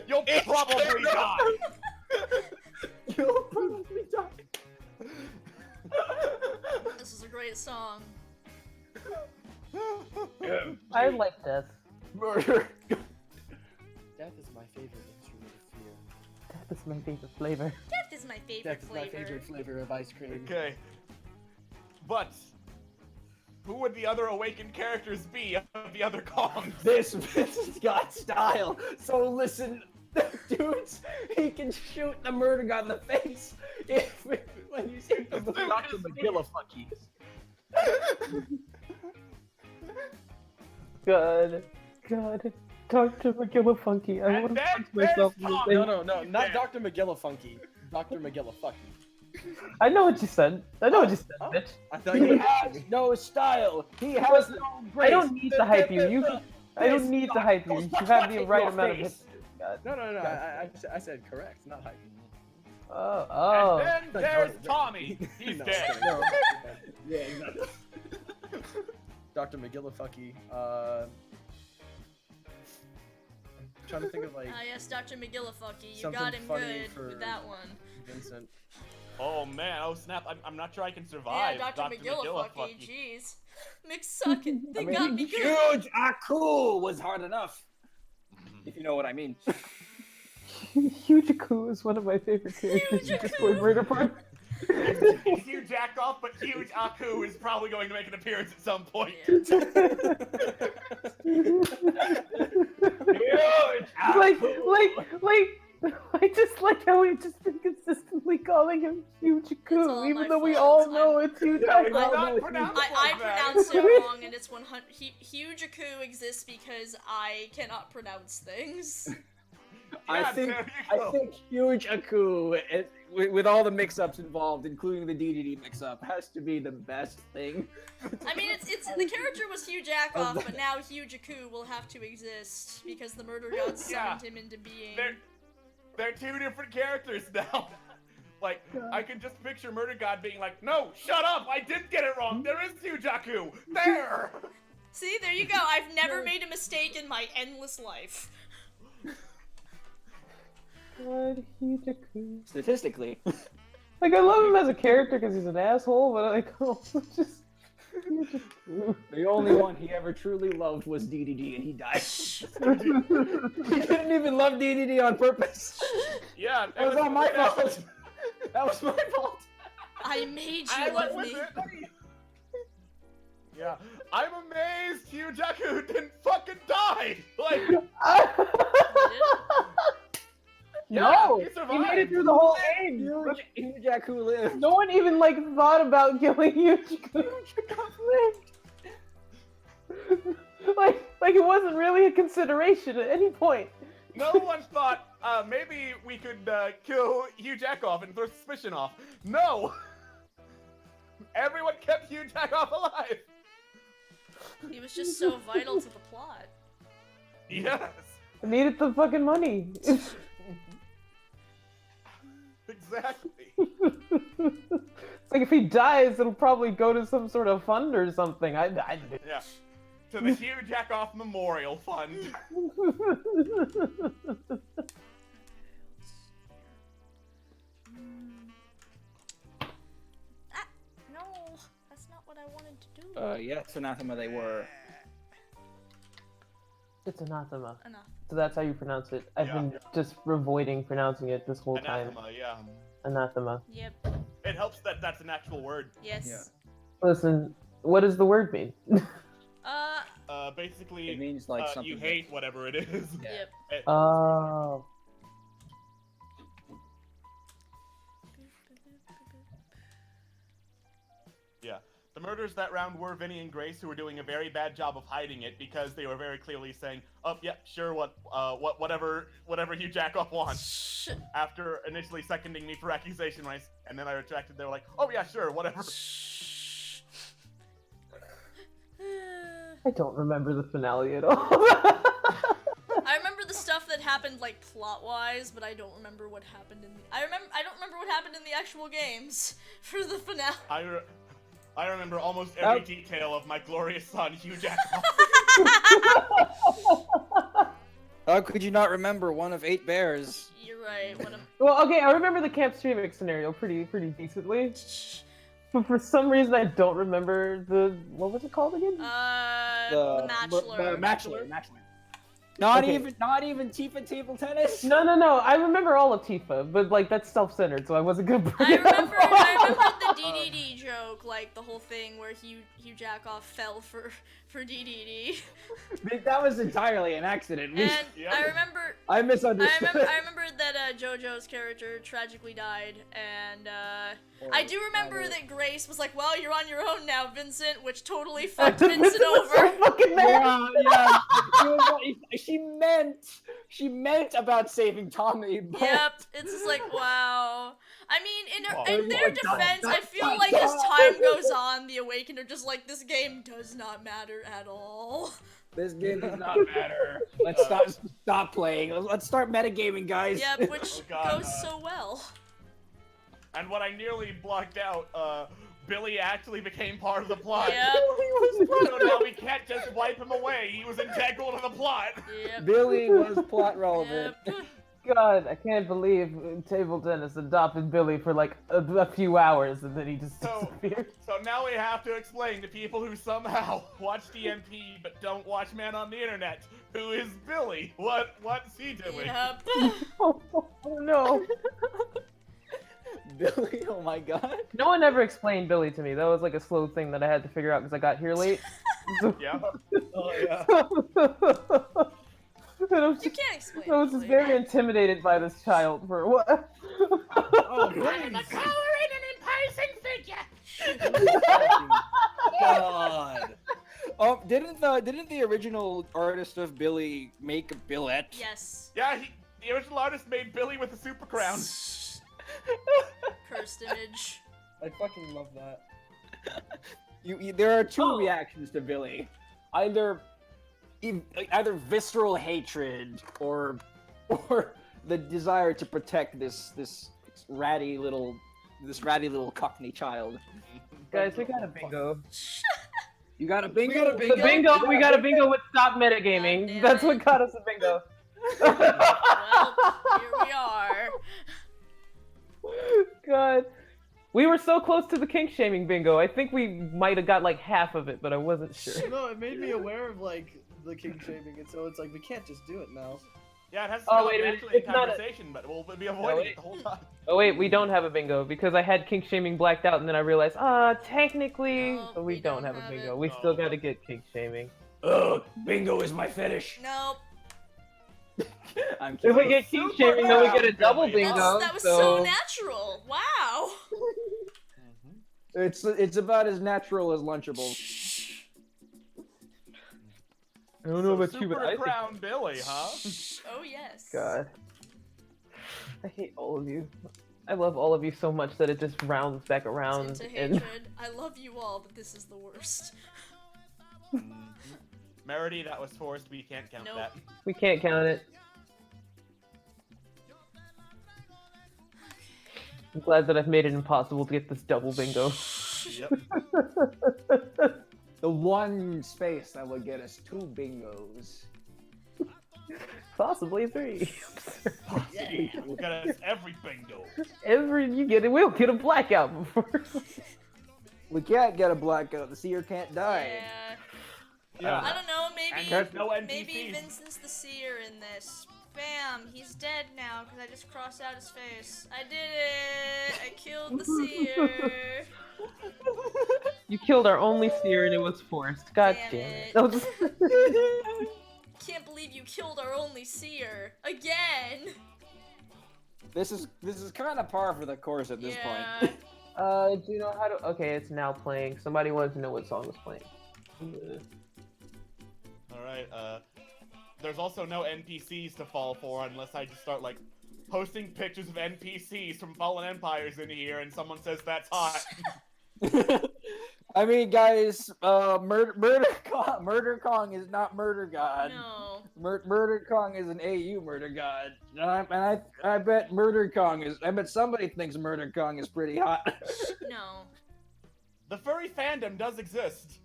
you'll probably die. You'll probably die. This is a great song. I like death. Murder. Death is my favorite instrument of fear. Death is my favorite flavor. Death is my favorite Death is my flavor. favorite flavor of ice cream. Okay. But who would the other awakened characters be of the other Kongs? This has got style. So listen, dudes, he can shoot the murder god in the face if when you see the Dr. McGillifucky. God. Dr. McGillifunky. I And want to then punch myself in there's the Tom. face. No, not dead. Dr. McGillifunky. Dr. McGillifucky. I know what you said. I know what you said, Oh. bitch. I thought He you has were no style. He has was- no grace. I don't need to hype you. I don't need to hype you. You have the right amount of hits. God. No. I said correct, not hype. Oh. And then there's Tommy. He's No, dead. no. Yeah, exactly. Dr. McGillifucky. I'm trying to think of like Ah yes, Dr. McGillifucky, you Something got him funny good for- with that one. Vincent. Oh man, oh snap, I'm not sure I can survive. Yeah, Dr. McGillifucky, McGillifucky. jeez. McSucket, they I got mean, me good. huge Aku was hard enough. If you know what I mean. Huge Aku is one of my favorite characters in Discord Murder Park. Huge jack off, but huge Aku is probably going to make an appearance at some point. like, I just like how we've just been consistently calling him Huge It's all Aku, even my though we fault. all know it's Huge Yeah, Aku. it's not pronounced I like that. pronounced it wrong, and it's 100. Huge Aku exists because I cannot pronounce things. I Yeah, think there you go. huge Aku, with all the mix-ups involved, including the DDD mix-up, has to be the best thing. I mean, it's the character was Hugh Jackoff, but now Huge Aku will have to exist because the murder gods Yeah. summoned him into being. They're two different characters now. Like, I can just picture Murder God being like, no, shut up, I did get it wrong, there is Huge Aku, there! See, there you go. I've never made a mistake in my endless life. God, Huge Aku. Statistically. Like, I love him as a character because he's an asshole, but like, oh, just Huge Aku. The only one he ever truly loved was DDD, and he died. He didn't even love DDD on purpose. Yeah, That was not my fault. That was my fault. I made I you went love with me. it. Yeah, I'm amazed Huge Aku didn't fucking die! Like, No, he he survived. made it through the whole game. Huge Aku lived. No one even like thought about killing Huge Aku. like it wasn't really a consideration at any point. no one thought, maybe we could kill Hugh Jackoff and throw suspicion off. No! Everyone kept Hugh Jackoff alive! He was just so vital to the plot. Yes! I needed the fucking money. Exactly. It's like if he dies, it'll probably go to some sort of fund or something. Yeah. To the Hugh Jackoff Memorial Fund. No, that's not what I wanted to do. Yes, anathema they were. It's anathema. Enough. So that's how you pronounce it. I've Yeah. been just avoiding pronouncing it this whole time. Anathema, yeah. Anathema. Yep. It helps that that's an actual word. Yes. Yeah. Listen, what does the word mean? Basically, It means like something. you hate whatever it is. Yep. Oh. Yeah. The murders that round were Vinny and Grace, who were doing a very bad job of hiding it because they were very clearly saying, "Oh, yeah, sure, whatever Hugh Jackoff wants." After initially seconding me for accusation rights, and then I retracted, they were like, "Oh yeah, sure, whatever." I don't remember the finale at all. I remember the stuff that happened like plot-wise, but I don't remember what happened in the. I don't remember what happened in the actual games for the finale. I remember almost every detail of my glorious son, Hugh Jackoff. How could you not remember one of 8 bears? You're right. What am... Well, okay, I remember the Camp Streamix scenario pretty decently. But for some reason, I don't remember the what was it called again? The Matchler. Matchler. Not Okay. even Tifa table tennis. No. I remember all of Tifa, but like that's self-centered, so I wasn't gonna bring I it up. remember the DDD joke, like the whole thing where Hugh Jackoff fell for DDD. That was entirely an accident. And Yep. I remember I misunderstood. I remember that JoJo's character tragically died, and I do remember that Grace was like, "Well, you're on your own now, Vincent," which totally fucked Vincent was over. so fucking mad. Yeah. She meant about saving Tommy. But... Yep, it's just like, wow. I mean, Wow. in their Like, defense, I feel like as time goes on, the Awakened are just like, this game does not matter at all. This game does not matter. Let's stop playing. Let's start metagaming, guys. Yep, which Oh, God, goes so well. And what I nearly blocked out, Billy actually became part of the plot. Yep, So now we can't just wipe him away. He was integral to the plot. yep, Billy was plot relevant. yep. God, I can't believe table tennis adopted Billy for like a few hours and then he just disappeared. So now we have to explain to people who somehow watch DMP but don't watch Man on the Internet, who is Billy? What's he doing? Yep. Oh no. Billy, oh my god. No one ever explained Billy to me. That was like a slow thing that I had to figure out because I got here late. Yeah. Oh yeah. And I was You just, can't explain. I was just Billy. very intimidated by this child for what? Oh, I'm a please. power in an imposing figure. God. Didn't the original artist of Billy make a Billette? Yes. Yeah, the original artist made Billy with a super crown. Cursed image. I fucking love that. There are two Oh. reactions to Billy, either visceral hatred or the desire to protect this ratty little Cockney child. Guys, we got a bingo. You got a bingo. We got a The bingo, we got a bingo with stop God metagaming. damn That's it. what got us a bingo. Well, here we are. God. We were so close to the kink shaming bingo. I think we might have got like half of it, but I wasn't sure. No, it made me aware of like the king shaming, and so it's like we can't just do it now. Yeah, it has to Oh, come wait a up minute, naturally in it's not a- conversation, but we'll be avoiding wait. it the whole time. Oh wait, we don't have a bingo because I had kink shaming blacked out and then I realized, technically, No, so we don't have a bingo. it. We still No. gotta get kink shaming. Ugh, bingo is my fetish. Nope. I'm If we kidding. get kink shaming, then we get a double Billy. bingo. That was so so natural. Wow. It's about as natural as Lunchables. I don't know about you, Super but I think, crown Billy, huh? Oh yes. God, I hate all of you. I love all of you so much that it just rounds back around. Into And hatred. I love you all, but this is the worst. Merity, that was forced. We can't count Nope. that. we can't count it. I'm glad that I've made it impossible to get this double bingo. Yep. The one space that would get us 2 bingos. Possibly 3. Yeah, we'll get us every bingo. We'll get a blackout before. We can't get a blackout. The seer can't die. Yeah. Yeah. I don't know. And Maybe. there's no Maybe NPCs. Vincent's the seer in this. Bam! He's dead now because I just crossed out his face. I did it! I killed the seer. You killed our only seer and it was forced. God Damn damn it. it. That was- Can't believe you killed our only seer again. This is kind of par for the course at this point. Yeah. do you know how to? Okay, it's now playing. Somebody wanted to know what song was playing. Alright, there's also no NPCs to fall for unless I just start, like, posting pictures of NPCs from Fallen Empires in here and someone says that's hot. I mean, guys, Murder Kong is not Murder God. No. Murder Kong is an AU Murder God, and I bet I bet somebody thinks Murder Kong is pretty hot. No. The furry fandom does exist.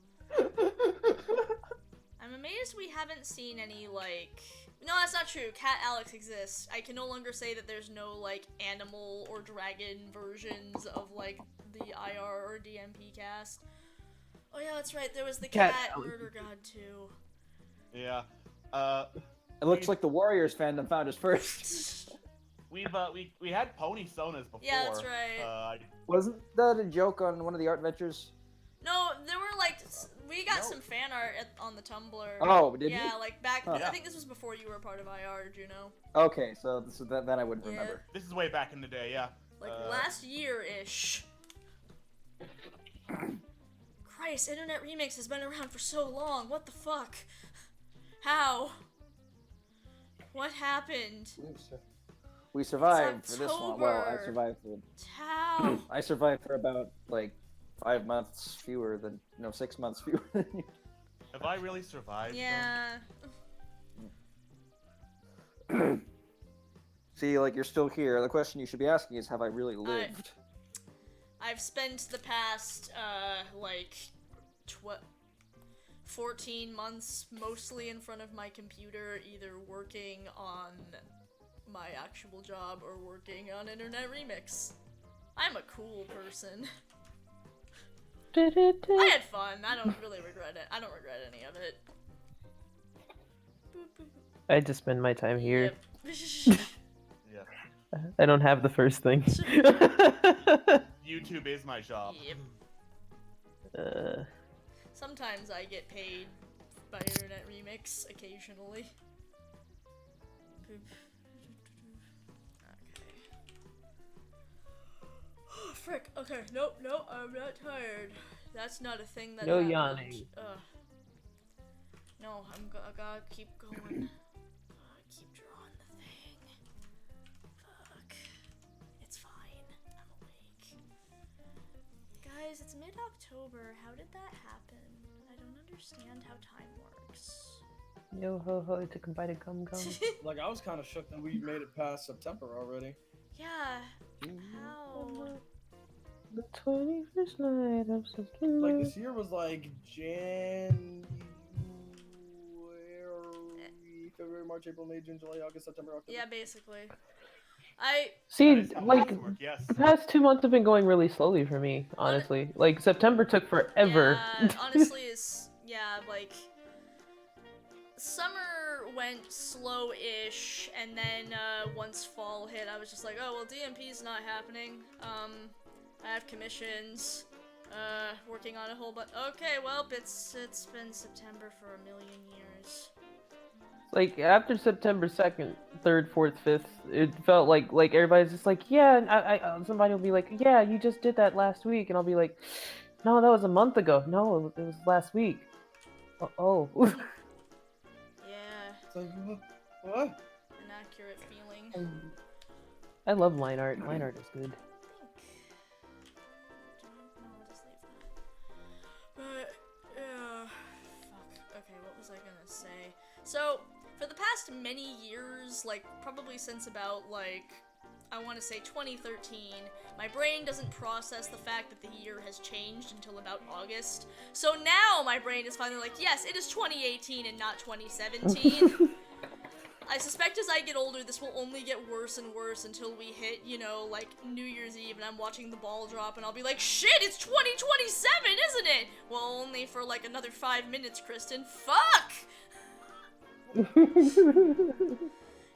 I'm amazed we haven't seen any, like... No, that's not true. Cat Alex exists. I can no longer say that there's no, like, animal or dragon versions of, like, the IR or DMP cast. Oh yeah, that's right. There was the Cat Cat Alex. Murder God, too. Yeah. It looks like the Warriors fandom found us first. We had Pony Sonas before. Yeah, that's right. Wasn't that a joke on one of the art ventures? No, there were, like... We got No. some fan art on the Tumblr. Oh, did Yeah, you? like, back... Huh. I think this was before you were a part of IR, Juno. Okay, so that I wouldn't Yeah. remember. This is way back in the day, yeah. Like, last year-ish. Christ, Internet Remix has been around for so long. What the fuck? How? What happened? We survived for this long. Well, I October. survived for. How? I survived for about like 5 months fewer than 6 months fewer than you. Have I really survived? though? Yeah. See, like you're still here. The question you should be asking is, have I really lived? I've spent the past, like, 14 months mostly in front of my computer, either working on my actual job or working on Internet Remix. I'm a cool person. I had fun. I don't really regret it. I don't regret any of it. Boop, boop, boop. I just spend my time here. Yep. Yeah. I don't have the first thing. YouTube is my job. Yep. Sometimes I get paid by Internet Remix, occasionally. Boop. Oh, frick. Okay, nope, I'm not tired. That's not a thing that No happened. yawning. No, I gotta keep going. Keep drawing the thing. Fuck. It's fine. I'm awake. Guys, it's mid-October. How did that happen? I don't understand how time works. Yo ho ho, it's a combined gum gum. Like, I was kind of shook that we made it past September already. Yeah. How? The 21st night of September. Like, this year was like January, February, March, April, May, June, July, August, September, October. Yeah, basically. See, That is how like, math work, yes. the past 2 months have been going really slowly for me, honestly. Like, September took forever. Yeah, honestly, like, summer went slow-ish, and then, once fall hit, I was just like, oh, well, DMP's not happening. I have commissions, working on a whole bunch. Okay, well, it's been September for a million years. Like, after September 2nd, 3rd, 4th, 5th, it felt like everybody's just like, yeah, and somebody will be like, yeah, you just did that last week, and I'll be like, no, that was a month ago. No, it was last week. Oh. Yeah, It's like, what? an accurate feeling. I love line art. Line art is good. But, yeah. Fuck. Okay, what was I gonna say? So, for the past many years, like, probably since about, like, I want to say 2013, my brain doesn't process the fact that the year has changed until about August. So now my brain is finally like, yes, it is 2018 and not 2017. I suspect as I get older, this will only get worse and worse until we hit, you know, like, New Year's Eve, and I'm watching the ball drop, and I'll be like, shit, it's 2027, isn't it? Well, only for, like, another 5 minutes, Kristen. Fuck!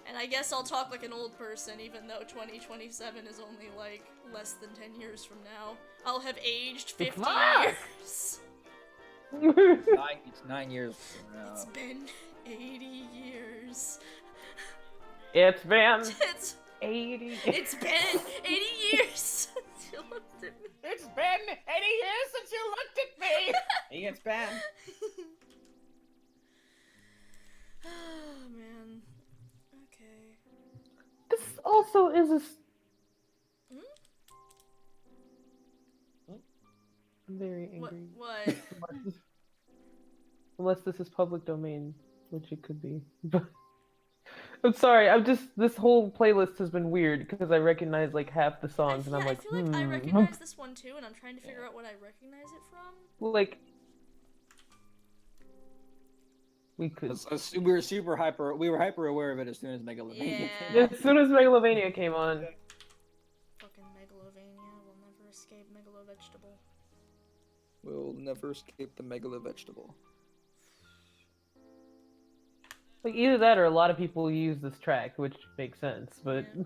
And I guess I'll talk like an old person, even though 2027 is only, like, less than 10 years from now. I'll have aged 50 years. It's 9 years from now. It's been 80 years. It's been It's 80. It's been 80 years since you looked at me. It's been 80 years since you looked at me! It's bad. Oh, man. Okay. This also is a. I'm very angry. What? Unless this is public domain, which it could be. But I'm sorry. This whole playlist has been weird because I recognize like half the songs, and I'm like, I feel like I recognize this one too, and I'm trying to figure out what I recognize it from. Like, we could. We were hyper aware of it as soon as Megalovania came Yeah. out. As soon as Megalovania came on. Fucking Megalovania will never escape Megalovegetable. We'll never escape the Megalovegetable. Like, either that or a lot of people use this track, which makes sense, but. Yeah.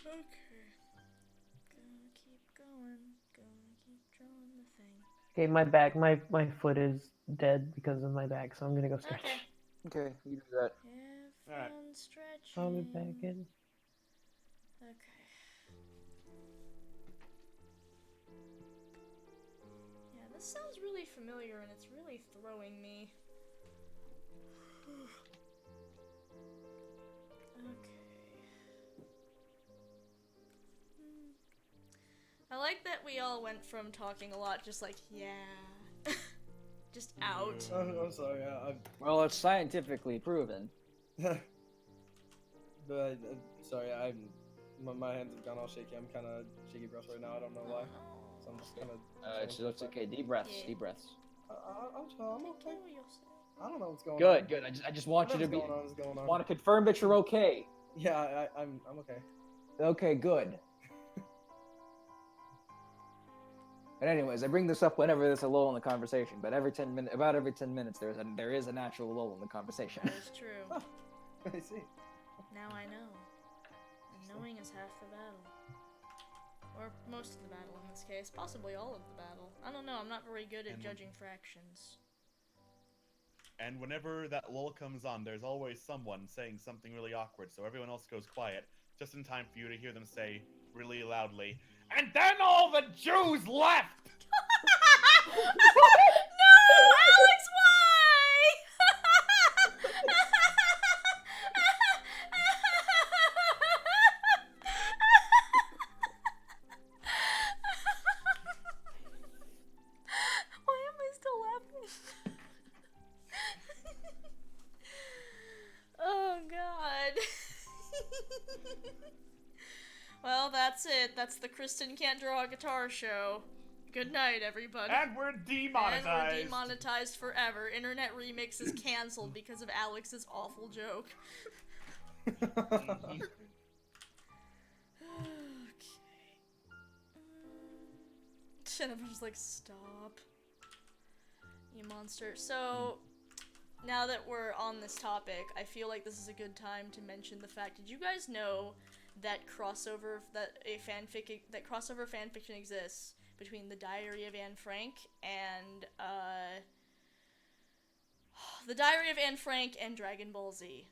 Okay. Gonna keep going. Gonna keep drawing the thing. Okay, my back, my foot is dead because of my back, so I'm gonna go stretch. Okay. Okay, you do that. Have Alright. fun stretching. I'll be back in. Okay. Yeah, this sounds really familiar and it's really throwing me. Okay. I like that we all went from talking a lot, just like, yeah. Just out. I'm sorry, Well, it's scientifically proven. but sorry, my hands have gone all shaky. I'm kind of shaky breath right now. I don't know why. So I'm just gonna. It's okay. Deep breaths. Yeah. Deep breaths. I'm okay. I don't know what's going on. Good, good. I just want you to Whatever's be. going on is going on. Want to confirm that you're okay. Yeah, I'm okay. Okay, good. But anyways, I bring this up whenever there's a lull in the conversation. But about every 10 minutes, there is a natural lull in the conversation. That is true. Oh, I see. Now I know. And knowing is half the battle. Or most of the battle in this case. Possibly all of the battle. I don't know, I'm not very good at judging fractions. And whenever that lull comes on, there's always someone saying something really awkward, so everyone else goes quiet, just in time for you to hear them say really loudly, "And then all the Jews left!" No! Alex, why? Why am I still laughing? Oh god. Well, that's it. That's the Kristen Can't Draw a Guitar show. Good night, everybody. And we're demonetized! And we're demonetized forever. Internet Remix is cancelled because of Alex's awful joke. Okay. Jennifer's like, stop. You monster. So, now that we're on this topic, I feel like this is a good time to mention the fact, did you guys know that crossover fanfiction exists between the Diary of Anne Frank and the Diary of Anne Frank and Dragon Ball Z?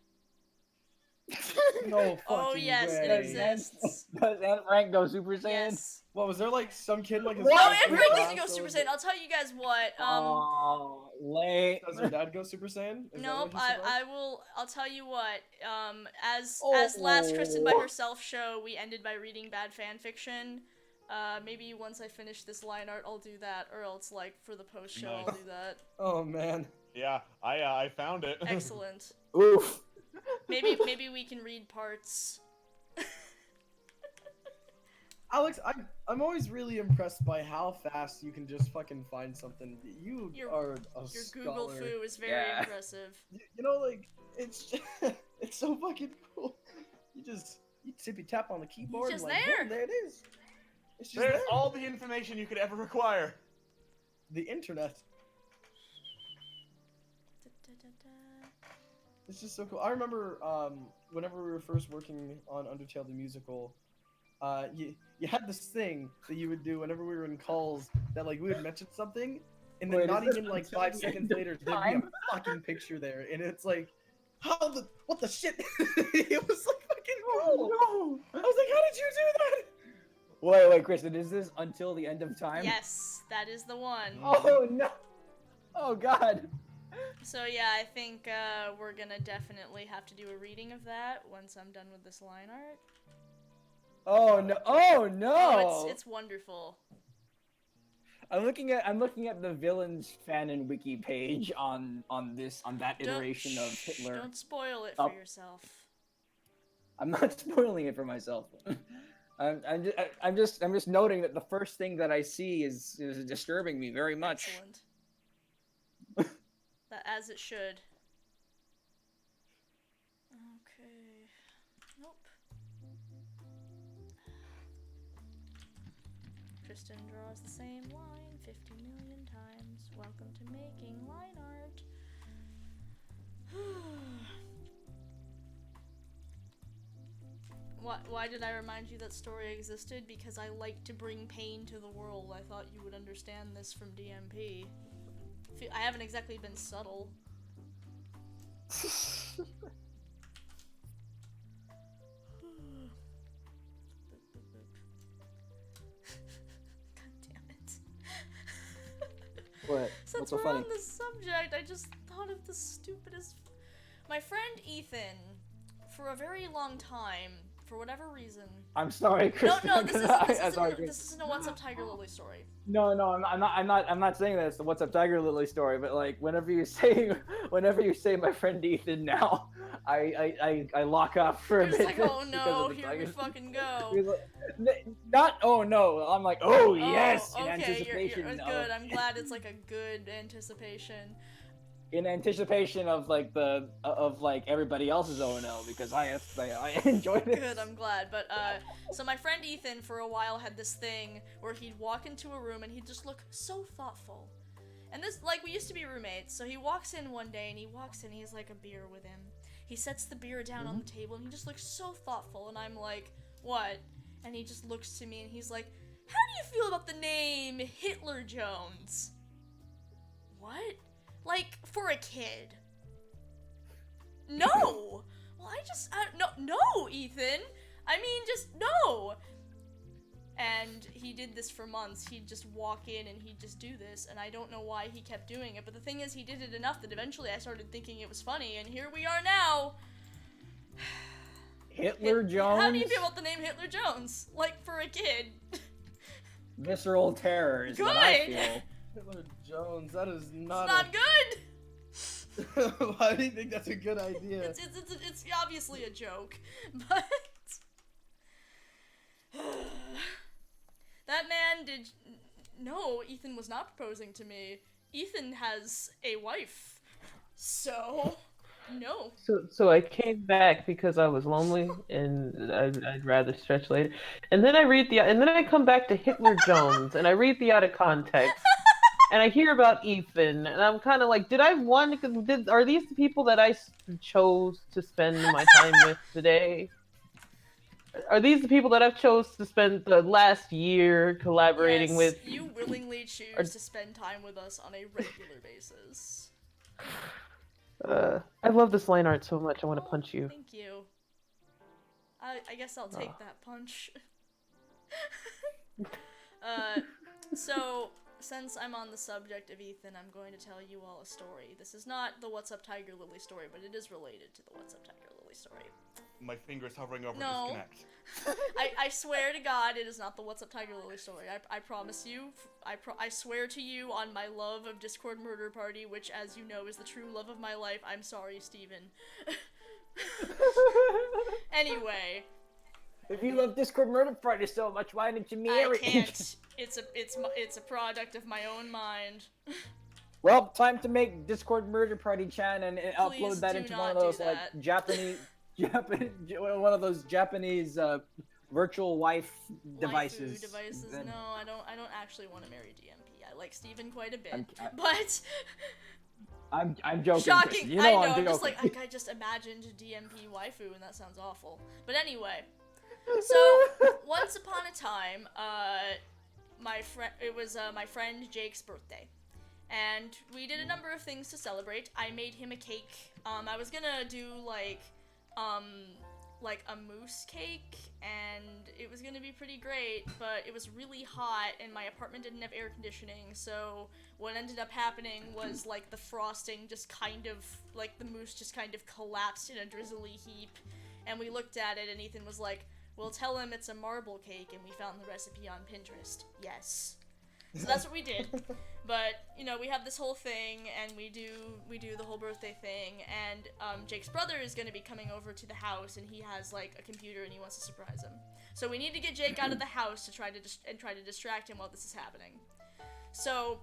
No fucking Oh yes, way. it exists. Does Anne Frank go Super Saiyan? Yes. What, was there like some kid like his Oh, first Anne grade Frank class needs to go that Super was Saiyan. I'll tell you guys what. Oh, late. Does her dad go Super Saiyan? Is that Nope, what he said? I'll tell you what, as Oh. last Kristen by Herself show, we ended by reading bad fanfiction. Maybe once I finish this line art, I'll do that, or else, like, for the post show, I'll Nice. do that. Oh man. Yeah, I found it. Excellent. Oof. Maybe we can read parts. Alex, I'm always really impressed by how fast you can just fucking find something. You are a Your scholar. Google foo is very Yeah. impressive. You know, like, it's it's so fucking cool. You tippy tap on the keyboard. just and, like, there. boom, there it is. It's just There's there. all the information you could ever require. The internet. It's just so cool. I remember whenever we were first working on Undertale the musical, you had this thing that you would do whenever we were in calls that like we would mention something, and then Wait, not is this even like until 5 the seconds end of later there'd time? be a fucking picture there, and it's like, what the shit? It was like fucking cool. No. I was like, how did you do that? Wait, Kristen, is this until the end of time? Yes, that is the one. Oh no. Oh god. So yeah, I think we're gonna definitely have to do a reading of that once I'm done with this line art. Oh no. Oh no. Oh, it's wonderful. I'm looking at the villains fan and wiki page on that iteration of Hitler. Don't spoil it for Oh. yourself. I'm not spoiling it for myself. I'm just noting that the first thing that I see is disturbing me very much. Excellent. That as it should. Okay. Nope. Kristen draws the same line 50 million times. Welcome to making line art. Why did I remind you that story existed? Because I like to bring pain to the world. I thought you would understand this from DMP. I haven't exactly been subtle. God damn it. What? Since What's so we're funny? on the subject, I just thought of the stupidest. My friend Ethan, for a very long time, for whatever reason. I'm sorry, Kristen. No, this Sorry, isn't a What's Up Tiger Lily story. No, I'm not saying that it's the What's Up Tiger Lily story, but like whenever you say my friend Ethan now, I lock up for a It's bit. like, oh because no, of the here we tiger. fucking go. Not oh no. I'm like oh yes in okay, anticipation you're good. I'm glad it's like a good anticipation. in anticipation of like the of like everybody else's O and L because I enjoyed it. Good, I'm glad. But so my friend Ethan for a while had this thing where he'd walk into a room and he'd just look so thoughtful. And this, like, we used to be roommates, so he walks in one day and he has like a beer with him. He sets the beer down on the table and he just looks so thoughtful, and I'm like, what? And he just looks to me and he's like, how do you feel about the name Hitler Jones? What? Like, for a kid? No! Well, no, Ethan! I mean, just no! And he did this for months. He'd just walk in and he'd just do this, and I don't know why he kept doing it, but the thing is, he did it enough that eventually I started thinking it was funny, and here we are now! Hitler Jones. How do you feel about the name Hitler Jones? Like, for a kid. Visceral terror is what I Good. feel. Hitler Jones, that is not. It's not good! Why do you think that's a good idea? It's obviously a joke, but... That man did... No, Ethan was not proposing to me. Ethan has a wife. So... No. So I came back because I was lonely and I'd rather stretch later. And then I come back to Hitler Jones and I read the out of context and I hear about Ethan and I'm kind of like, are these the people that I chose to spend my time with today? Are these the people that I've chose to spend the last year collaborating with? You willingly choose to spend time with us on a regular basis. I love this line art so much. I want to punch you. Thank you. I guess I'll take that punch. So, since I'm on the subject of Ethan, I'm going to tell you all a story. This is not the What's Up Tiger Lily story, but it is related to the What's Up Tiger Lily story. My finger's hovering over No. disconnect. I swear to God, it is not the What's Up Tiger Lily story. I promise you. I swear to you on my love of Discord Murder Party, which, as you know, is the true love of my life. I'm sorry, Steven. Anyway. If you love Discord Murder Party so much, why didn't you marry? I can't. It's a product of my own mind. Well, time to make Discord Murder Party chan and Please upload that do into not one of those do like that. Japanese one of those Japanese virtual wife devices. Waifu devices. Then- No, I don't actually want to marry DMP. I like Steven quite a bit, I- but I'm joking. shocking. Kristen. You I know know. I'm I'm joking. just like I just imagined DMP waifu, and that sounds awful. But anyway, so once upon a time, it was my friend Jake's birthday, and we did a number of things to celebrate. I made him a cake. I was gonna do like a mousse cake, and it was gonna be pretty great, but it was really hot, and my apartment didn't have air conditioning, so what ended up happening was, like, the frosting just kind of, like, the mousse just kind of collapsed in a drizzly heap, and we looked at it, and Ethan was like, well, tell him it's a marble cake, and we found the recipe on Pinterest. Yes. So that's what we did. But, you know, we have this whole thing, and we do the whole birthday thing, and Jake's brother is going to be coming over to the house, and he has, like, a computer, and he wants to surprise him. So we need to get Jake out of the house to try to distract him while this is happening. So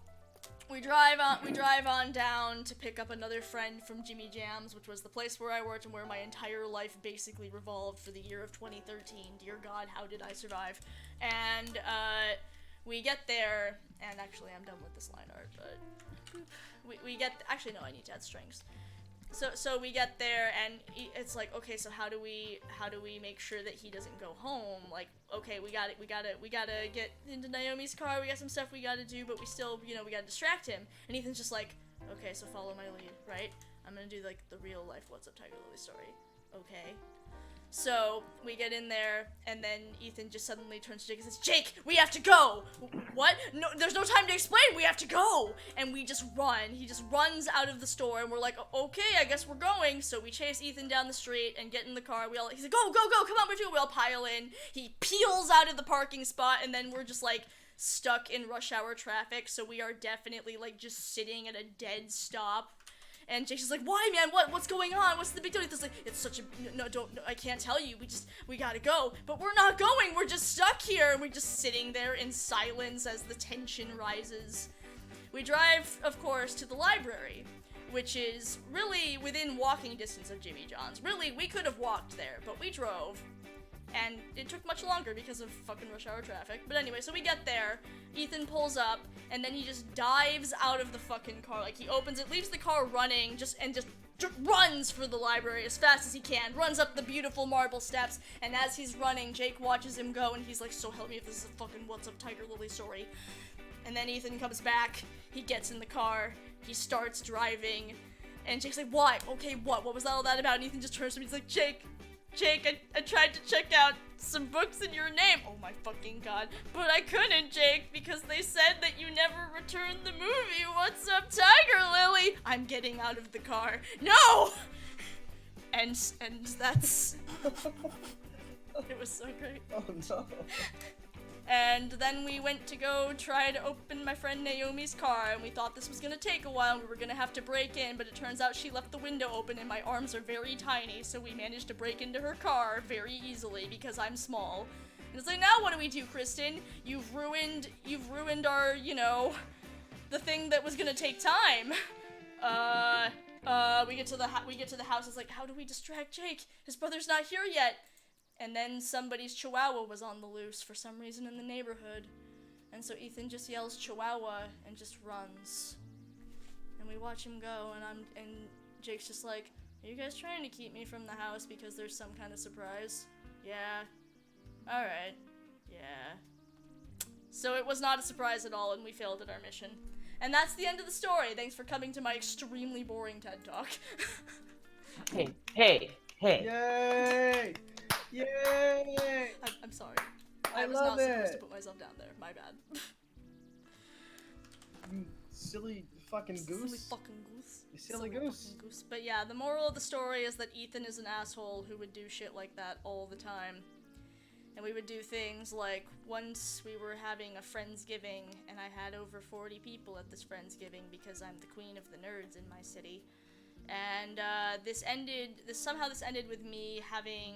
we drive on down to pick up another friend from Jimmy Jam's, which was the place where I worked and where my entire life basically revolved for the year of 2013. Dear God, how did I survive? And, we get there, and actually I'm done with this line art, but actually no, I need to add strings. So we get there, and it's like, okay, so how do we make sure that he doesn't go home? Like, okay, we gotta get into Naomi's car, we got some stuff we gotta do, but we still, you know, we gotta distract him. And Ethan's just like, okay, so follow my lead, right? I'm gonna do, like, the real life What's Up Tiger Lily story. Okay. So, we get in there, and then Ethan just suddenly turns to Jake and says, Jake, we have to go! What? No, there's no time to explain, we have to go! And we just run. He just runs out of the store, and we're like, okay, I guess we're going. So we chase Ethan down the street and get in the car. He's like, go, come on, we're doing. We all pile in. He peels out of the parking spot, and then we're just, like, stuck in rush hour traffic, so we are definitely, like, just sitting at a dead stop. And Jake's just like, why, man? What's going on? What's the big deal? He's like, it's such a, no, I can't tell you. We gotta go. But we're not going. We're just stuck there, and we're just sitting there in silence as the tension rises. We drive, of course, to the library, which is really within walking distance of Jimmy John's. Really, we could have walked there, but we drove. And it took much longer because of fucking rush hour traffic. But anyway, so we get there, Ethan pulls up, and then he just dives out of the fucking car. Like, he opens it, leaves the car running, just runs for the library as fast as he can, runs up the beautiful marble steps, and as he's running, Jake watches him go, and he's like, so help me if this is a fucking What's Up Tiger Lily story. And then Ethan comes back, he gets in the car, he starts driving, and Jake's like, what? Okay, what? What was all that about? And Ethan just turns to me, he's like, Jake, I tried to check out some books in your name. Oh my fucking god. But I couldn't, Jake, because they said that you never returned the movie. What's up, Tiger Lily? I'm getting out of the car. No! And that's... It was so great. Oh no. And then we went to go try to open my friend Naomi's car, and we thought this was gonna take a while, and we were gonna have to break in, but it turns out she left the window open and my arms are very tiny, so we managed to break into her car very easily because I'm small. And it's like, now what do we do, Kristen? You've ruined our, you know, the thing that was gonna take time. We get to the house, it's like, how do we distract Jake? His brother's not here yet. And then somebody's chihuahua was on the loose for some reason in the neighborhood. And so Ethan just yells chihuahua and just runs. And we watch him go, and Jake's just like, are you guys trying to keep me from the house because there's some kind of surprise? Yeah. Alright. Yeah. So it was not a surprise at all, and we failed at our mission. And that's the end of the story. Thanks for coming to my extremely boring TED Talk. Hey. Yay! Yay! I'm sorry. I was love not supposed to it. put myself down there. My bad. You silly fucking goose. Silly fucking goose. You silly goose. Fucking goose. But yeah, the moral of the story is that Ethan is an asshole who would do shit like that all the time. And we would do things like, once we were having a Friendsgiving, and I had over 40 people at this Friendsgiving because I'm the queen of the nerds in my city. And this ended with me having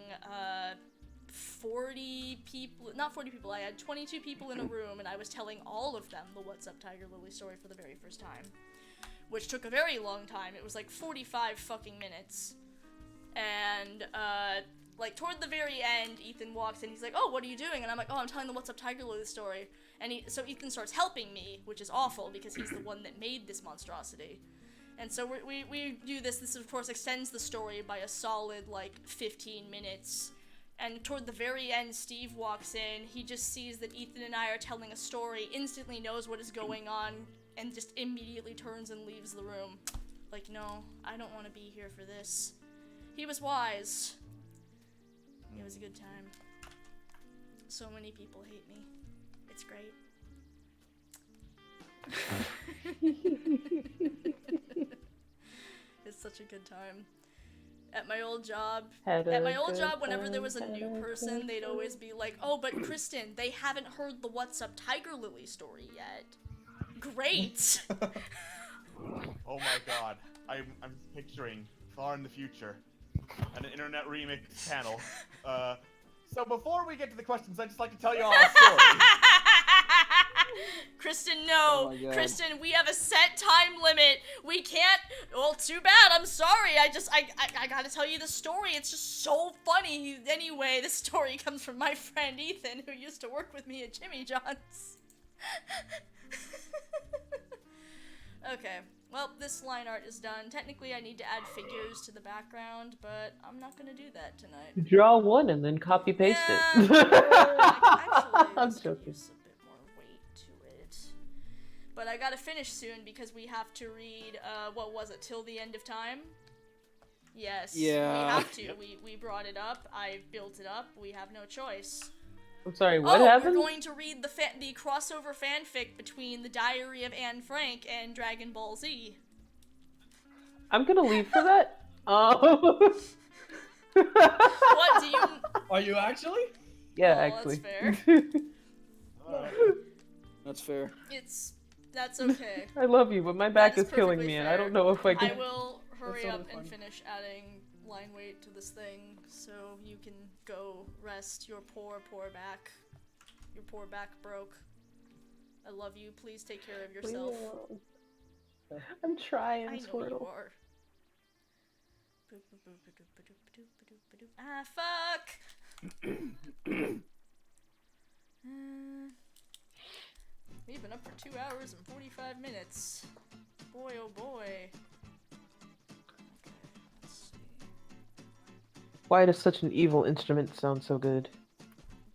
40 people, not 40 people, I had 22 people in a room, and I was telling all of them the What's Up Tiger Lily story for the very first time. Which took a very long time. It was like 45 fucking minutes. And, like, toward the very end, Ethan walks in, he's like, oh, what are you doing? And I'm like, oh, I'm telling the What's Up Tiger Lily story. And so Ethan starts helping me, which is awful, because he's the one that made this monstrosity. And so we do this. This, of course, extends the story by a solid, like, 15 minutes. And toward the very end, Steve walks in. He just sees that Ethan and I are telling a story, instantly knows what is going on, and just immediately turns and leaves the room. Like, no, I don't want to be here for this. He was wise. It was a good time. So many people hate me. It's great. It's such a good time. At my old job, whenever there was a new person, they'd always be like, oh, but Kristen, they haven't heard the What's Up Tiger Lily story yet. Great! Oh my god. I'm picturing, far in the future, an internet remix panel. So before we get to the questions, I'd just like to tell you all a story. Kristen, no. Oh Kristen, we have a set time limit. We can't. Well, too bad. I'm sorry. I gotta tell you the story. It's just so funny. Anyway, the story comes from my friend Ethan, who used to work with me at Jimmy John's. Okay. Well, this line art is done. Technically, I need to add figures to the background, but I'm not gonna do that tonight. Draw one and then copy paste it. Actually, I'm this joking. gives a bit more weight to it. But I gotta finish soon because we have to read, what was it, Till the End of Time? Yes. Yeah. We have to. We brought it up. I built it up. We have no choice. I'm sorry, what We're happened? going to read the crossover fanfic between The Diary of Anne Frank and Dragon Ball Z. I'm gonna leave for that. What do you... Are you actually? Yeah, Oh, actually. that's fair. That's fair. That's okay. I love you, but my back is is killing perfectly me, and fair. I don't know if I I can. will hurry That's up totally and fine. finish adding line weight to this thing so you can go rest your poor back. Your poor back broke. I love you. Please take care of yourself. I'm trying, I know Squirtle. you are. Ah, fuck! We've been up for 2 hours and 45 minutes. Boy, oh boy. Okay, let's see. Why does such an evil instrument sound so good?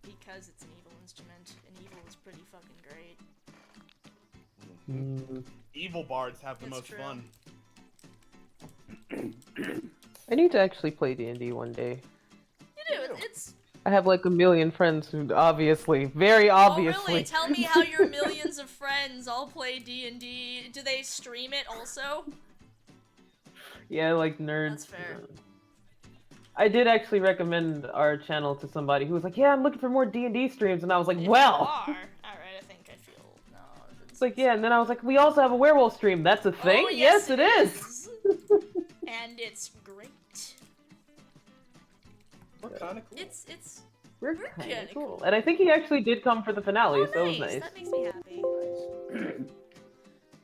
Because it's an evil instrument, and evil is pretty fucking great. Evil bards have the It's most true. fun. I need to actually play D&D one day. You do, it's... I have like a million friends who obviously, very obviously. Oh really? Tell me how your millions of friends all play D&D. Do they stream it also? Yeah, like nerds. That's fair. I did actually recommend our channel to somebody who was like, "Yeah, I'm looking for more D&D streams," and I was like, If "Well." you are, alright, I think I feel... No, It's like, yeah, and then I was like, "We also have a werewolf stream. That's a thing." Oh, yes, it is. And it's great. We're kind of cool. It's... We're We're kind kinda of cool. cool. And I think he actually did come for the finale, Oh, so it was nice. nice. That makes me happy.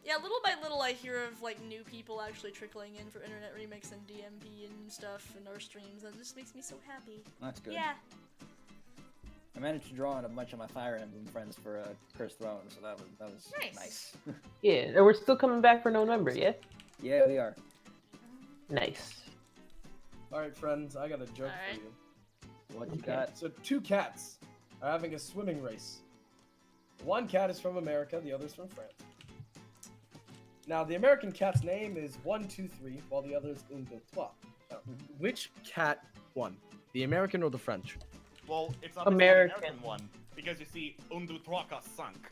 Yeah, little by little I hear of, like, new people actually trickling in for Internet Remix and DMP and stuff and our streams, and it just makes me so happy. That's good. Yeah. I managed to draw in a bunch of my Fire Emblem friends for Cursed Throne, so that was Nice. Yeah, and we're still coming back for November, yeah? Yeah, we are. Nice. All right, friends, I got a joke Alright. for you. What you Okay. got? So 2 cats are having a swimming race. One cat is from America, the other's from France. Now, the American cat's name is 1, 2, 3, while the other is 1, 2, 3. Now, which cat won? The American or the French? Well, it's not American. the American one. Because you see, Undu Troika sunk.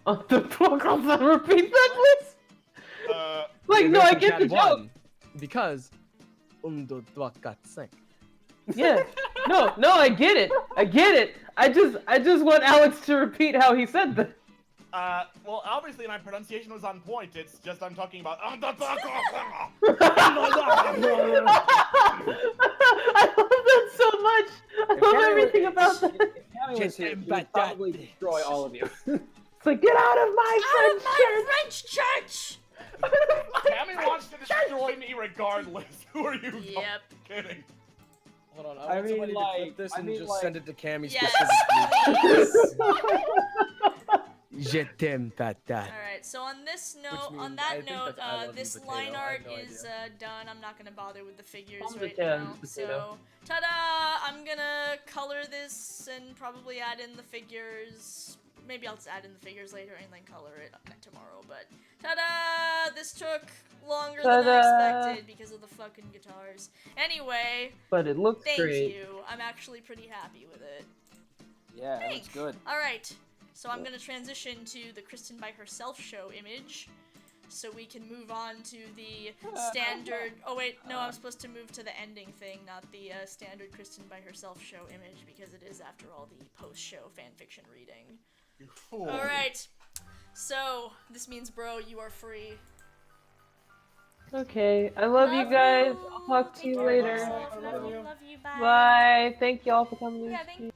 Oh, the program that repeat that, please? Like, The no, I American get cat the joke. won because 1, 2, 3, 4, 5. Yeah. No, I get it. I get it. I just want Alex to repeat how he said that. Well, obviously my pronunciation was on point. It's just I'm talking about Undu I love that so much. I love everything about that. If Cammy was here, she would probably destroy all of you. It's like, get out of my Out of French my French church! Cammy wants to destroy me regardless. Who are you? Yep. Kidding. Hold on, I I want mean, somebody to like- clip this I and mean, just like- send it to Cammy Yes, specifically. please. Je t'aime, tata. Alright, so on this note, means- on I that think note, that's I love you, this potato. line I have art no is done. I'm not gonna bother with the figures Palm right potato, now. potato. So, ta-da! I'm gonna color this and probably add in the figures. Maybe I'll just add in the figures later and then color it tomorrow, but ta-da! This took longer than I Ta-da! expected because of the fucking guitars. Anyway, But it looks thank great. you. I'm actually pretty happy with it. Yeah, Thanks. that's good. Alright, so I'm gonna transition to the Kristen by herself show image, so we can move on to the standard. Oh wait, no, I'm supposed to move to the ending thing, not the standard Kristen by herself show image, because it is, after all, the post-show fanfiction reading. You fool. Alright, so this means, bro, you are free. Okay, I love you guys. I'll talk to Take you care of later. yourself. Love you, bye. Bye. Thank y'all for coming. Yeah, thank you.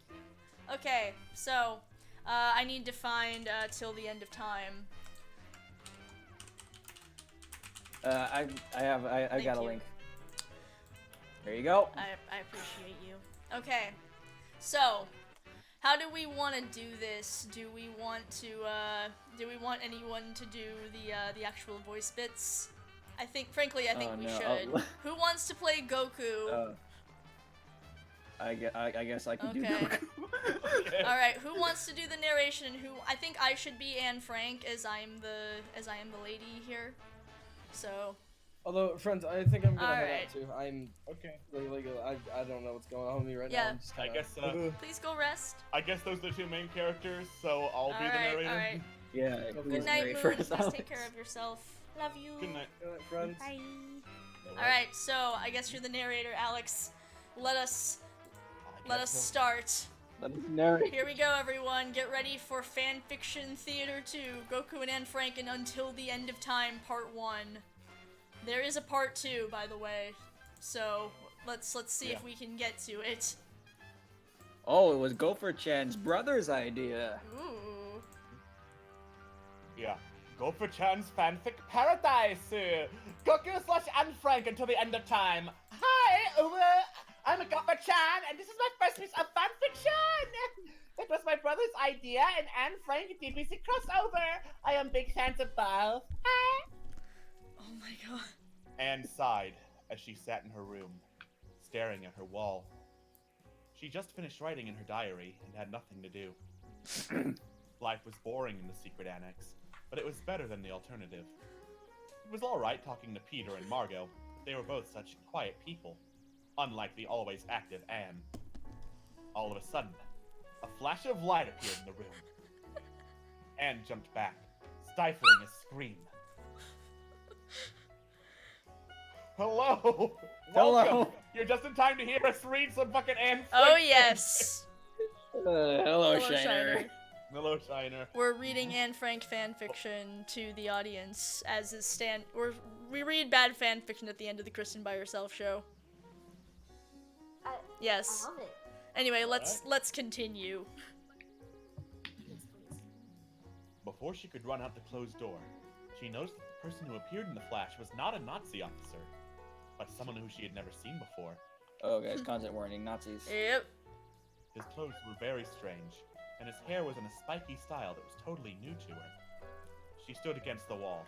Okay, so I need to find till the end of time. I Thank got a you. link. There you go. I appreciate you. Okay, so how do we want to do this? Do we want anyone to do the actual voice bits? Frankly, I think we no, should. Who wants to play Goku? I guess I can do Okay. Goku. All right, who wants to do the narration? And who? I think I should be Anne Frank, as I am the lady here. So. Although, friends, I think I'm gonna head Alright. out too. I'm Okay. really I don't know what's going on with me right Yeah. now. I'm just I kinda, guess Please go rest. I guess those are the two main characters, so I'll be the Alright, narrator. alright. Yeah. Good night, Moon. Please take care of yourself. Love you. Good night. Good night, friends. Bye. Alright, so I guess you're the narrator, Alex. Let us start. Let me narrate. Here we go, everyone. Get ready for Fanfiction Theater 2, Goku and Anne Frank and Until the End of Time, Part 1. There is a Part 2, by the way, so let's see if we can get to it. Oh, it was Gopher-chan's brother's idea. Ooh. Yeah. Gopher-chan's fanfic paradise. Goku/Anne Frank until the end of time. Hi, I'm a Gopher-chan, and this is my first piece of fanfiction. It was my brother's idea, and Anne Frank DBC crossover. I am big fans of both. Oh my god. Anne sighed as she sat in her room, staring at her wall. She just finished writing in her diary and had nothing to do. Life was boring in the secret annex, but it was better than the alternative. It was alright talking to Peter and Margot. They were both such quiet people, unlike the always active Anne. All of a sudden, a flash of light appeared in the room. Anne jumped back, stifling a scream. Hello! Hello. Welcome! You're just in time to hear us read some fucking Anne Oh Frank. yes. Hello, Shiner. Hello, Shiner. We're reading Anne Frank fanfiction to the audience as is we read bad fanfiction at the end of the Kristen by Herself show. Yes. I love it. Anyway, let's continue. Before she could run out the closed door, she noticed that the person who appeared in the flash was not a Nazi officer, but someone who she had never seen before. Oh, guys, content warning, Nazis. Yep. His clothes were very strange, and his hair was in a spiky style that was totally new to her. She stood against the wall,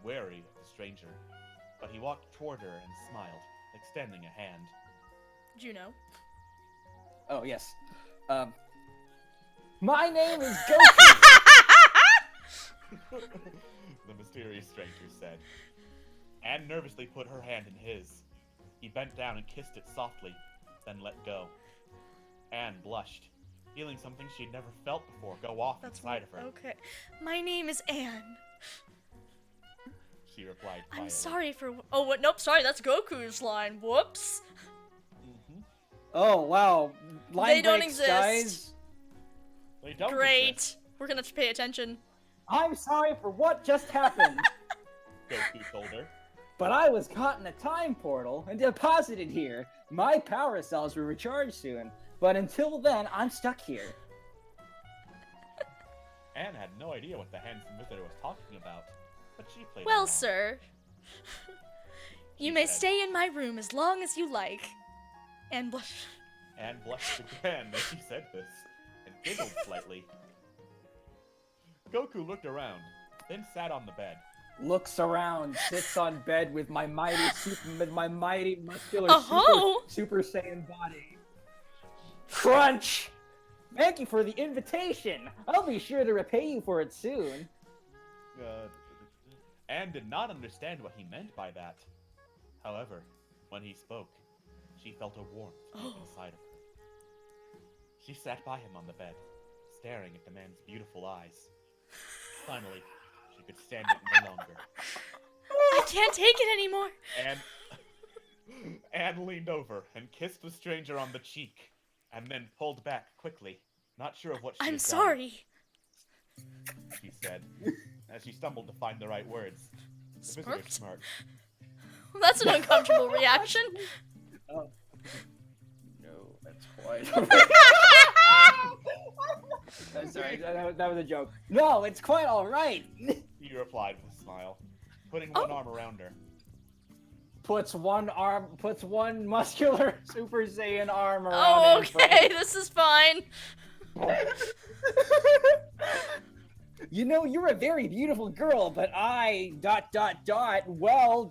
wary of the stranger, but he walked toward her and smiled, extending a hand. Juno. Oh, yes. My name is Goku! The mysterious stranger said. Anne nervously put her hand in his. He bent down and kissed it softly, then let go. Anne blushed, feeling something she'd never felt before go off inside of her. Okay. My name is Anne. She replied quietly. I'm sorry for. Oh, what? Nope. Sorry, that's Goku's line. Whoops. Oh, wow. Line They don't breaks, exist. guys. They don't Great. exist, We're gonna have to pay attention. I'm sorry for what just happened, Goku told her. but I was caught in a time portal and deposited here. My power cells will recharge soon, but until then, I'm stuck here. Anne had no idea what the handsome visitor was talking about, but she played Well, along. sir, you She may said. stay in my room as long as you like. And blush. Anne blushed again as she said this, and giggled slightly. Goku looked around, then sat on the bed. Looks around, sits on bed with my mighty muscular Oh-ho! super Saiyan body. Crunch! Thank you for the invitation. I'll be sure to repay you for it soon. Anne did not understand what he meant by that. However, when he spoke, she felt a warmth deep inside of her. She sat by him on the bed, staring at the man's beautiful eyes. Finally, she could stand it no longer. I can't take it anymore. Anne leaned over and kissed the stranger on the cheek, and then pulled back quickly, not sure of what she I'm had done. sorry. She said, as she stumbled to find the right words. The visitor Smirked? smirked. Well, that's an uncomfortable reaction. Oh. No, that's quite. I'm sorry, that was a joke. No, it's quite all right. He replied with a smile, putting one arm around her. Puts one muscular Super Saiyan arm around. Oh, Anne Frank. okay, this is fine. You know, you're a very beautiful girl, but I ... well ...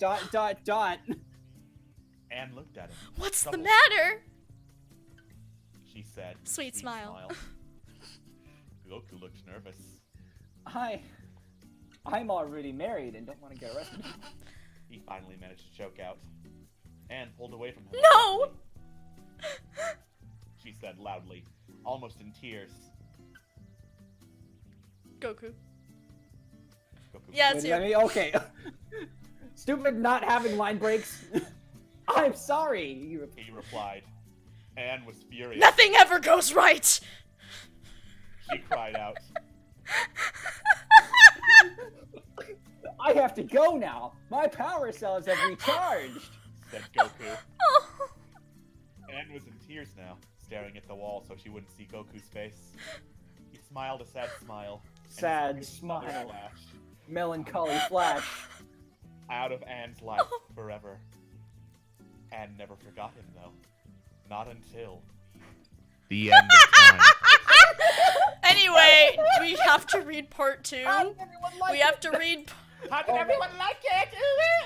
Anne looked at him. What's the troubled. matter? She said. with a Sweet smile. Goku looked nervous. I'm already married and don't want to get arrested. He finally managed to choke out. Anne pulled away from him. No! abruptly. She said loudly, almost in tears. Goku. Goku Yeah, it's Let you. me- okay. Stupid not having line breaks. I'm sorry. He replied. Anne was furious. Nothing ever goes right. She cried out. I have to go now. My power cells have recharged. Said Goku. Oh. Anne was in tears now, staring at the wall so she wouldn't see Goku's face. He smiled a sad smile. and Sad focused another smile. flash Melancholy flash. out of Anne's life forever. Anne never forgot him, though. Not until the end of time. Anyway, we have to read part 2. We have to read. How did everyone like it?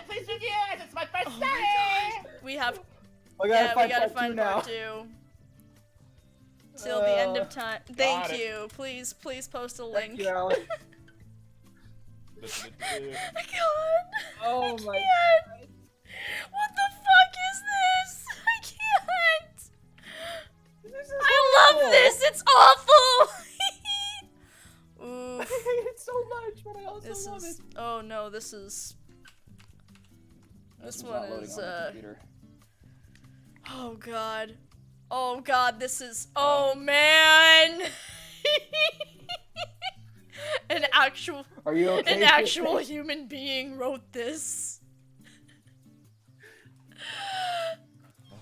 Please review it. It's my first day. We have. We Yeah, we gotta part two find now. part 2. Till the end of time. Thank it. you. Please post a Thank link. you, Alex. I can't. Oh I my can't. What the fuck is this? I can't. This is I love horrible. this. It's awful. Oof. I hate it so much, but I also This love is. it. Oh no. This is. This one's one not loading is. on the computer. Oh god. Oh god. This is. Oh man. An actual. Are you okay? An actual human being wrote this.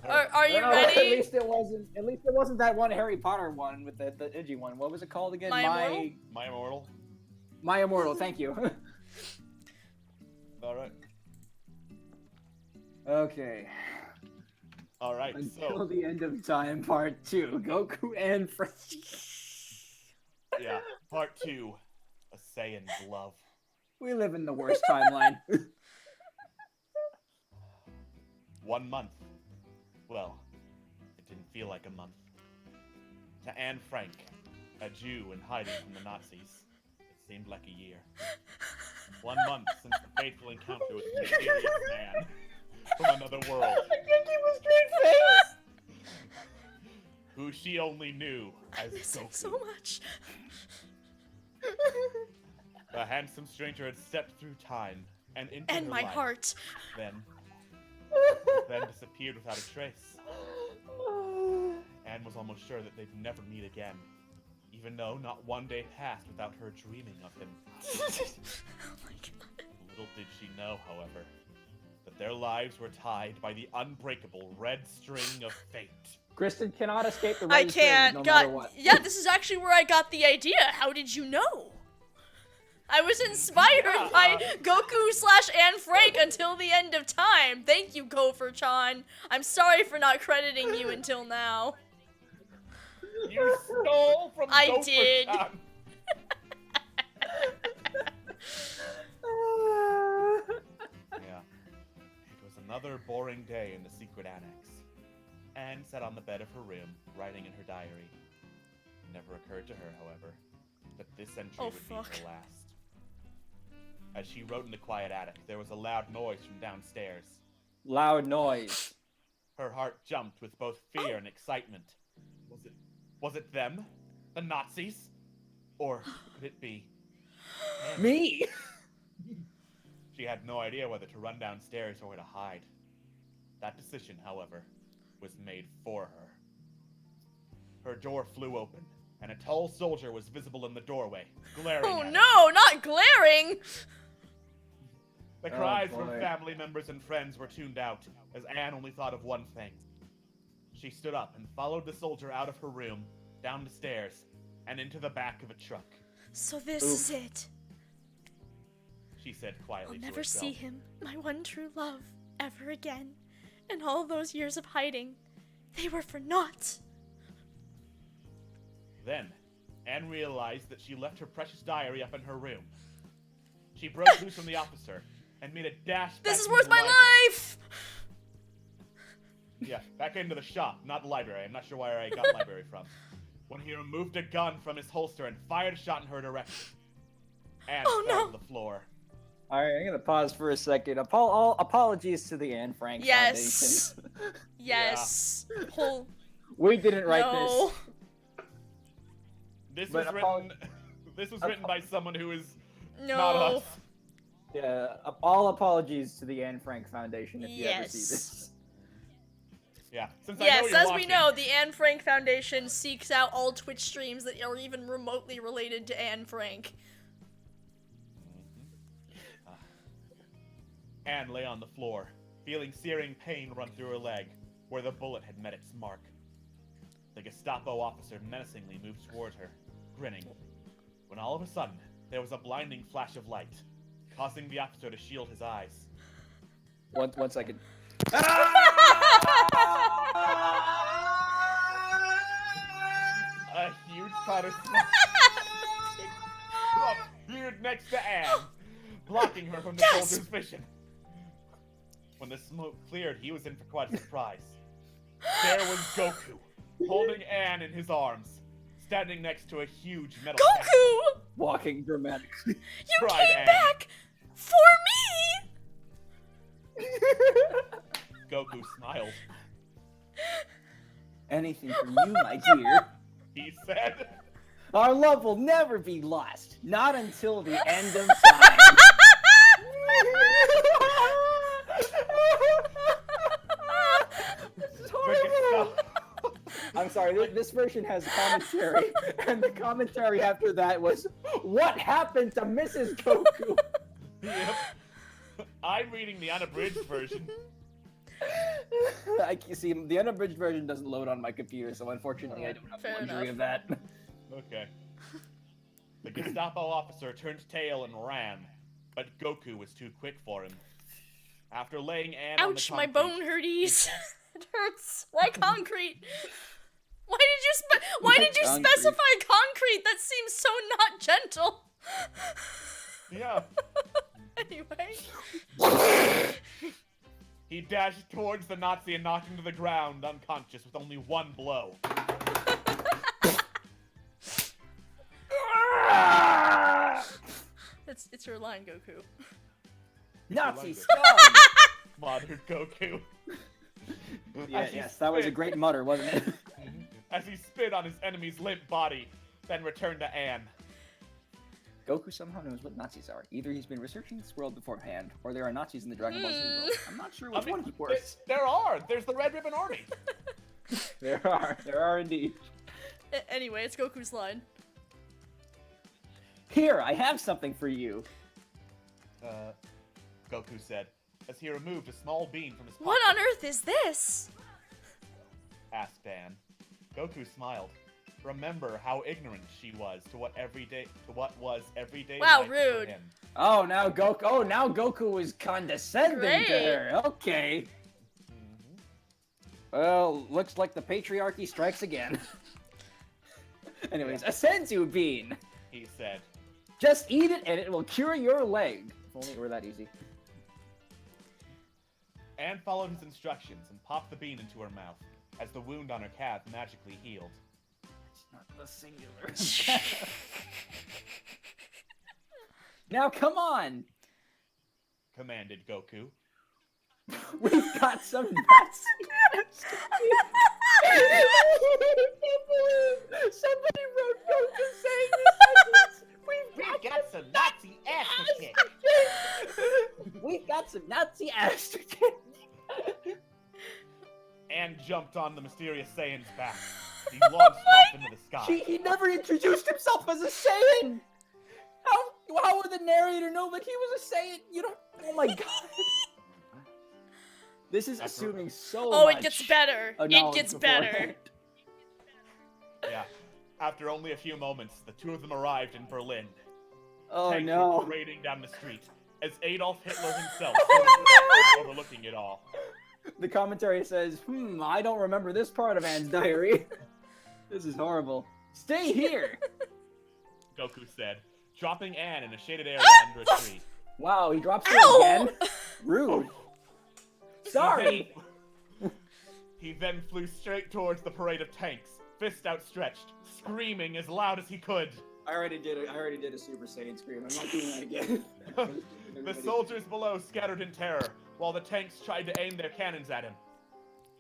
Are you Well, At ready? least it wasn't. At least it wasn't that one Harry Potter one with the edgy one. What was it called again? My Immortal? My immortal. My Immortal. Thank you. All right. Okay. All right. Until So the end of time, part 2. Goku and yeah, part 2. A Saiyan's love. We live in the worst timeline. 1 month. Well, it didn't feel like a month. To Anne Frank, a Jew in hiding from the Nazis, it seemed like a year. 1 month since the fateful encounter with a mysterious man from another world. Who she only knew as Miss him Goku. so much. The handsome stranger had stepped through time and into And her my life, heart. then disappeared without a trace. Anne was almost sure that they'd never meet again, even though not one day passed without her dreaming of him. Oh my god. Little did she know, however, that their lives were tied by the unbreakable red string of fate. Kristen cannot escape the I red string can't. no God. matter what. Yeah, this is actually where I got the idea. How did you know? I was inspired by Goku/Anne Frank until the end of time. Thank you, Gopher-chan. I'm sorry for not crediting you until now. You stole from I Gopher did. Chan. Yeah. It was another boring day in the secret annex. Anne sat on the bed of her room, writing in her diary. It never occurred to her, however, that this entry Oh, would be fuck. her last. As she wrote in the quiet attic, there was a loud noise from downstairs. Loud noise. Her heart jumped with both fear and excitement. Was it them? The Nazis? Or could it be Anne? Me. She had no idea whether to run downstairs or where to hide. That decision, however, was made for her. Her door flew open, and a tall soldier was visible in the doorway, glaring Oh at her. no, not glaring! The Oh, cries from boy. family members and friends were tuned out, as Anne only thought of one thing. She stood up and followed the soldier out of her room, down the stairs, and into the back of a truck. So this is it. She said quietly I'll to never herself. see him, my one true love, ever again. And all those years of hiding, they were for naught. Then, Anne realized that she left her precious diary up in her room. She broke loose from the officer and made a dash back This is into worth the my library. life! Yeah, back into the shop, not the library. I'm not sure where I got library from. When he removed a gun from his holster and fired a shot in her direction. Anne Oh, fell no. to the floor. Alright, I'm gonna pause for a second. Apologies to the Anne Frank Yes. Foundation. Yes. Whole. We didn't write No. This But was written. This was written by someone who is not No. us. this. Yeah, all apologies to the Anne Frank Foundation if you ever see Yes. this. Yeah. Since I know Yes, you're as we watching, know, the Anne Frank Foundation seeks out all Twitch streams that are even remotely related to Anne Frank. Anne lay on the floor, feeling searing pain run through her leg, where the bullet had met its mark. The Gestapo officer menacingly moved toward her, grinning, when all of a sudden, there was a blinding flash of light, causing the officer to shield his eyes. One second. A huge cloud of smoke appeared next to Anne, blocking her from the soldier's vision. When the smoke cleared, he was in for quite a surprise. There was Goku, holding Anne in his arms, standing next to a huge metal tank. Goku! Walking dramatically. You Cried came Anne. back for me! Goku smiled. Anything for you, my dear. He said, Our love will never be lost. Not until the end of time. I'm sorry, this version has commentary, and the commentary after that was, what happened to Mrs. Goku? Yep. I'm reading the unabridged version. I can see the unabridged version doesn't load on my computer, so unfortunately I don't have the Fair luxury enough. of that. Okay. The Gestapo officer turned tail and ran, but Goku was too quick for him. After laying Anne on the Ouch, my concrete, bone hurties. It hurts. Why concrete? Why did you Concrete. specify concrete? That seems so not gentle. Yeah. Anyway. He dashed towards the Nazi and knocked him to the ground, unconscious, with only one blow. It's your line, Goku. Nazi Language. scum! Muttered Goku. Yes, that was a great mutter, wasn't it? As he spit on his enemy's limp body, then returned to Anne. Goku somehow knows what Nazis are. Either he's been researching this world beforehand, or there are Nazis in the Dragon Ball Z world. I'm not sure which one is worse. There's the Red Ribbon Army. There are indeed. Anyway, it's Goku's line. Here, I have something for you. Goku said, as he removed a small bean from his pocket. What on earth is this? Asked Anne. Goku smiled. Remember how ignorant she was to what was everyday Wow, life for rude. him. Oh, now Goku is condescending Great. to her. Okay. Well, looks like the patriarchy strikes again. Anyways, a senzu bean. He said. Just eat it and it will cure your leg. If only it were that easy. Anne followed his instructions and popped the bean into her mouth, as the wound on her calf magically healed. It's not the singular. Now come on. Commanded Goku. We've got some Nazi. Somebody wrote Goku saying this sentence. We've got some Nazi ass to kick. We've got some Nazi ass to kick. Anne jumped on the mysterious Saiyan's back. He launched off into the sky. He never introduced himself as a Saiyan. How would the narrator know that he was a Saiyan? You don't. Oh my god. This is assuming so much. Oh, it gets better. of It knowledge gets beforehand. better. Yeah. After only a few moments, the two of them arrived in Berlin. Oh Tanks were no. parading down the street, as Adolf Hitler himself Oh, stood overlooking it all. The commentary says, I don't remember this part of Anne's diary. This is horrible. Stay here! Goku said, dropping Anne in a shaded area under a tree. Wow, he drops her Ow! again? Rude. Sorry! He then flew straight towards the parade of tanks, fist outstretched, screaming as loud as he could. I already did a Super Saiyan scream. I'm not doing that again. The soldiers below scattered in terror, while the tanks tried to aim their cannons at him.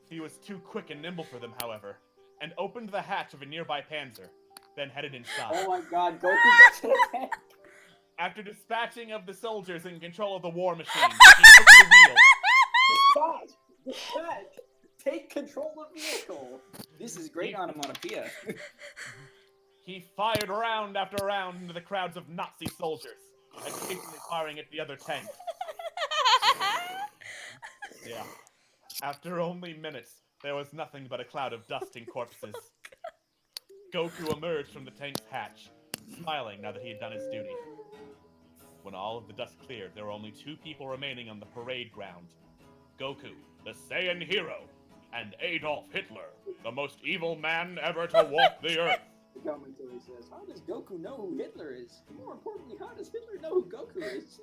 He was too quick and nimble for them, however, and opened the hatch of a nearby panzer, then headed inside. Oh my god, Goku gets to the tank. After dispatching of the soldiers in control of the war machine, he took the wheel. Dad, take control of the vehicle. This is great onomatopoeia. He fired round after round into the crowds of Nazi soldiers, occasionally firing at the other tanks. Yeah. After only minutes, there was nothing but a cloud of dust and corpses. Goku emerged from the tank's hatch, smiling now that he had done his duty. When all of the dust cleared, there were only 2 people remaining on the parade ground. Goku, the Saiyan hero, and Adolf Hitler, the most evil man ever to walk the earth. The commentary says, how does Goku know who Hitler is? More importantly, how does Hitler know who Goku is?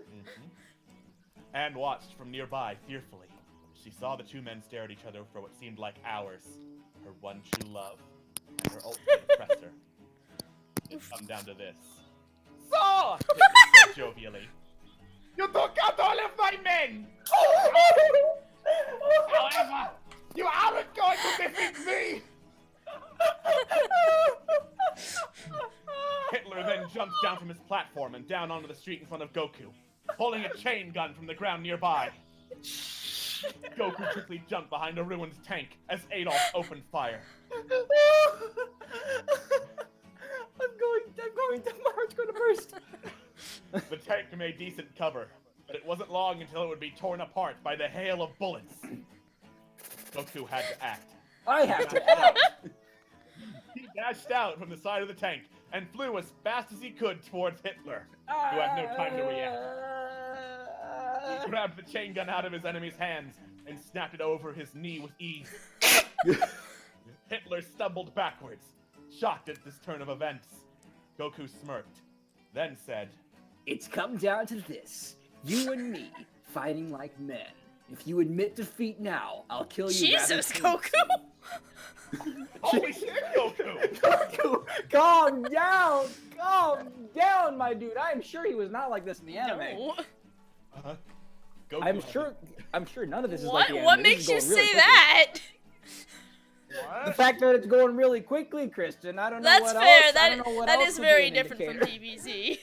Anne watched from nearby fearfully. She saw the 2 men stare at each other for what seemed like hours. Her one true love, and her ultimate oppressor. It come down to this. So, Hitler said jovially, you took out all of my men! However, you aren't going to defeat me! Hitler then jumped down from his platform and down onto the street in front of Goku, pulling a chain gun from the ground nearby. Goku quickly jumped behind a ruined tank as Adolf opened fire. I'm going, my heart's going to burst. The tank made decent cover, but it wasn't long until it would be torn apart by the hail of bullets. Goku had to act. I have to act. He dashed out from the side of the tank and flew as fast as he could towards Hitler, who had no time to react. He grabbed the chain gun out of his enemy's hands and snapped it over his knee with ease. Hitler stumbled backwards, shocked at this turn of events. Goku smirked, then said, It's come down to this. You and me, fighting like men. If you admit defeat now, I'll kill you. Jesus, Goku! Holy shit, Goku! Goku, calm down, my dude. I'm sure he was not like this in the anime. No. Goku I'm sure none of this is like the anime. What This makes is you going really say quickly. that? The fact that it's going really quickly, Kristen. I don't know That's what fair. else. I don't know what That else is would be very an different from indicator. DBZ.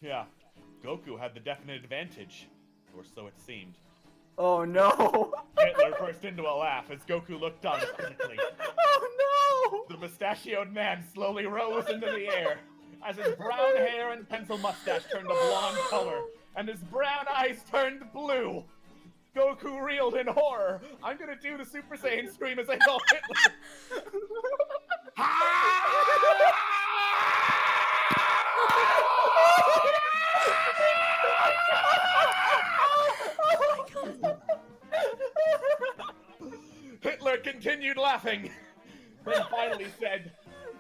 Yeah, Goku had the definite advantage, or so it seemed. Oh no! Hitler burst into a laugh as Goku looked on quizzically. Oh The mustachioed man slowly rose into the air as his brown hair and pencil mustache turned a blonde color and his brown eyes turned blue. Goku reeled in horror. I'm gonna do the Super Saiyan scream as Adolf Hitler. Hitler continued laughing, then finally said,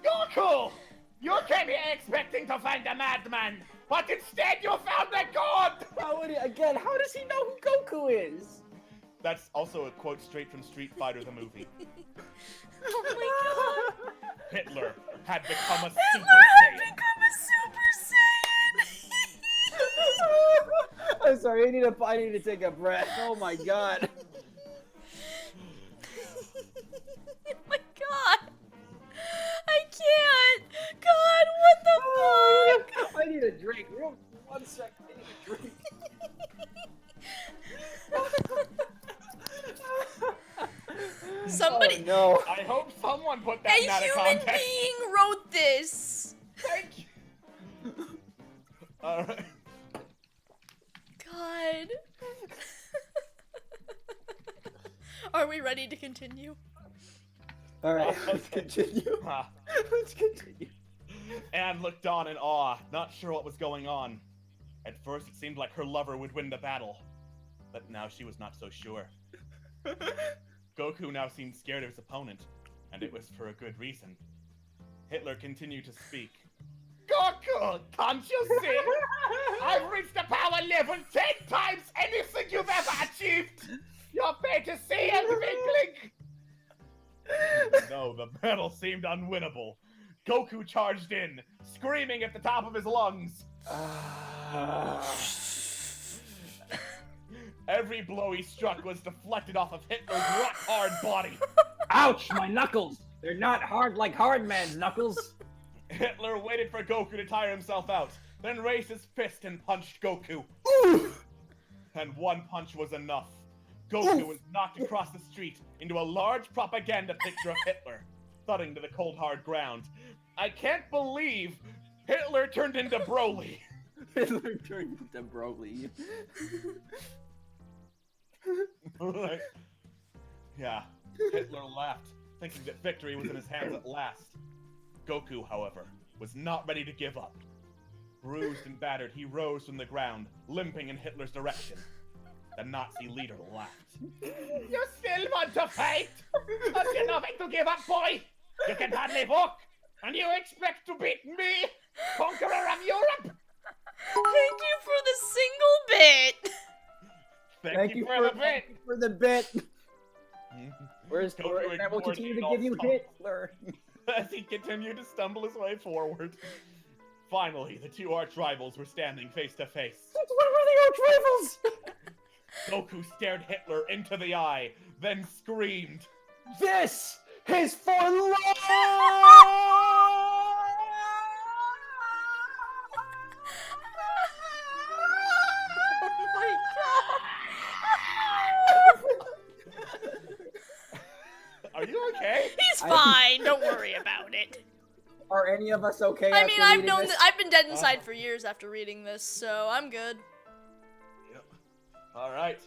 Goku! You came here expecting to find a madman, but instead you found a god! How does he know who Goku is? That's also a quote straight from Street Fighter the movie. Oh my god. Hitler had become a Super Hitler had Saiyan. become a Super Saiyan! I'm sorry, I need to take a breath. Oh my god. Oh my god! I can't! God, what the fuck? I need a drink. Real 1 second. I need a drink. Somebody, Oh, no. I hope someone put that in a out of human context. being wrote this! Thank you. Alright. God. Are we ready to continue? All right, let's continue. Ah. Let's continue. Anne looked on in awe, not sure what was going on. At first, it seemed like her lover would win the battle, but now she was not so sure. Goku now seemed scared of his opponent, and it was for a good reason. Hitler continued to speak. Goku, can't you see? I've reached a power level 10 times anything you've ever achieved! Your fate is sealed, Weakling! No, the battle seemed unwinnable. Goku charged in, screaming at the top of his lungs. Every blow he struck was deflected off of Hitler's rock-hard body. Ouch, my knuckles! They're not hard like hard man's knuckles. Hitler waited for Goku to tire himself out, then raised his fist and punched Goku. And one punch was enough. Goku was knocked across the street into a large propaganda picture of Hitler, thudding to the cold hard ground. I can't believe Hitler turned into Broly. Hitler turned into Broly. Yeah, Hitler laughed thinking that victory was in his hands at last. Goku, however, was not ready to give up. Bruised and battered, he rose from the ground, limping in Hitler's direction. The Nazi leader laughed. You still want to fight? But you're nothing to give up, boy! You can hardly walk, and you expect to beat me, conqueror of Europe? Thank you for the single bit. Thank you for the bit. Thank you for the bit. Where's Goku and we'll continue to ignored give you it all. Hitler. As he continued to stumble his way forward. Finally, the two arch rivals were standing face to face. That's one of the arch rivals. Goku stared Hitler into the eye, then screamed. This is for love. Oh my god. Are you okay? He's fine. Don't worry about it. Are any of us okay? I mean, after I've reading known this? that I've been dead inside for years after reading this, so I'm good. Yep. Alright.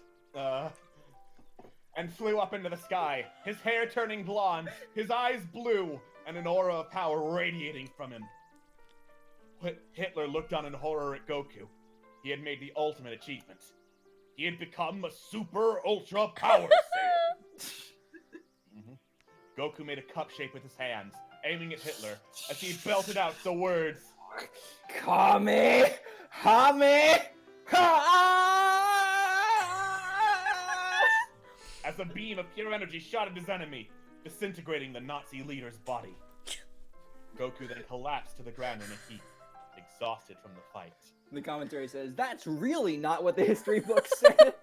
And flew up into the sky, his hair turning blonde, his eyes blue, and an aura of power radiating from him. Hitler looked on in horror at Goku. He had made the ultimate achievement. He had become a super ultra power Saiyan. Goku made a cup shape with his hands, aiming at Hitler, as he belted out the words, Kame, Hame, as a beam of pure energy shot at his enemy, disintegrating the Nazi leader's body. Goku then collapsed to the ground in a heap, exhausted from the fight. The commentary says, that's really not what the history book said.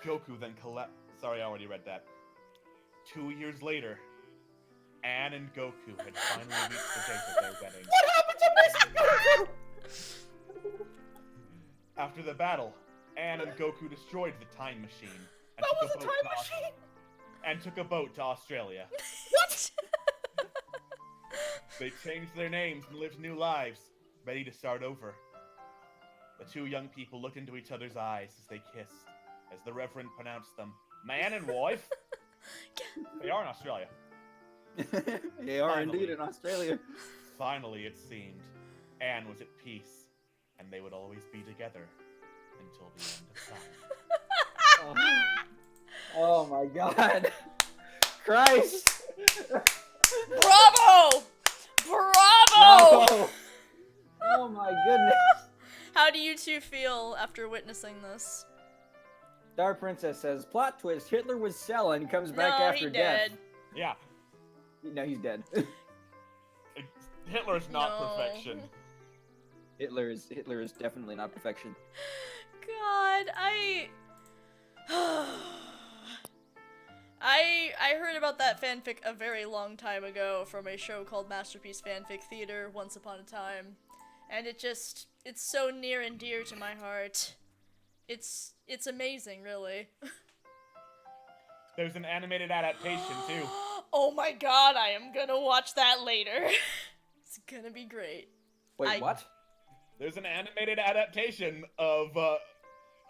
Goku then collapsed. Sorry, I already read that. 2 years later, Anne and Goku had finally reached the date of their wedding. What happened to Mr. Goku? After the battle, Anne and Goku destroyed the time machine and That was took a a boat time to machine? and took a boat to Australia. What? They changed their names and lived new lives, ready to start over. The two young people looked into each other's eyes as they kissed, as the Reverend pronounced them man and wife. They are in Australia. They are Finally. indeed in Australia. Finally, it seemed, Anne was at peace, and they would always be together until the end of time. Oh my god. Christ. Bravo! Bravo! No. Oh my goodness. How do you two feel after witnessing this? Star Princess says, plot twist, Hitler was Cellen, comes back No, after he death. dead. Yeah, No, he's dead. Hitler's not No. perfection. Hitler is definitely not perfection. God, I heard about that fanfic a very long time ago from a show called Masterpiece Fanfic Theater once upon a time. And it's so near and dear to my heart. It's amazing, really. There's an animated adaptation, too. Oh my god, I am gonna watch that later. It's gonna be great. Wait, what? There's an animated adaptation of,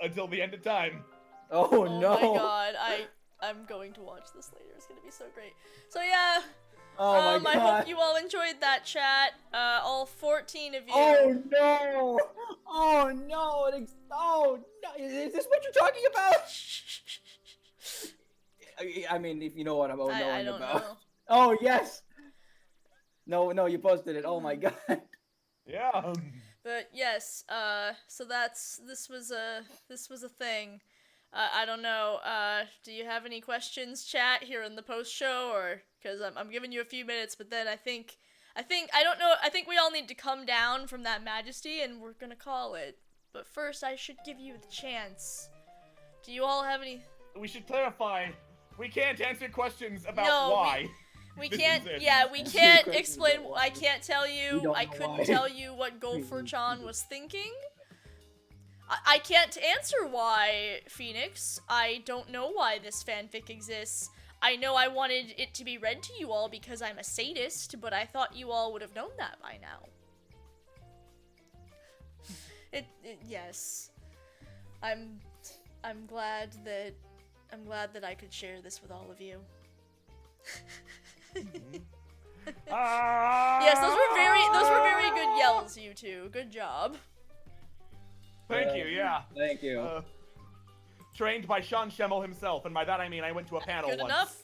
Until the End of Time. Oh, Oh no. my god, I'm going to watch this later. It's gonna be so great. So yeah, Oh my I god. hope you all enjoyed that chat. All 14 of you. Oh no! Oh no! Oh no! Is this what you're talking about? I mean, if you know what I'm I knowing don't about. know. Oh yes. No, you posted it. Oh my god. Yeah. But yes, so this was a thing. I don't know. Do you have any questions, chat, here in the post show, or because I'm giving you a few minutes, but then I think I don't know. I think we all need to come down from that majesty, and we're gonna call it. But first, I should give you the chance. Do you all have any? We should clarify. We can't answer questions about No, why. We This can't. is it. Yeah, we Answer can't questions explain. about why. I can't tell We you. don't I know couldn't why. tell you what Gopher-chan was thinking. I can't answer why, Phoenix. I don't know why this fanfic exists. I know I wanted it to be read to you all because I'm a sadist, but I thought you all would have known that by now. Yes. I'm glad that I'm glad that I could share this with all of you. Yes, those were very good yells, you two. Good job. Thank you, yeah. Thank you. Trained by Sean Schemmel himself, and by that I mean I went to a panel Good once. enough?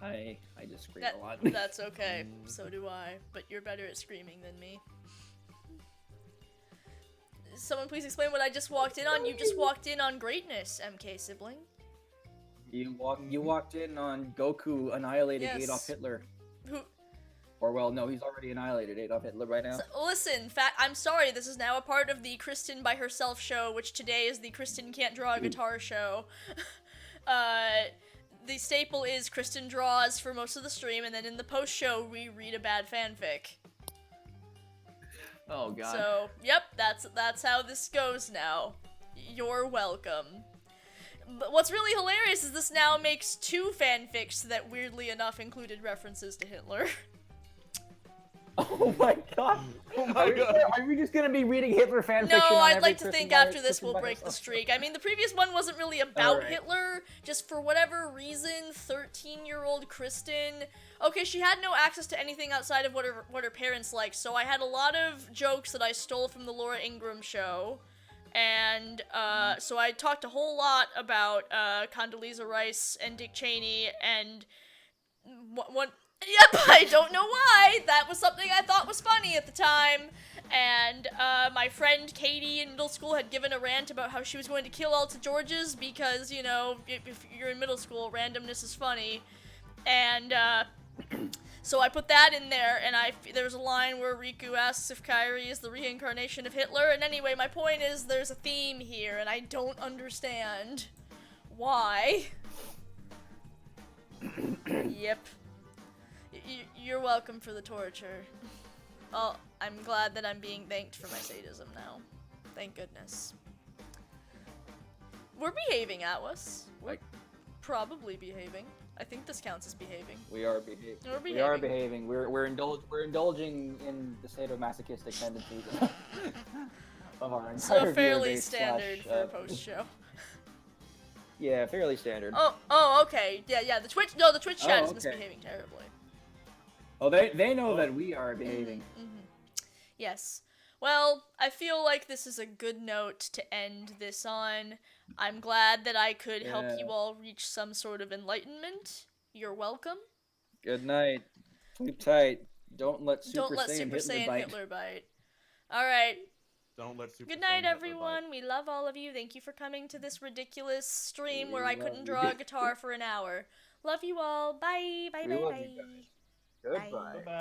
I just scream That, a lot. that's okay. So do I. But you're better at screaming than me. Someone please explain what I just walked in on. You just walked in on greatness, MK sibling. You walked in on Goku annihilating Yes. Adolf Hitler. Who? Or well, no, he's already annihilated Adolf Hitler right now. Listen, I'm sorry, this is now a part of the Kristen by herself show, which today is the Kristen Can't Draw a Guitar show. The staple is Kristen draws for most of the stream, and then in the post-show, we read a bad fanfic. Oh god. So, yep, that's how this goes now. You're welcome. But what's really hilarious is this now makes 2 fanfics that weirdly enough included references to Hitler. Oh my god. Oh my god. Are we just gonna be reading Hitler fanfiction? No, on I'd every like to Kristen think by- after this Kristen we'll by break the herself? streak. I mean, the previous one wasn't really about Alright. Hitler, just for whatever reason, 13-year-old Kristen... Okay, she had no access to anything outside of what her parents liked, so I had a lot of jokes that I stole from the Laura Ingraham show, and, so I talked a whole lot about, Condoleezza Rice and Dick Cheney, and... Yep, I don't know why. That was something I thought was funny at the time. And my friend Katie in middle school had given a rant about how she was going to kill all to Georges because, you know, if you're in middle school, randomness is funny. And so I put that in there, and there's a line where Riku asks if Kairi is the reincarnation of Hitler. And anyway, my point is there's a theme here, and I don't understand why. Yep. You're welcome for the torture. Well, I'm glad that I'm being thanked for my sadism now. Thank goodness. We're behaving, Atlas. We're probably behaving. I think this counts as behaving. We are behaving. We're We are behaving. behaving. We're indulging in the sadomasochistic tendencies of our entire So fairly viewer base standard slash, for a post-show. Yeah, fairly standard. Oh, okay. Yeah, the Twitch chat is okay. misbehaving terribly. Oh, they know that we are behaving. Yes. Well, I feel like this is a good note to end this on. I'm glad that I could help Yeah. you all reach some sort of enlightenment. You're welcome. Good night. Sleep tight. Don't let Super Don't let Saiyan Super Hitler Saiyan bite. Hitler bite. Alright. Don't let Super Good night, Saiyan Hitler everyone. bite. We love all of you. Thank you for coming to this ridiculous stream We where I love couldn't you. draw a guitar for an hour. Love you all. Bye. Bye, We bye, love bye. you guys. Goodbye. Bye.